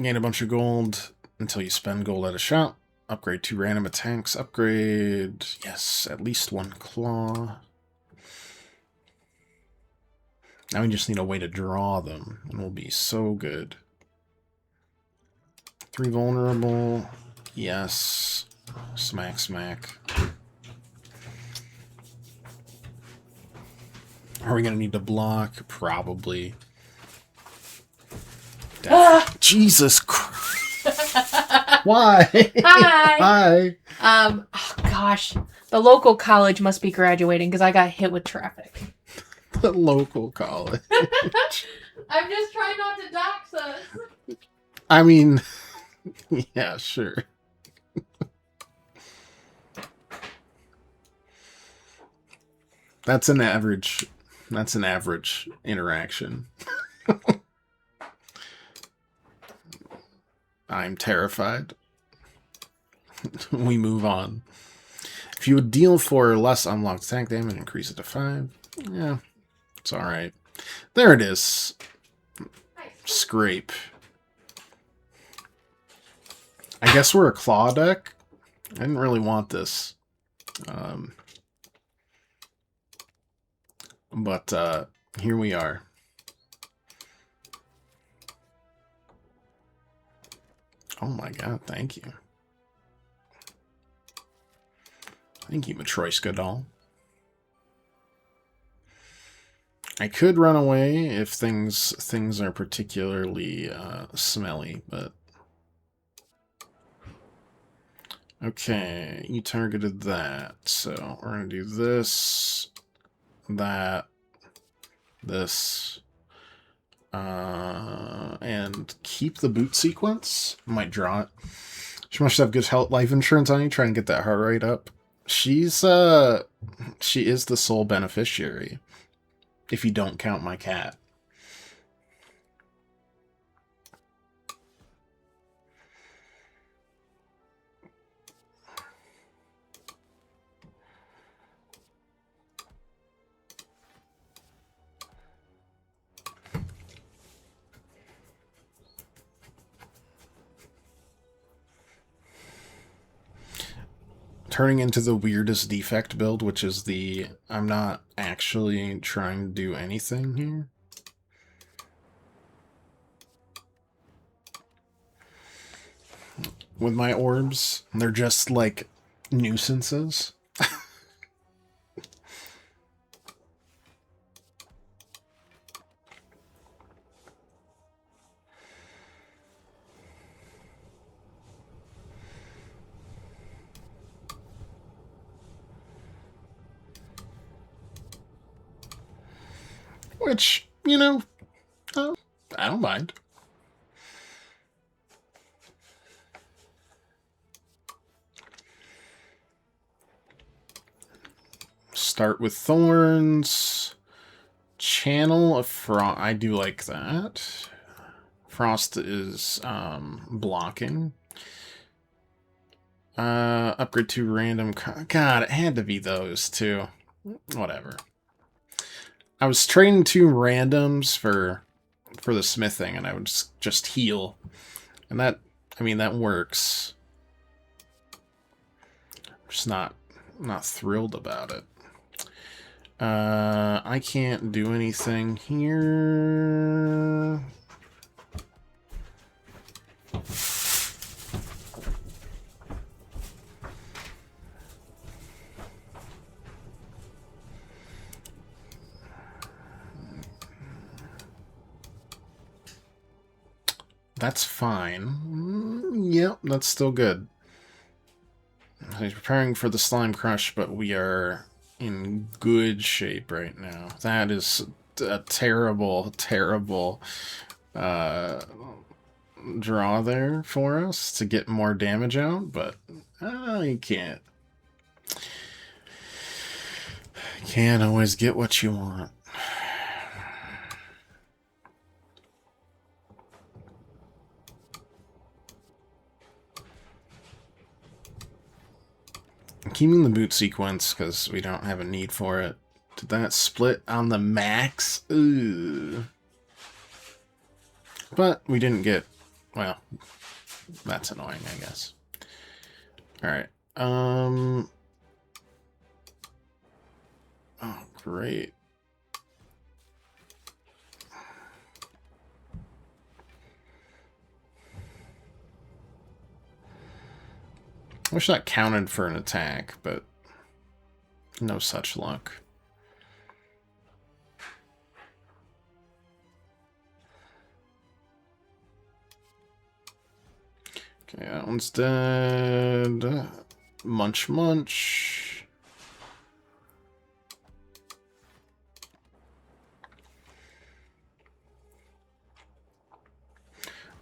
Gain a bunch of gold until you spend gold at a shop. Upgrade 2 random attacks. Upgrade, yes, at least 1 claw. Now we just need a way to draw them, and we'll be so good. 3 vulnerable. Yes. Smack, smack. Are we going to need to block? Probably. Jesus Christ. Why? Hi. Hi. Oh gosh. The local college must be graduating because I got hit with traffic. The local college. I'm just trying not to dox us. I mean, yeah, sure. That's an average interaction. I'm terrified. We move on. If you would deal 4 or less unlocked attack damage, increase it to 5. Yeah, it's alright. There it is. Scrape. I guess we're a claw deck. I didn't really want this. But here we are. Oh my god, thank you. Thank you, Matryoshka doll. I could run away if things are particularly smelly, but... Okay, you targeted that, so we're gonna do this, that, this, and keep the boot sequence. Might draw it. She must have good health life insurance on you. Try and get that heart rate up. She is the sole beneficiary, if you don't count my cat. turning into the weirdest defect build, which is the I'm not actually trying to do anything here. With my orbs, they're just like nuisances. Which, you know, I don't mind. Start with thorns. Channel of frost. I do like that. Frost is blocking. Upgrade to random. God, it had to be those two. Whatever. I was trading 2 randoms for the smithing, and I would just heal, and that, I mean, that works. I'm just not thrilled about it. I can't do anything here. That's fine. Yep, that's still good. He's preparing for the slime crush, but we are in good shape right now. That is a terrible, terrible draw there for us to get more damage out, but you can't. Can't always get what you want. I'm keeping the boot sequence because we don't have a need for it. Did that split on the max? Ooh. But we didn't get... Well, that's annoying, I guess. Alright. Oh, great. I wish that counted for an attack, but no such luck. Okay, that one's dead. Munch, munch.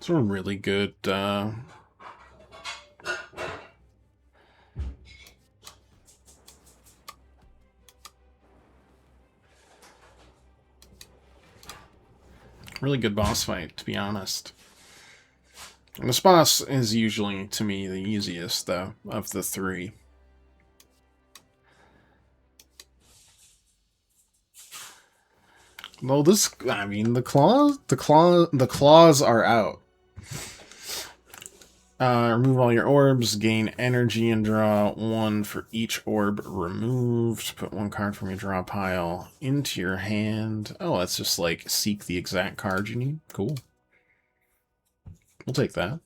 Those are really good, really good boss fight, to be honest. And this boss is usually, to me, the easiest, though, of the 3. Well, this, I mean, the claws are out. Remove all your orbs, gain energy, and draw 1 for each orb removed. Put 1 card from your draw pile into your hand. Oh, that's just like seek the exact card you need. Cool. We'll take that.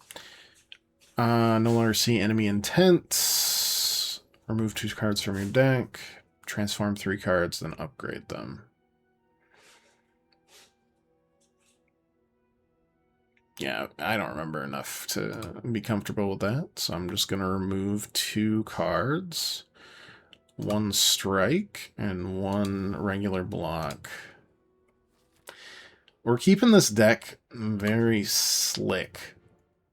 No longer see enemy intent. Remove 2 cards from your deck. Transform 3 cards, then upgrade them. Yeah, I don't remember enough to be comfortable with that, so I'm just going to remove 2 cards. 1 strike and 1 regular block. We're keeping this deck very slick.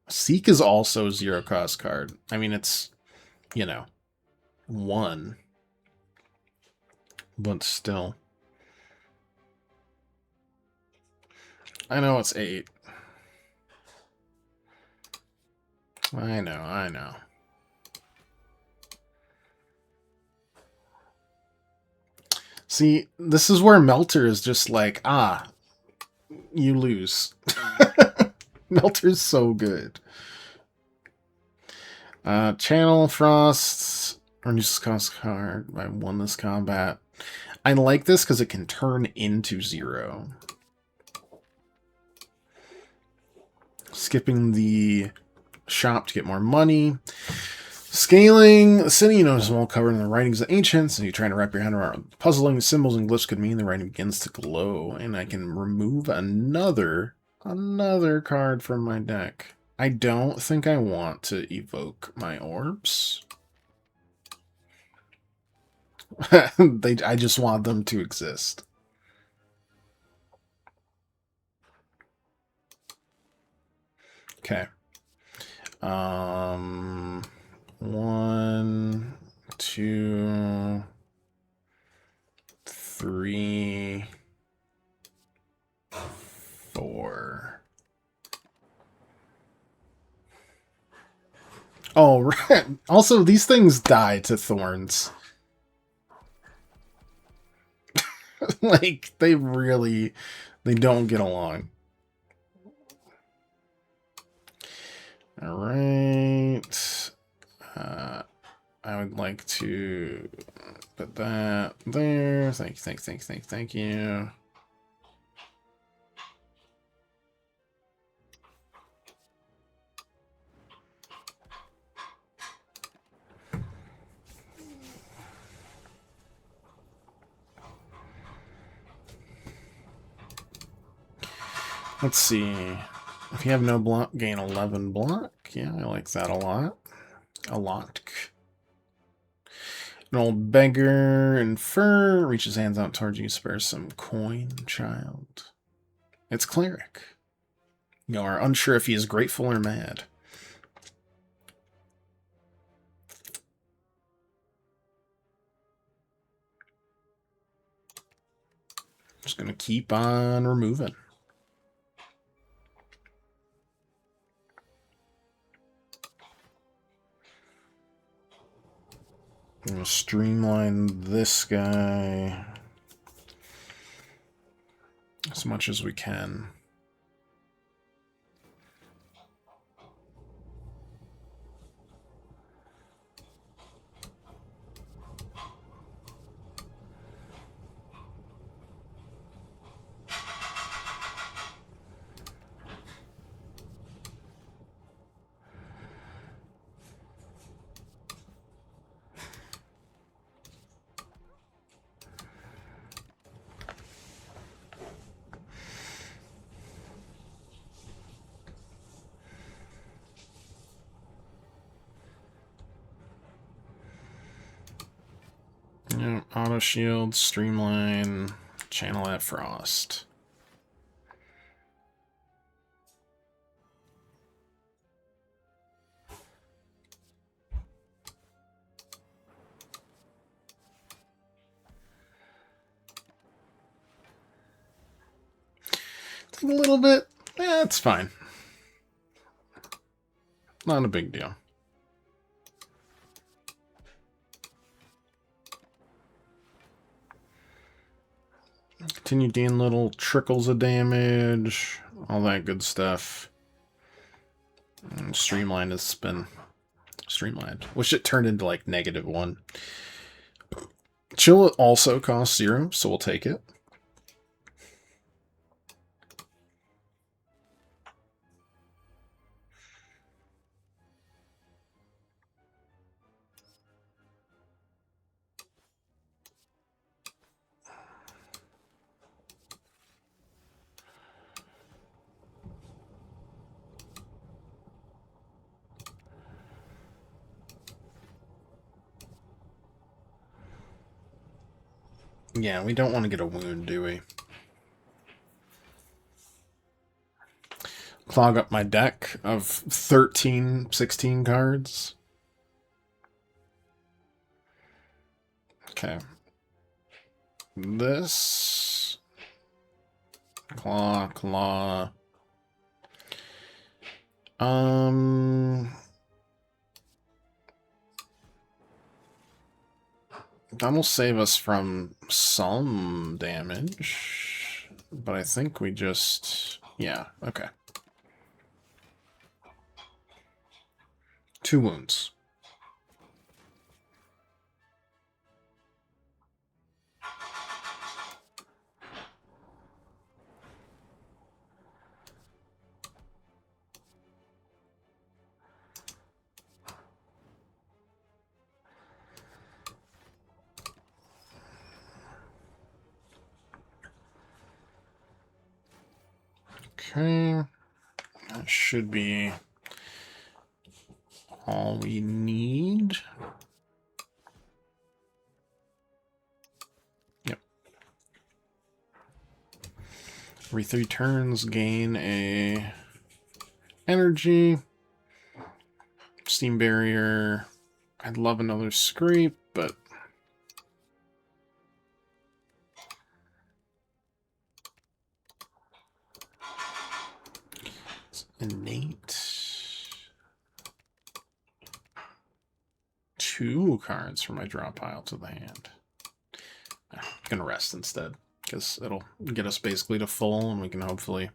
Seek is also a 0-cost card. I mean, it's, you know, 1. But still. I know it's 8. I know. See, this is where Melter is just like, you lose. Melter's so good. Channel Frost. Reduces cost card. I won this combat. I like this because it can turn into 0. Skipping the shop to get more money. Scaling. The city, is well covered in the writings of ancients, and you're trying to wrap your head around puzzling symbols and glyphs could mean the writing begins to glow, and I can remove another card from my deck. I don't think I want to evoke my orbs. I just want them to exist. Okay. 1, 2, 3, 4. Oh, right. Also, these things die to thorns. Like, they don't get along. Alright. I would like to put that there. Thank you. Let's see. If you have no block, gain 11 block. Yeah, I like that a lot. A lot. An old beggar in fur reaches hands out towards you, spares some coin, child. It's cleric. You are unsure if he is grateful or mad. Just gonna keep on removing. I'm gonna streamline this guy as much as we can. Yeah, auto shield, streamline, channel at frost. Take a little bit. Yeah, it's fine. Not a big deal. Continue dealing little trickles of damage, all that good stuff. And streamline has been streamlined. Wish it turned into like -1. Chill also costs 0, so we'll take it. Yeah, we don't want to get a wound, do we? Clog up my deck of 13, 16 cards. Okay. This. Claw. That'll save us from some damage. But I think we just... Yeah, okay. 2 wounds. Okay. That should be all we need. Yep. Every 3 turns, gain a energy. Steam barrier. I'd love another scrape, but it's innate. 2 cards from my draw pile to the hand. I'm gonna rest instead, because it'll get us basically to full, and we can hopefully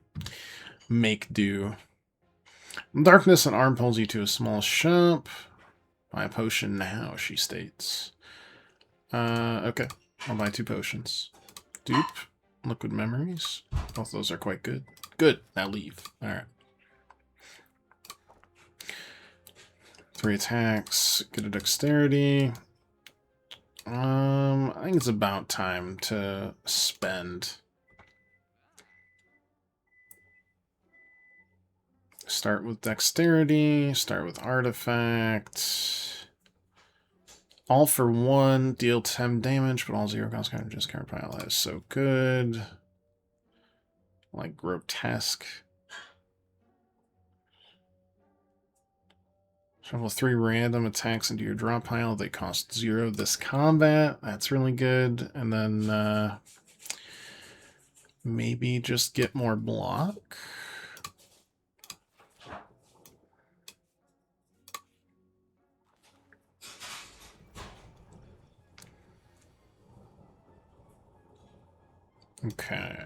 make do. Darkness and arm pulls you to a small shop. Buy a potion now, she states. Okay. I'll buy 2 potions. Dupe. Liquid memories. Both those are quite good. Good. Now leave. Alright. 3 attacks. Get a dexterity. I think it's about time to spend. Start with dexterity. Start with artifact. All for 1. Deal 10 damage, but all 0 cost counter discard pile. That is so good. Like grotesque. Shuffle 3 random attacks into your draw pile. They cost 0 this combat. That's really good. And then maybe just get more block. Okay.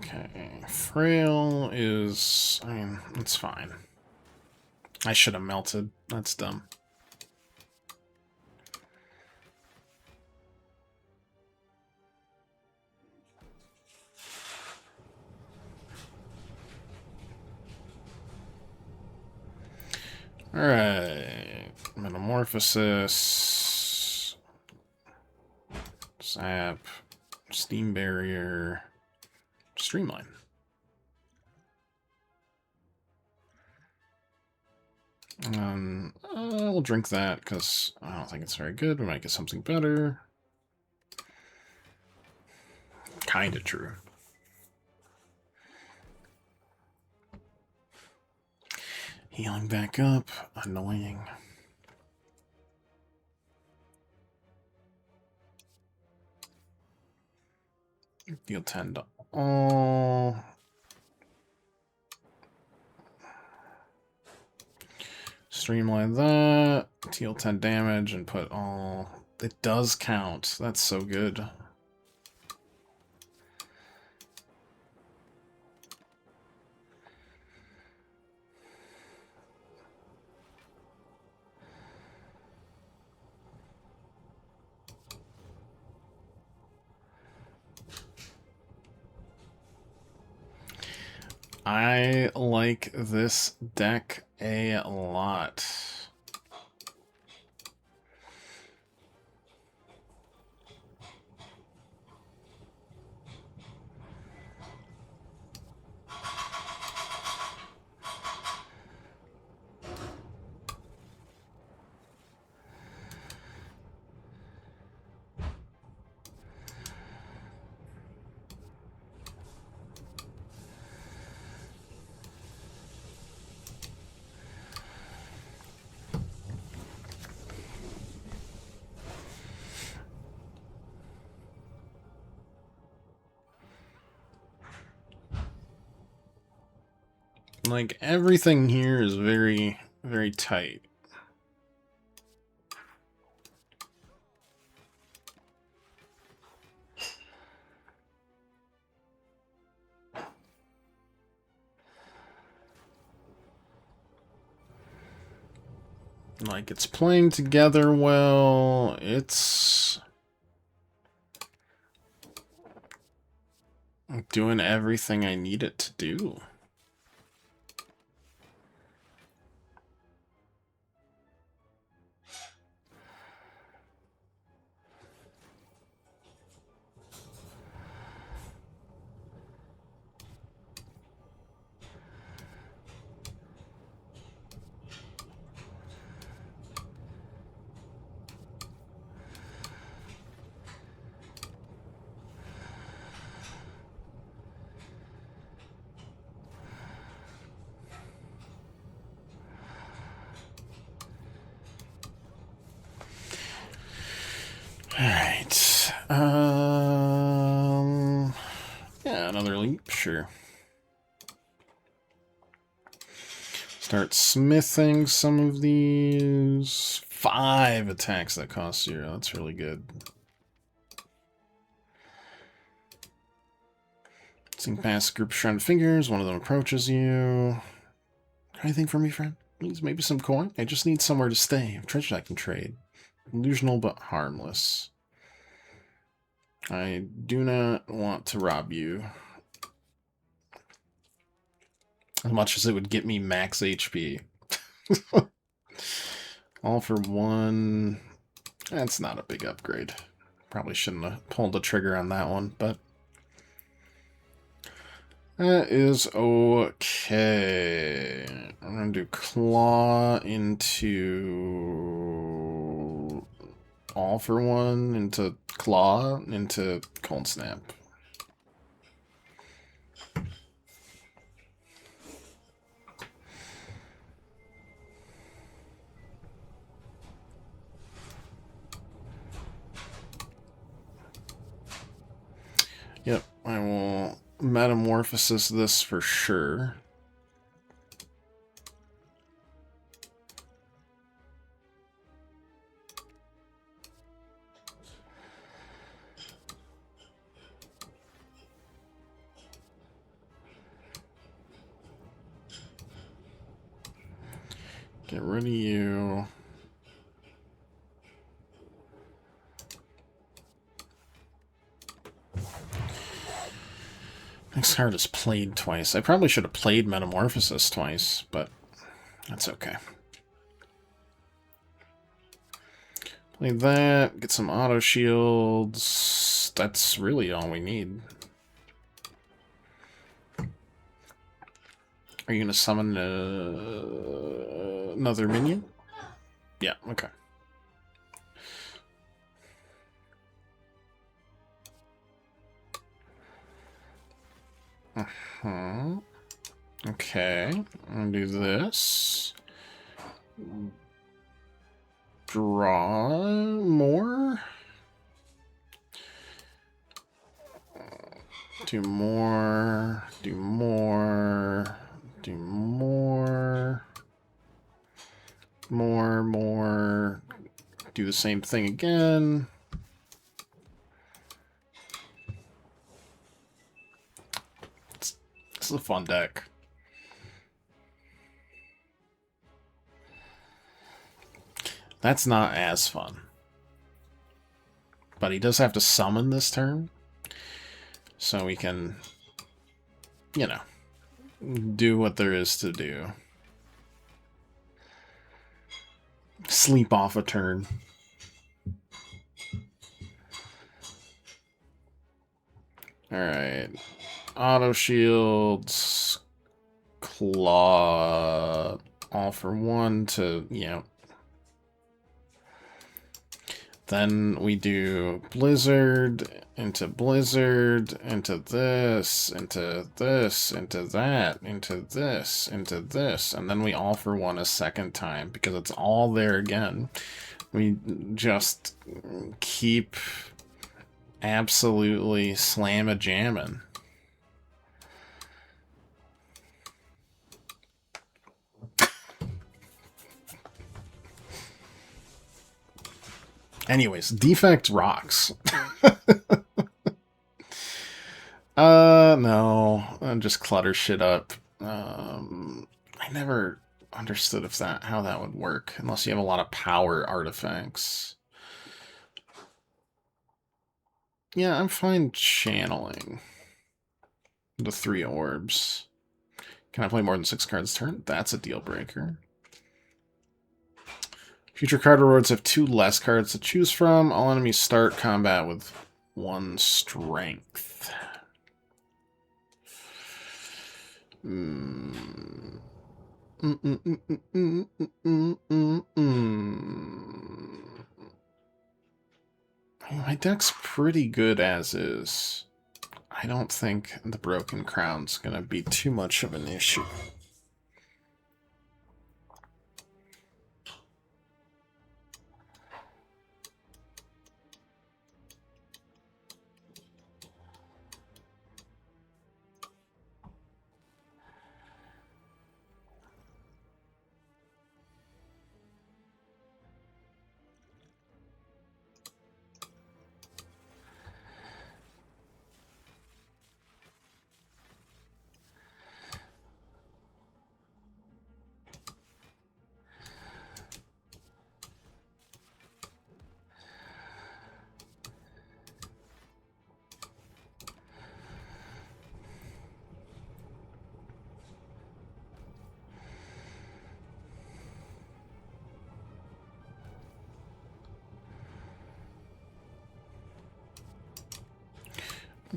Okay, frail is, I mean, it's fine. I should have melted. That's dumb. Alright. Metamorphosis. Zap. Steam barrier. Streamline. We'll drink that because I don't think it's very good. We might get something better. Kinda true. Healing back up. Annoying. Deal 10 to all. Streamline that. Deal 10 damage and put all. It does count. That's so good. I like this deck a lot. Like, everything here is very, very tight. Like, it's playing together well. It's doing everything I need it to do. Alright. Yeah, another leap, sure. Start smithing some of these. 5 attacks that cost 0. That's really good. Sing past a group of shrouded figures. One of them approaches you. Anything for me, friend? Please, maybe some coin? I just need somewhere to stay. Treasure I can trade. Illusional but harmless. I do not want to rob you. As much as it would get me max HP. All for 1. That's not a big upgrade. Probably shouldn't have pulled the trigger on that one, but that is okay. I'm going to do claw into all for 1, into claw, into cold snap. Yep, I will metamorphosis this for sure. Get rid of you. Next card is played twice. I probably should have played Metamorphosis twice, but that's okay. Play that, get some auto shields. That's really all we need. Are you going to summon another minion? Yeah, okay. Okay, I'm going to do this. Draw more. Do more. Do more. Do more. More. Do the same thing again. This is a fun deck. That's not as fun. But he does have to summon this turn. So we can, you know, do what there is to do. Sleep off a turn. Alright. Auto shields. Claw. All for 1 to, you know. Then we do Blizzard, into Blizzard, into this, into this, into that, into this, into this. And then we all for 1 a second time because it's all there again. We just keep absolutely slam-a-jamming. Anyways, defect rocks. No, I just clutter shit up. I never understood if how that would work, unless you have a lot of power artifacts. Yeah, I'm fine channeling the 3 orbs. Can I play more than 6 cards a turn? That's a deal breaker. Future card rewards have 2 less cards to choose from. All enemies start combat with 1 strength. My deck's pretty good as is. I don't think the Broken Crown's gonna be too much of an issue.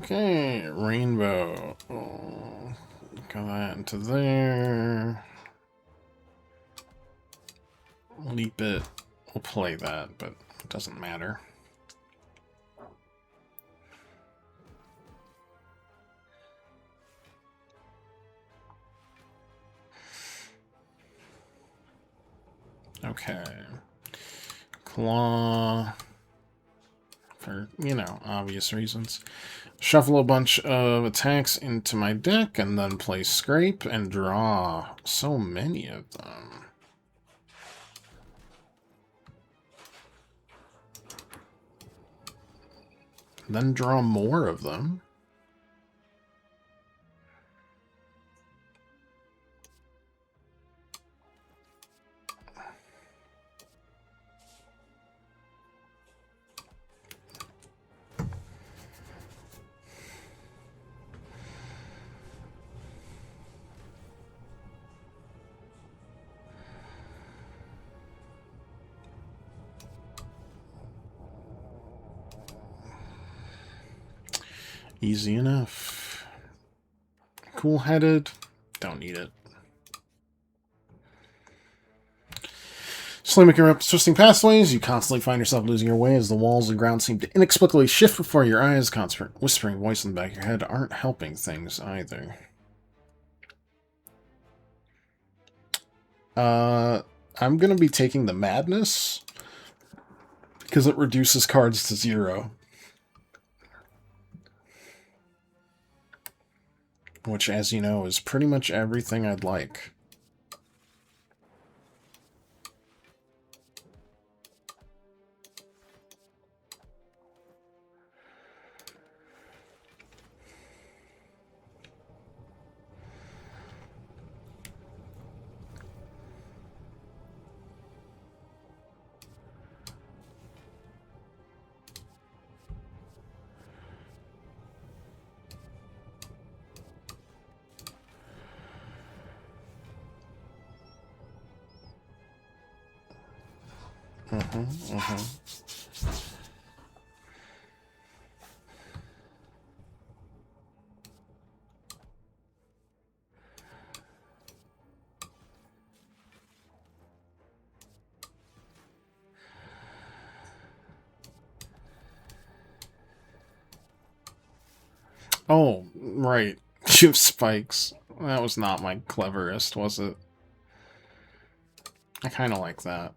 Okay, rainbow. Oh, got that into there. Leap it. We'll play that, but it doesn't matter. Okay. Claw. For, obvious reasons. Shuffle a bunch of attacks into my deck, and then play Scrape and draw so many of them. Then draw more of them. Easy enough. Cool-headed. Don't need it. Slowly making up twisting pathways, you constantly find yourself losing your way as the walls and ground seem to inexplicably shift before your eyes. Constant whispering voice in the back of your head aren't helping things either. I'm going to be taking the Madness because it reduces cards to 0. Which, as you know, is pretty much everything I'd like. Oh, right. You have spikes. That was not my cleverest, was it? I kind of like that.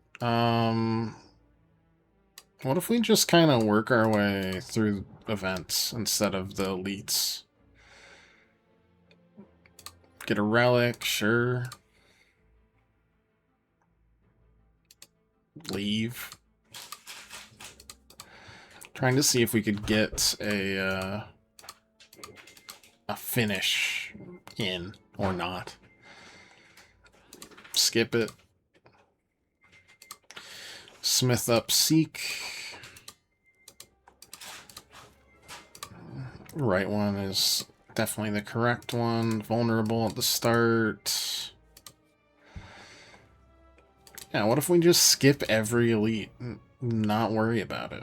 What if we just kind of work our way through events instead of the elites? Get a relic, sure. Leave. Trying to see if we could get a finish in or not. skip it. Smith up Seek. Right one is definitely the correct one. Vulnerable at the start. Yeah, what if we just skip every elite and not worry about it?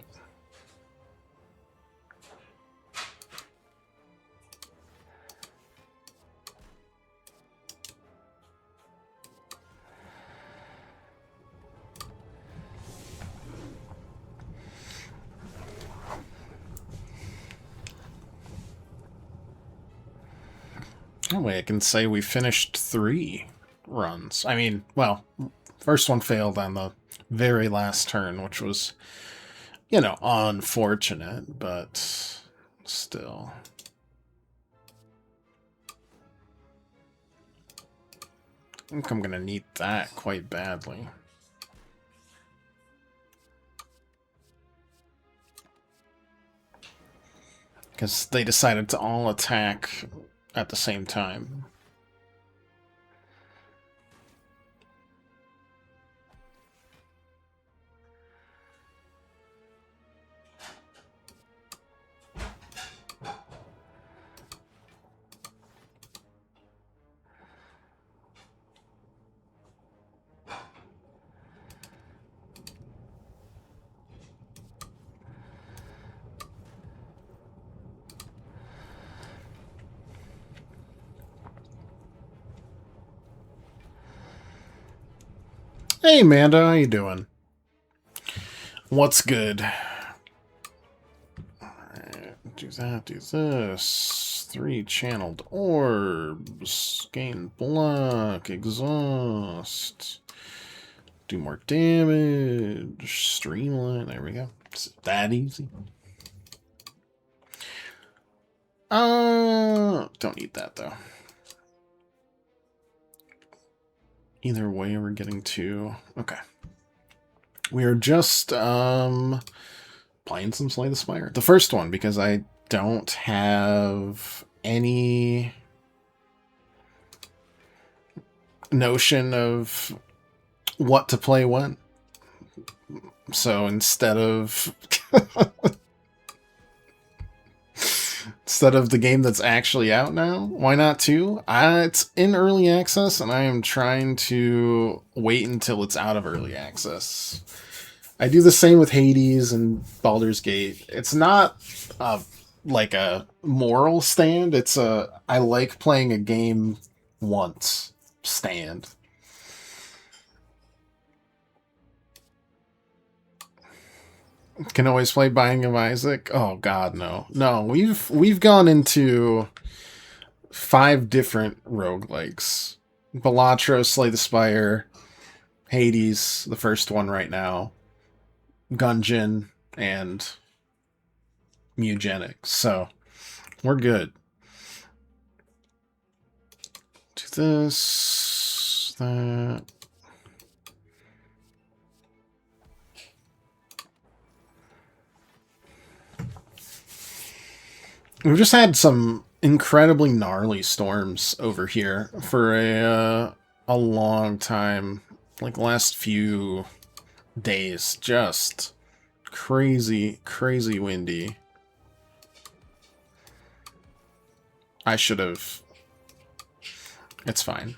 That way I can say we finished 3 runs. I mean, well, first one failed on the very last turn, which was, you know, unfortunate, but still. I think I'm going to need that quite badly. Because they decided to all attack at the same time. Hey, Amanda, how you doing? What's good? Alright, do that, do this. 3 channeled orbs. Gain block. Exhaust. Do more damage. Streamline. There we go. It's that easy. Don't need that, though. Either way, we're getting 2. Okay. We are just, playing some Slay the Spire. The first one, because I don't have any notion of what to play when. So instead of instead of the game that's actually out now, why not 2? It's in early access, and I am trying to wait until it's out of early access. I do the same with Hades and Baldur's Gate. It's not like a moral stand. It's I like playing a game once stand. Can always play Binding of Isaac. Oh God, no, no. We've gone into 5 different roguelikes: Balatro, Slay the Spire, Hades, the first one right now, Gungeon, and Mugenics. So we're good. Do this, that. We've just had some incredibly gnarly storms over here for a long time. Like last few days, just crazy, crazy windy. I should have. It's fine.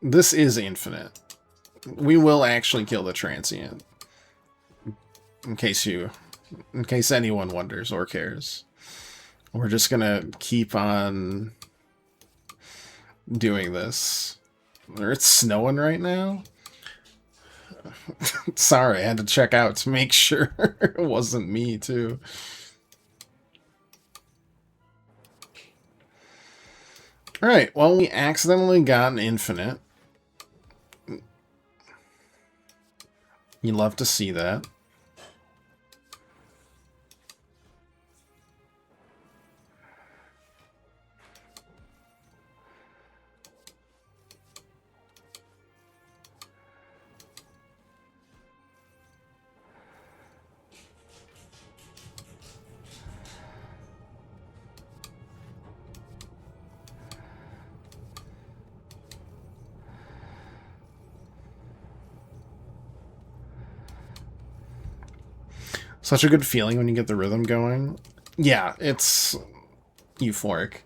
This is infinite. We will actually kill the transient. In case anyone wonders or cares. We're just gonna keep on doing this. It's snowing right now. Sorry, I had to check out to make sure it wasn't me, too. Alright, well, we accidentally got an infinite. You love to see that. Such a good feeling when you get the rhythm going. Yeah, it's euphoric.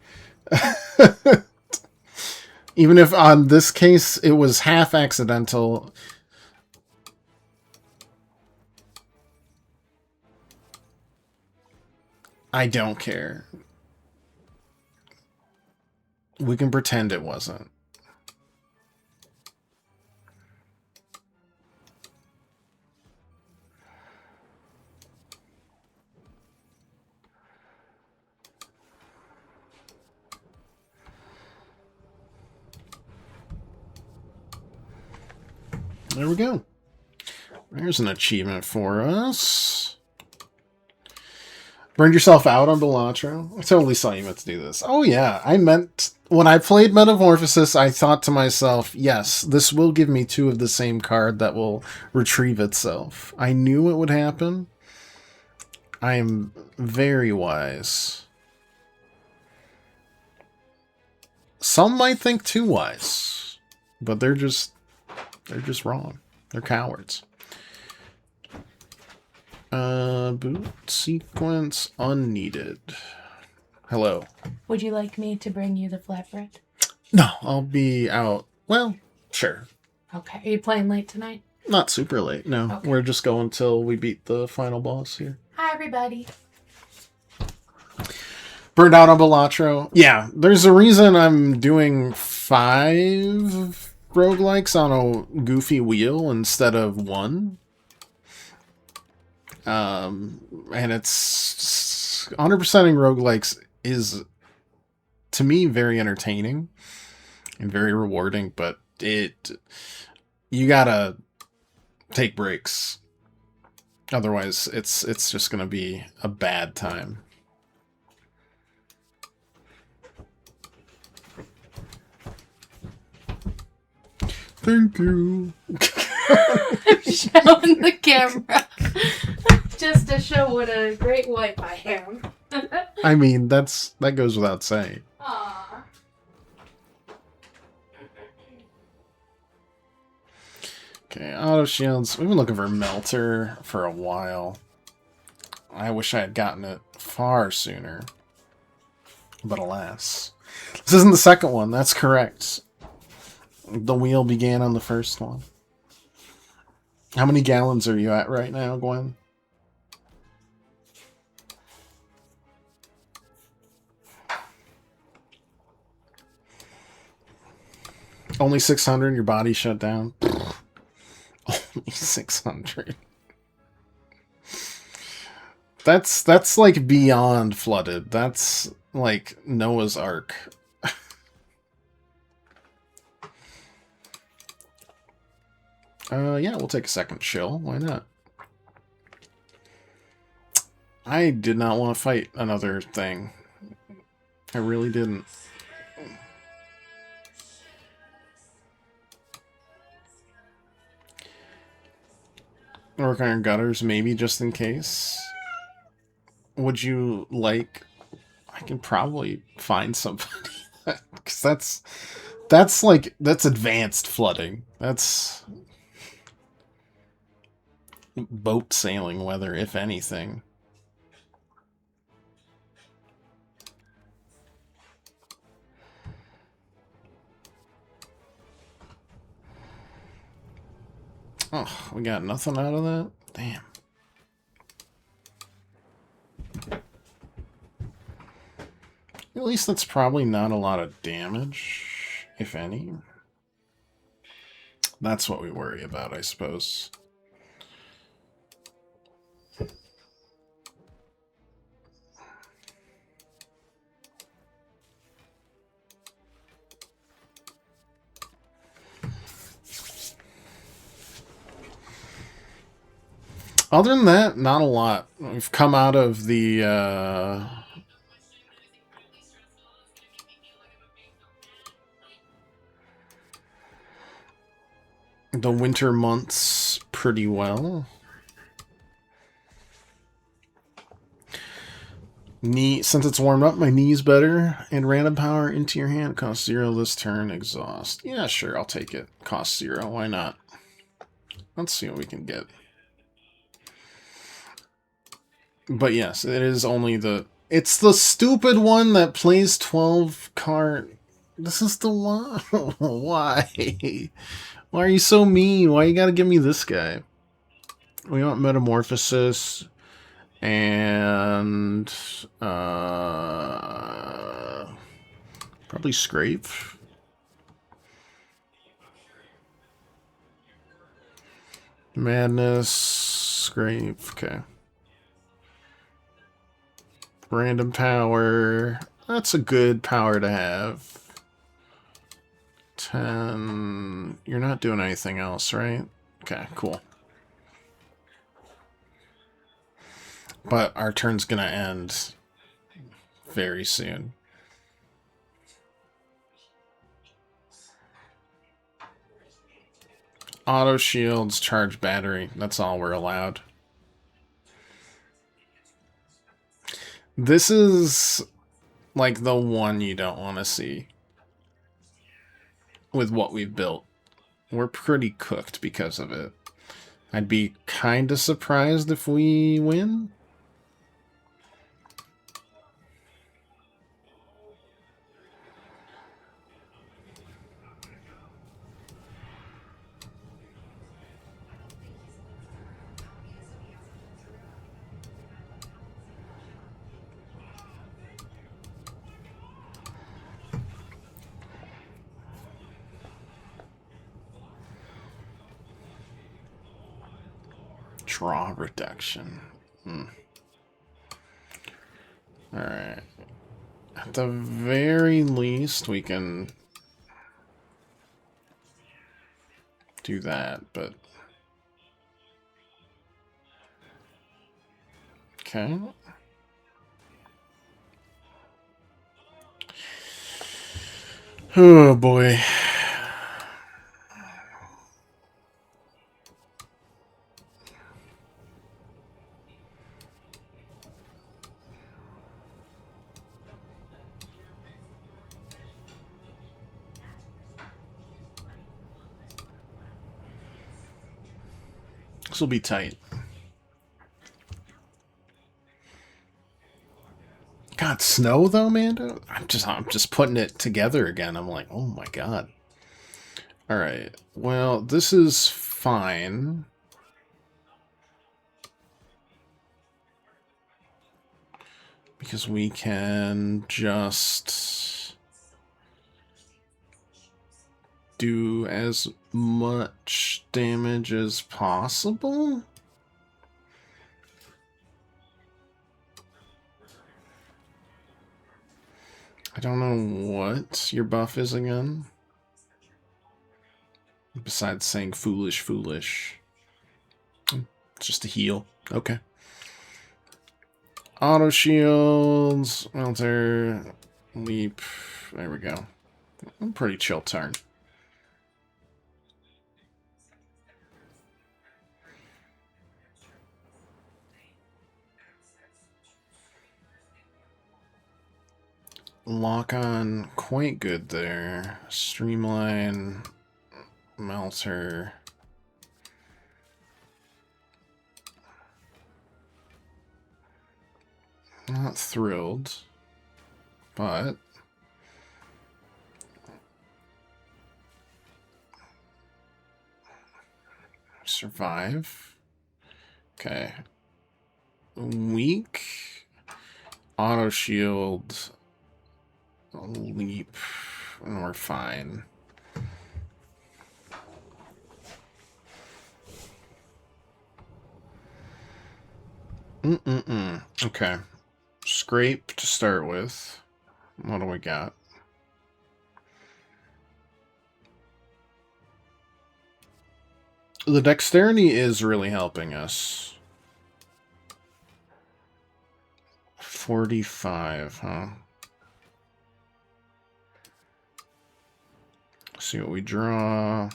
Even if on this case it was half accidental. I don't care. We can pretend it wasn't. There we go. There's an achievement for us. Burned yourself out on Balatro? I totally saw you meant to do this. Oh yeah, I meant... When I played Metamorphosis, I thought to myself, yes, this will give me 2 of the same card that will retrieve itself. I knew it would happen. I am very wise. Some might think too wise, but they're just wrong. They're cowards. Boot sequence unneeded. Hello. Would you like me to bring you the flatbread? No, I'll be out. Well, sure. Okay. Are you playing late tonight? Not super late, no. Okay. We're just going till we beat the final boss here. Hi, everybody. Burned out on Balatro. Yeah, there's a reason I'm doing 5 roguelikes on a goofy wheel instead of 1. And it's 100%ing roguelikes is, to me, very entertaining and very rewarding, but you gotta take breaks. Otherwise, it's just gonna be a bad time. Thank you. I'm showing the camera just to show what a great wife I am. I mean, that goes without saying. Aww. Okay, auto shields. We've been looking for Melter for a while. I wish I had gotten it far sooner. But alas. This isn't the second one, that's correct. The wheel began on the first one. How many gallons are you at right now, Gwen? Only 600, your body shut down? Only 600. That's like beyond flooded. That's like Noah's Ark. Yeah, we'll take a second chill. Why not? I did not want to fight another thing. I really didn't. Work on your gutters, maybe, just in case. Would you like... I can probably find somebody. Because that's advanced flooding. That's boat sailing weather, if anything. Oh, we got nothing out of that? Damn. At least that's probably not a lot of damage, if any. That's what we worry about, I suppose. Other than that, not a lot. We've come out of the winter months pretty well. Since it's warmed up, my knee's better. And random power into your hand. Cost 0 this turn. Exhaust. Yeah, sure, I'll take it. Cost 0. Why not? Let's see what we can get. But yes, it is only the... It's the stupid one that plays 12 card... This is the one. Why? Why are you so mean? Why you gotta give me this guy? We want Metamorphosis and probably Scrape. Madness, Scrape, okay. Random power. That's a good power to have. 10. You're not doing anything else, right? Okay, cool. But our turn's gonna end very soon. Auto shields, charge battery. That's all we're allowed. This is like the one you don't want to see with what we've built. We're pretty cooked because of it. I'd be kind of surprised if we win. Draw reduction. Alright. At the very least, we can do that, but... Okay. Oh, boy. This will be tight. God, snow though, Amanda? I'm just putting it together again. I'm like, oh my god. Alright. Well, this is fine. Because we can just do as much damage as possible. I don't know what your buff is again. Besides saying foolish, foolish. It's just a heal. Okay. Auto shields, Welter, leap. There we go. Pretty chill turn. Lock on, quite good there. Streamline, Melter. Not thrilled, but survive. Okay. Weak. Auto shield. Leap. And we're fine. Okay. Scrape to start with. What do we got? The dexterity is really helping us. 45, huh? See what we draw.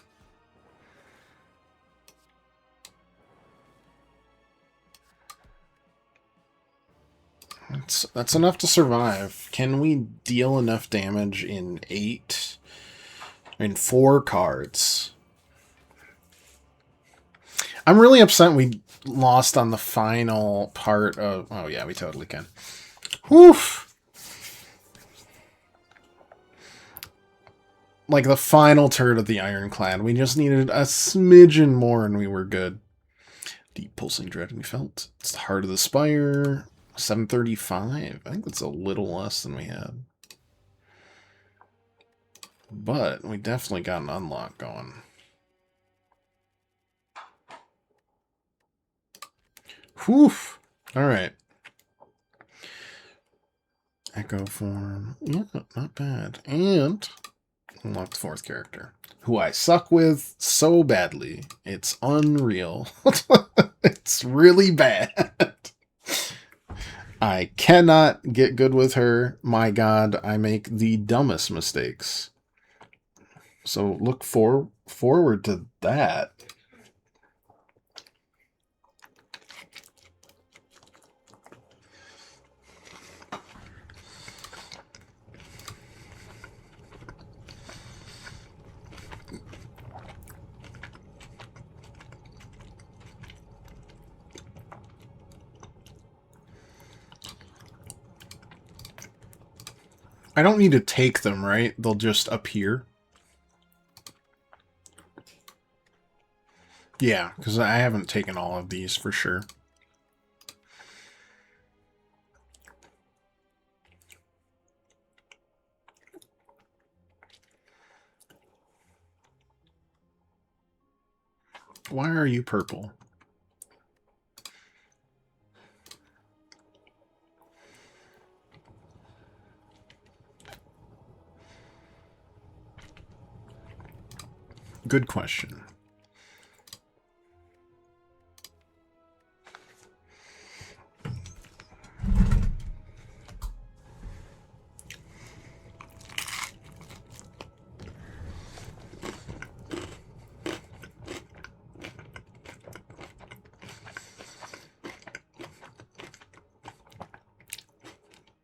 That's enough to survive. Can we deal enough damage in 4 cards? I'm really upset we lost on the final part of... Oh, yeah, we totally can. Woof! Like the final turret of the Ironclad. We just needed a smidgen more and we were good. Deep pulsing dread we felt. It's the heart of the Spire. 735. I think that's a little less than we had. But we definitely got an unlock going. Whew. Alright. Echo form. Yeah, not bad. And unlock the 4th character, who I suck with so badly. It's unreal. It's really bad. I cannot get good with her. My God, I make the dumbest mistakes. So look forward to that. I don't need to take them, right? They'll just appear. Yeah, because I haven't taken all of these for sure. Why are you purple? Good question.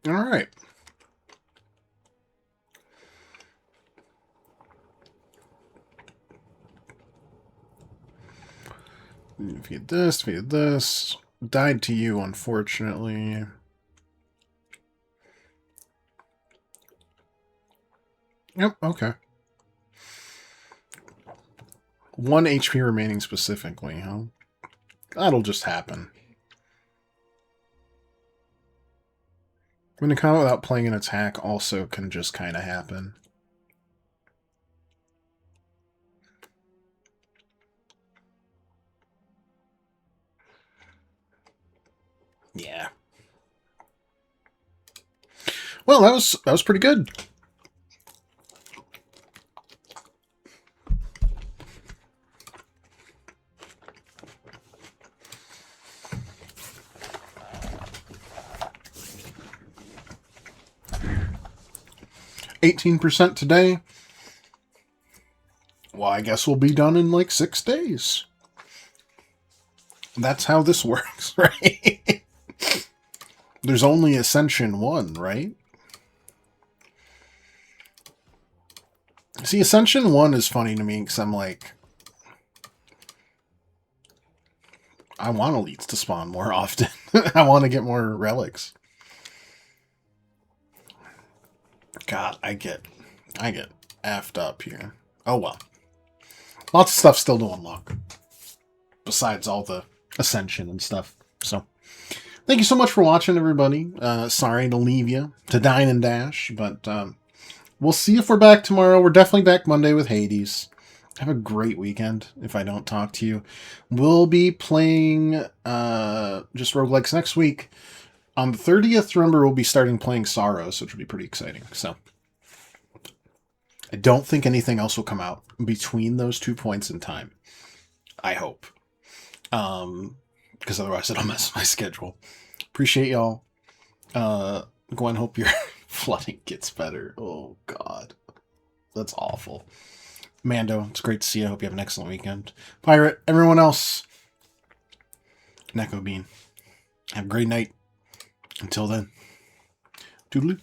All right. Feed this, feed this. Died to you, unfortunately. Yep, okay. 1 HP remaining specifically, huh? That'll just happen. When a combat without playing an attack also can just kind of happen. Yeah. Well, that was pretty good. %today. Well, I guess we'll be done in like 6 days. That's how this works, right? There's only Ascension 1, right? See, Ascension 1 is funny to me because I'm like, I want elites to spawn more often. I want to get more relics. God, I get effed up here. Oh well. Lots of stuff still to unlock. Besides all the Ascension and stuff. So, thank you so much for watching, everybody. Sorry to leave you to dine and dash, but we'll see if we're back tomorrow. We're definitely back Monday with Hades. Have a great weekend if I don't talk to you. We'll be playing just roguelikes next week. On the 30th, remember, we'll be starting playing Sorrows, which will be pretty exciting. So, I don't think anything else will come out between those 2 points in time. I hope. Because otherwise it'll mess with my schedule. Appreciate y'all. Gwen, hope your flooding gets better. Oh, God. That's awful. Mando, it's great to see you. I hope you have an excellent weekend. Pirate, everyone else, Neko Bean, have a great night. Until then, toodaloo.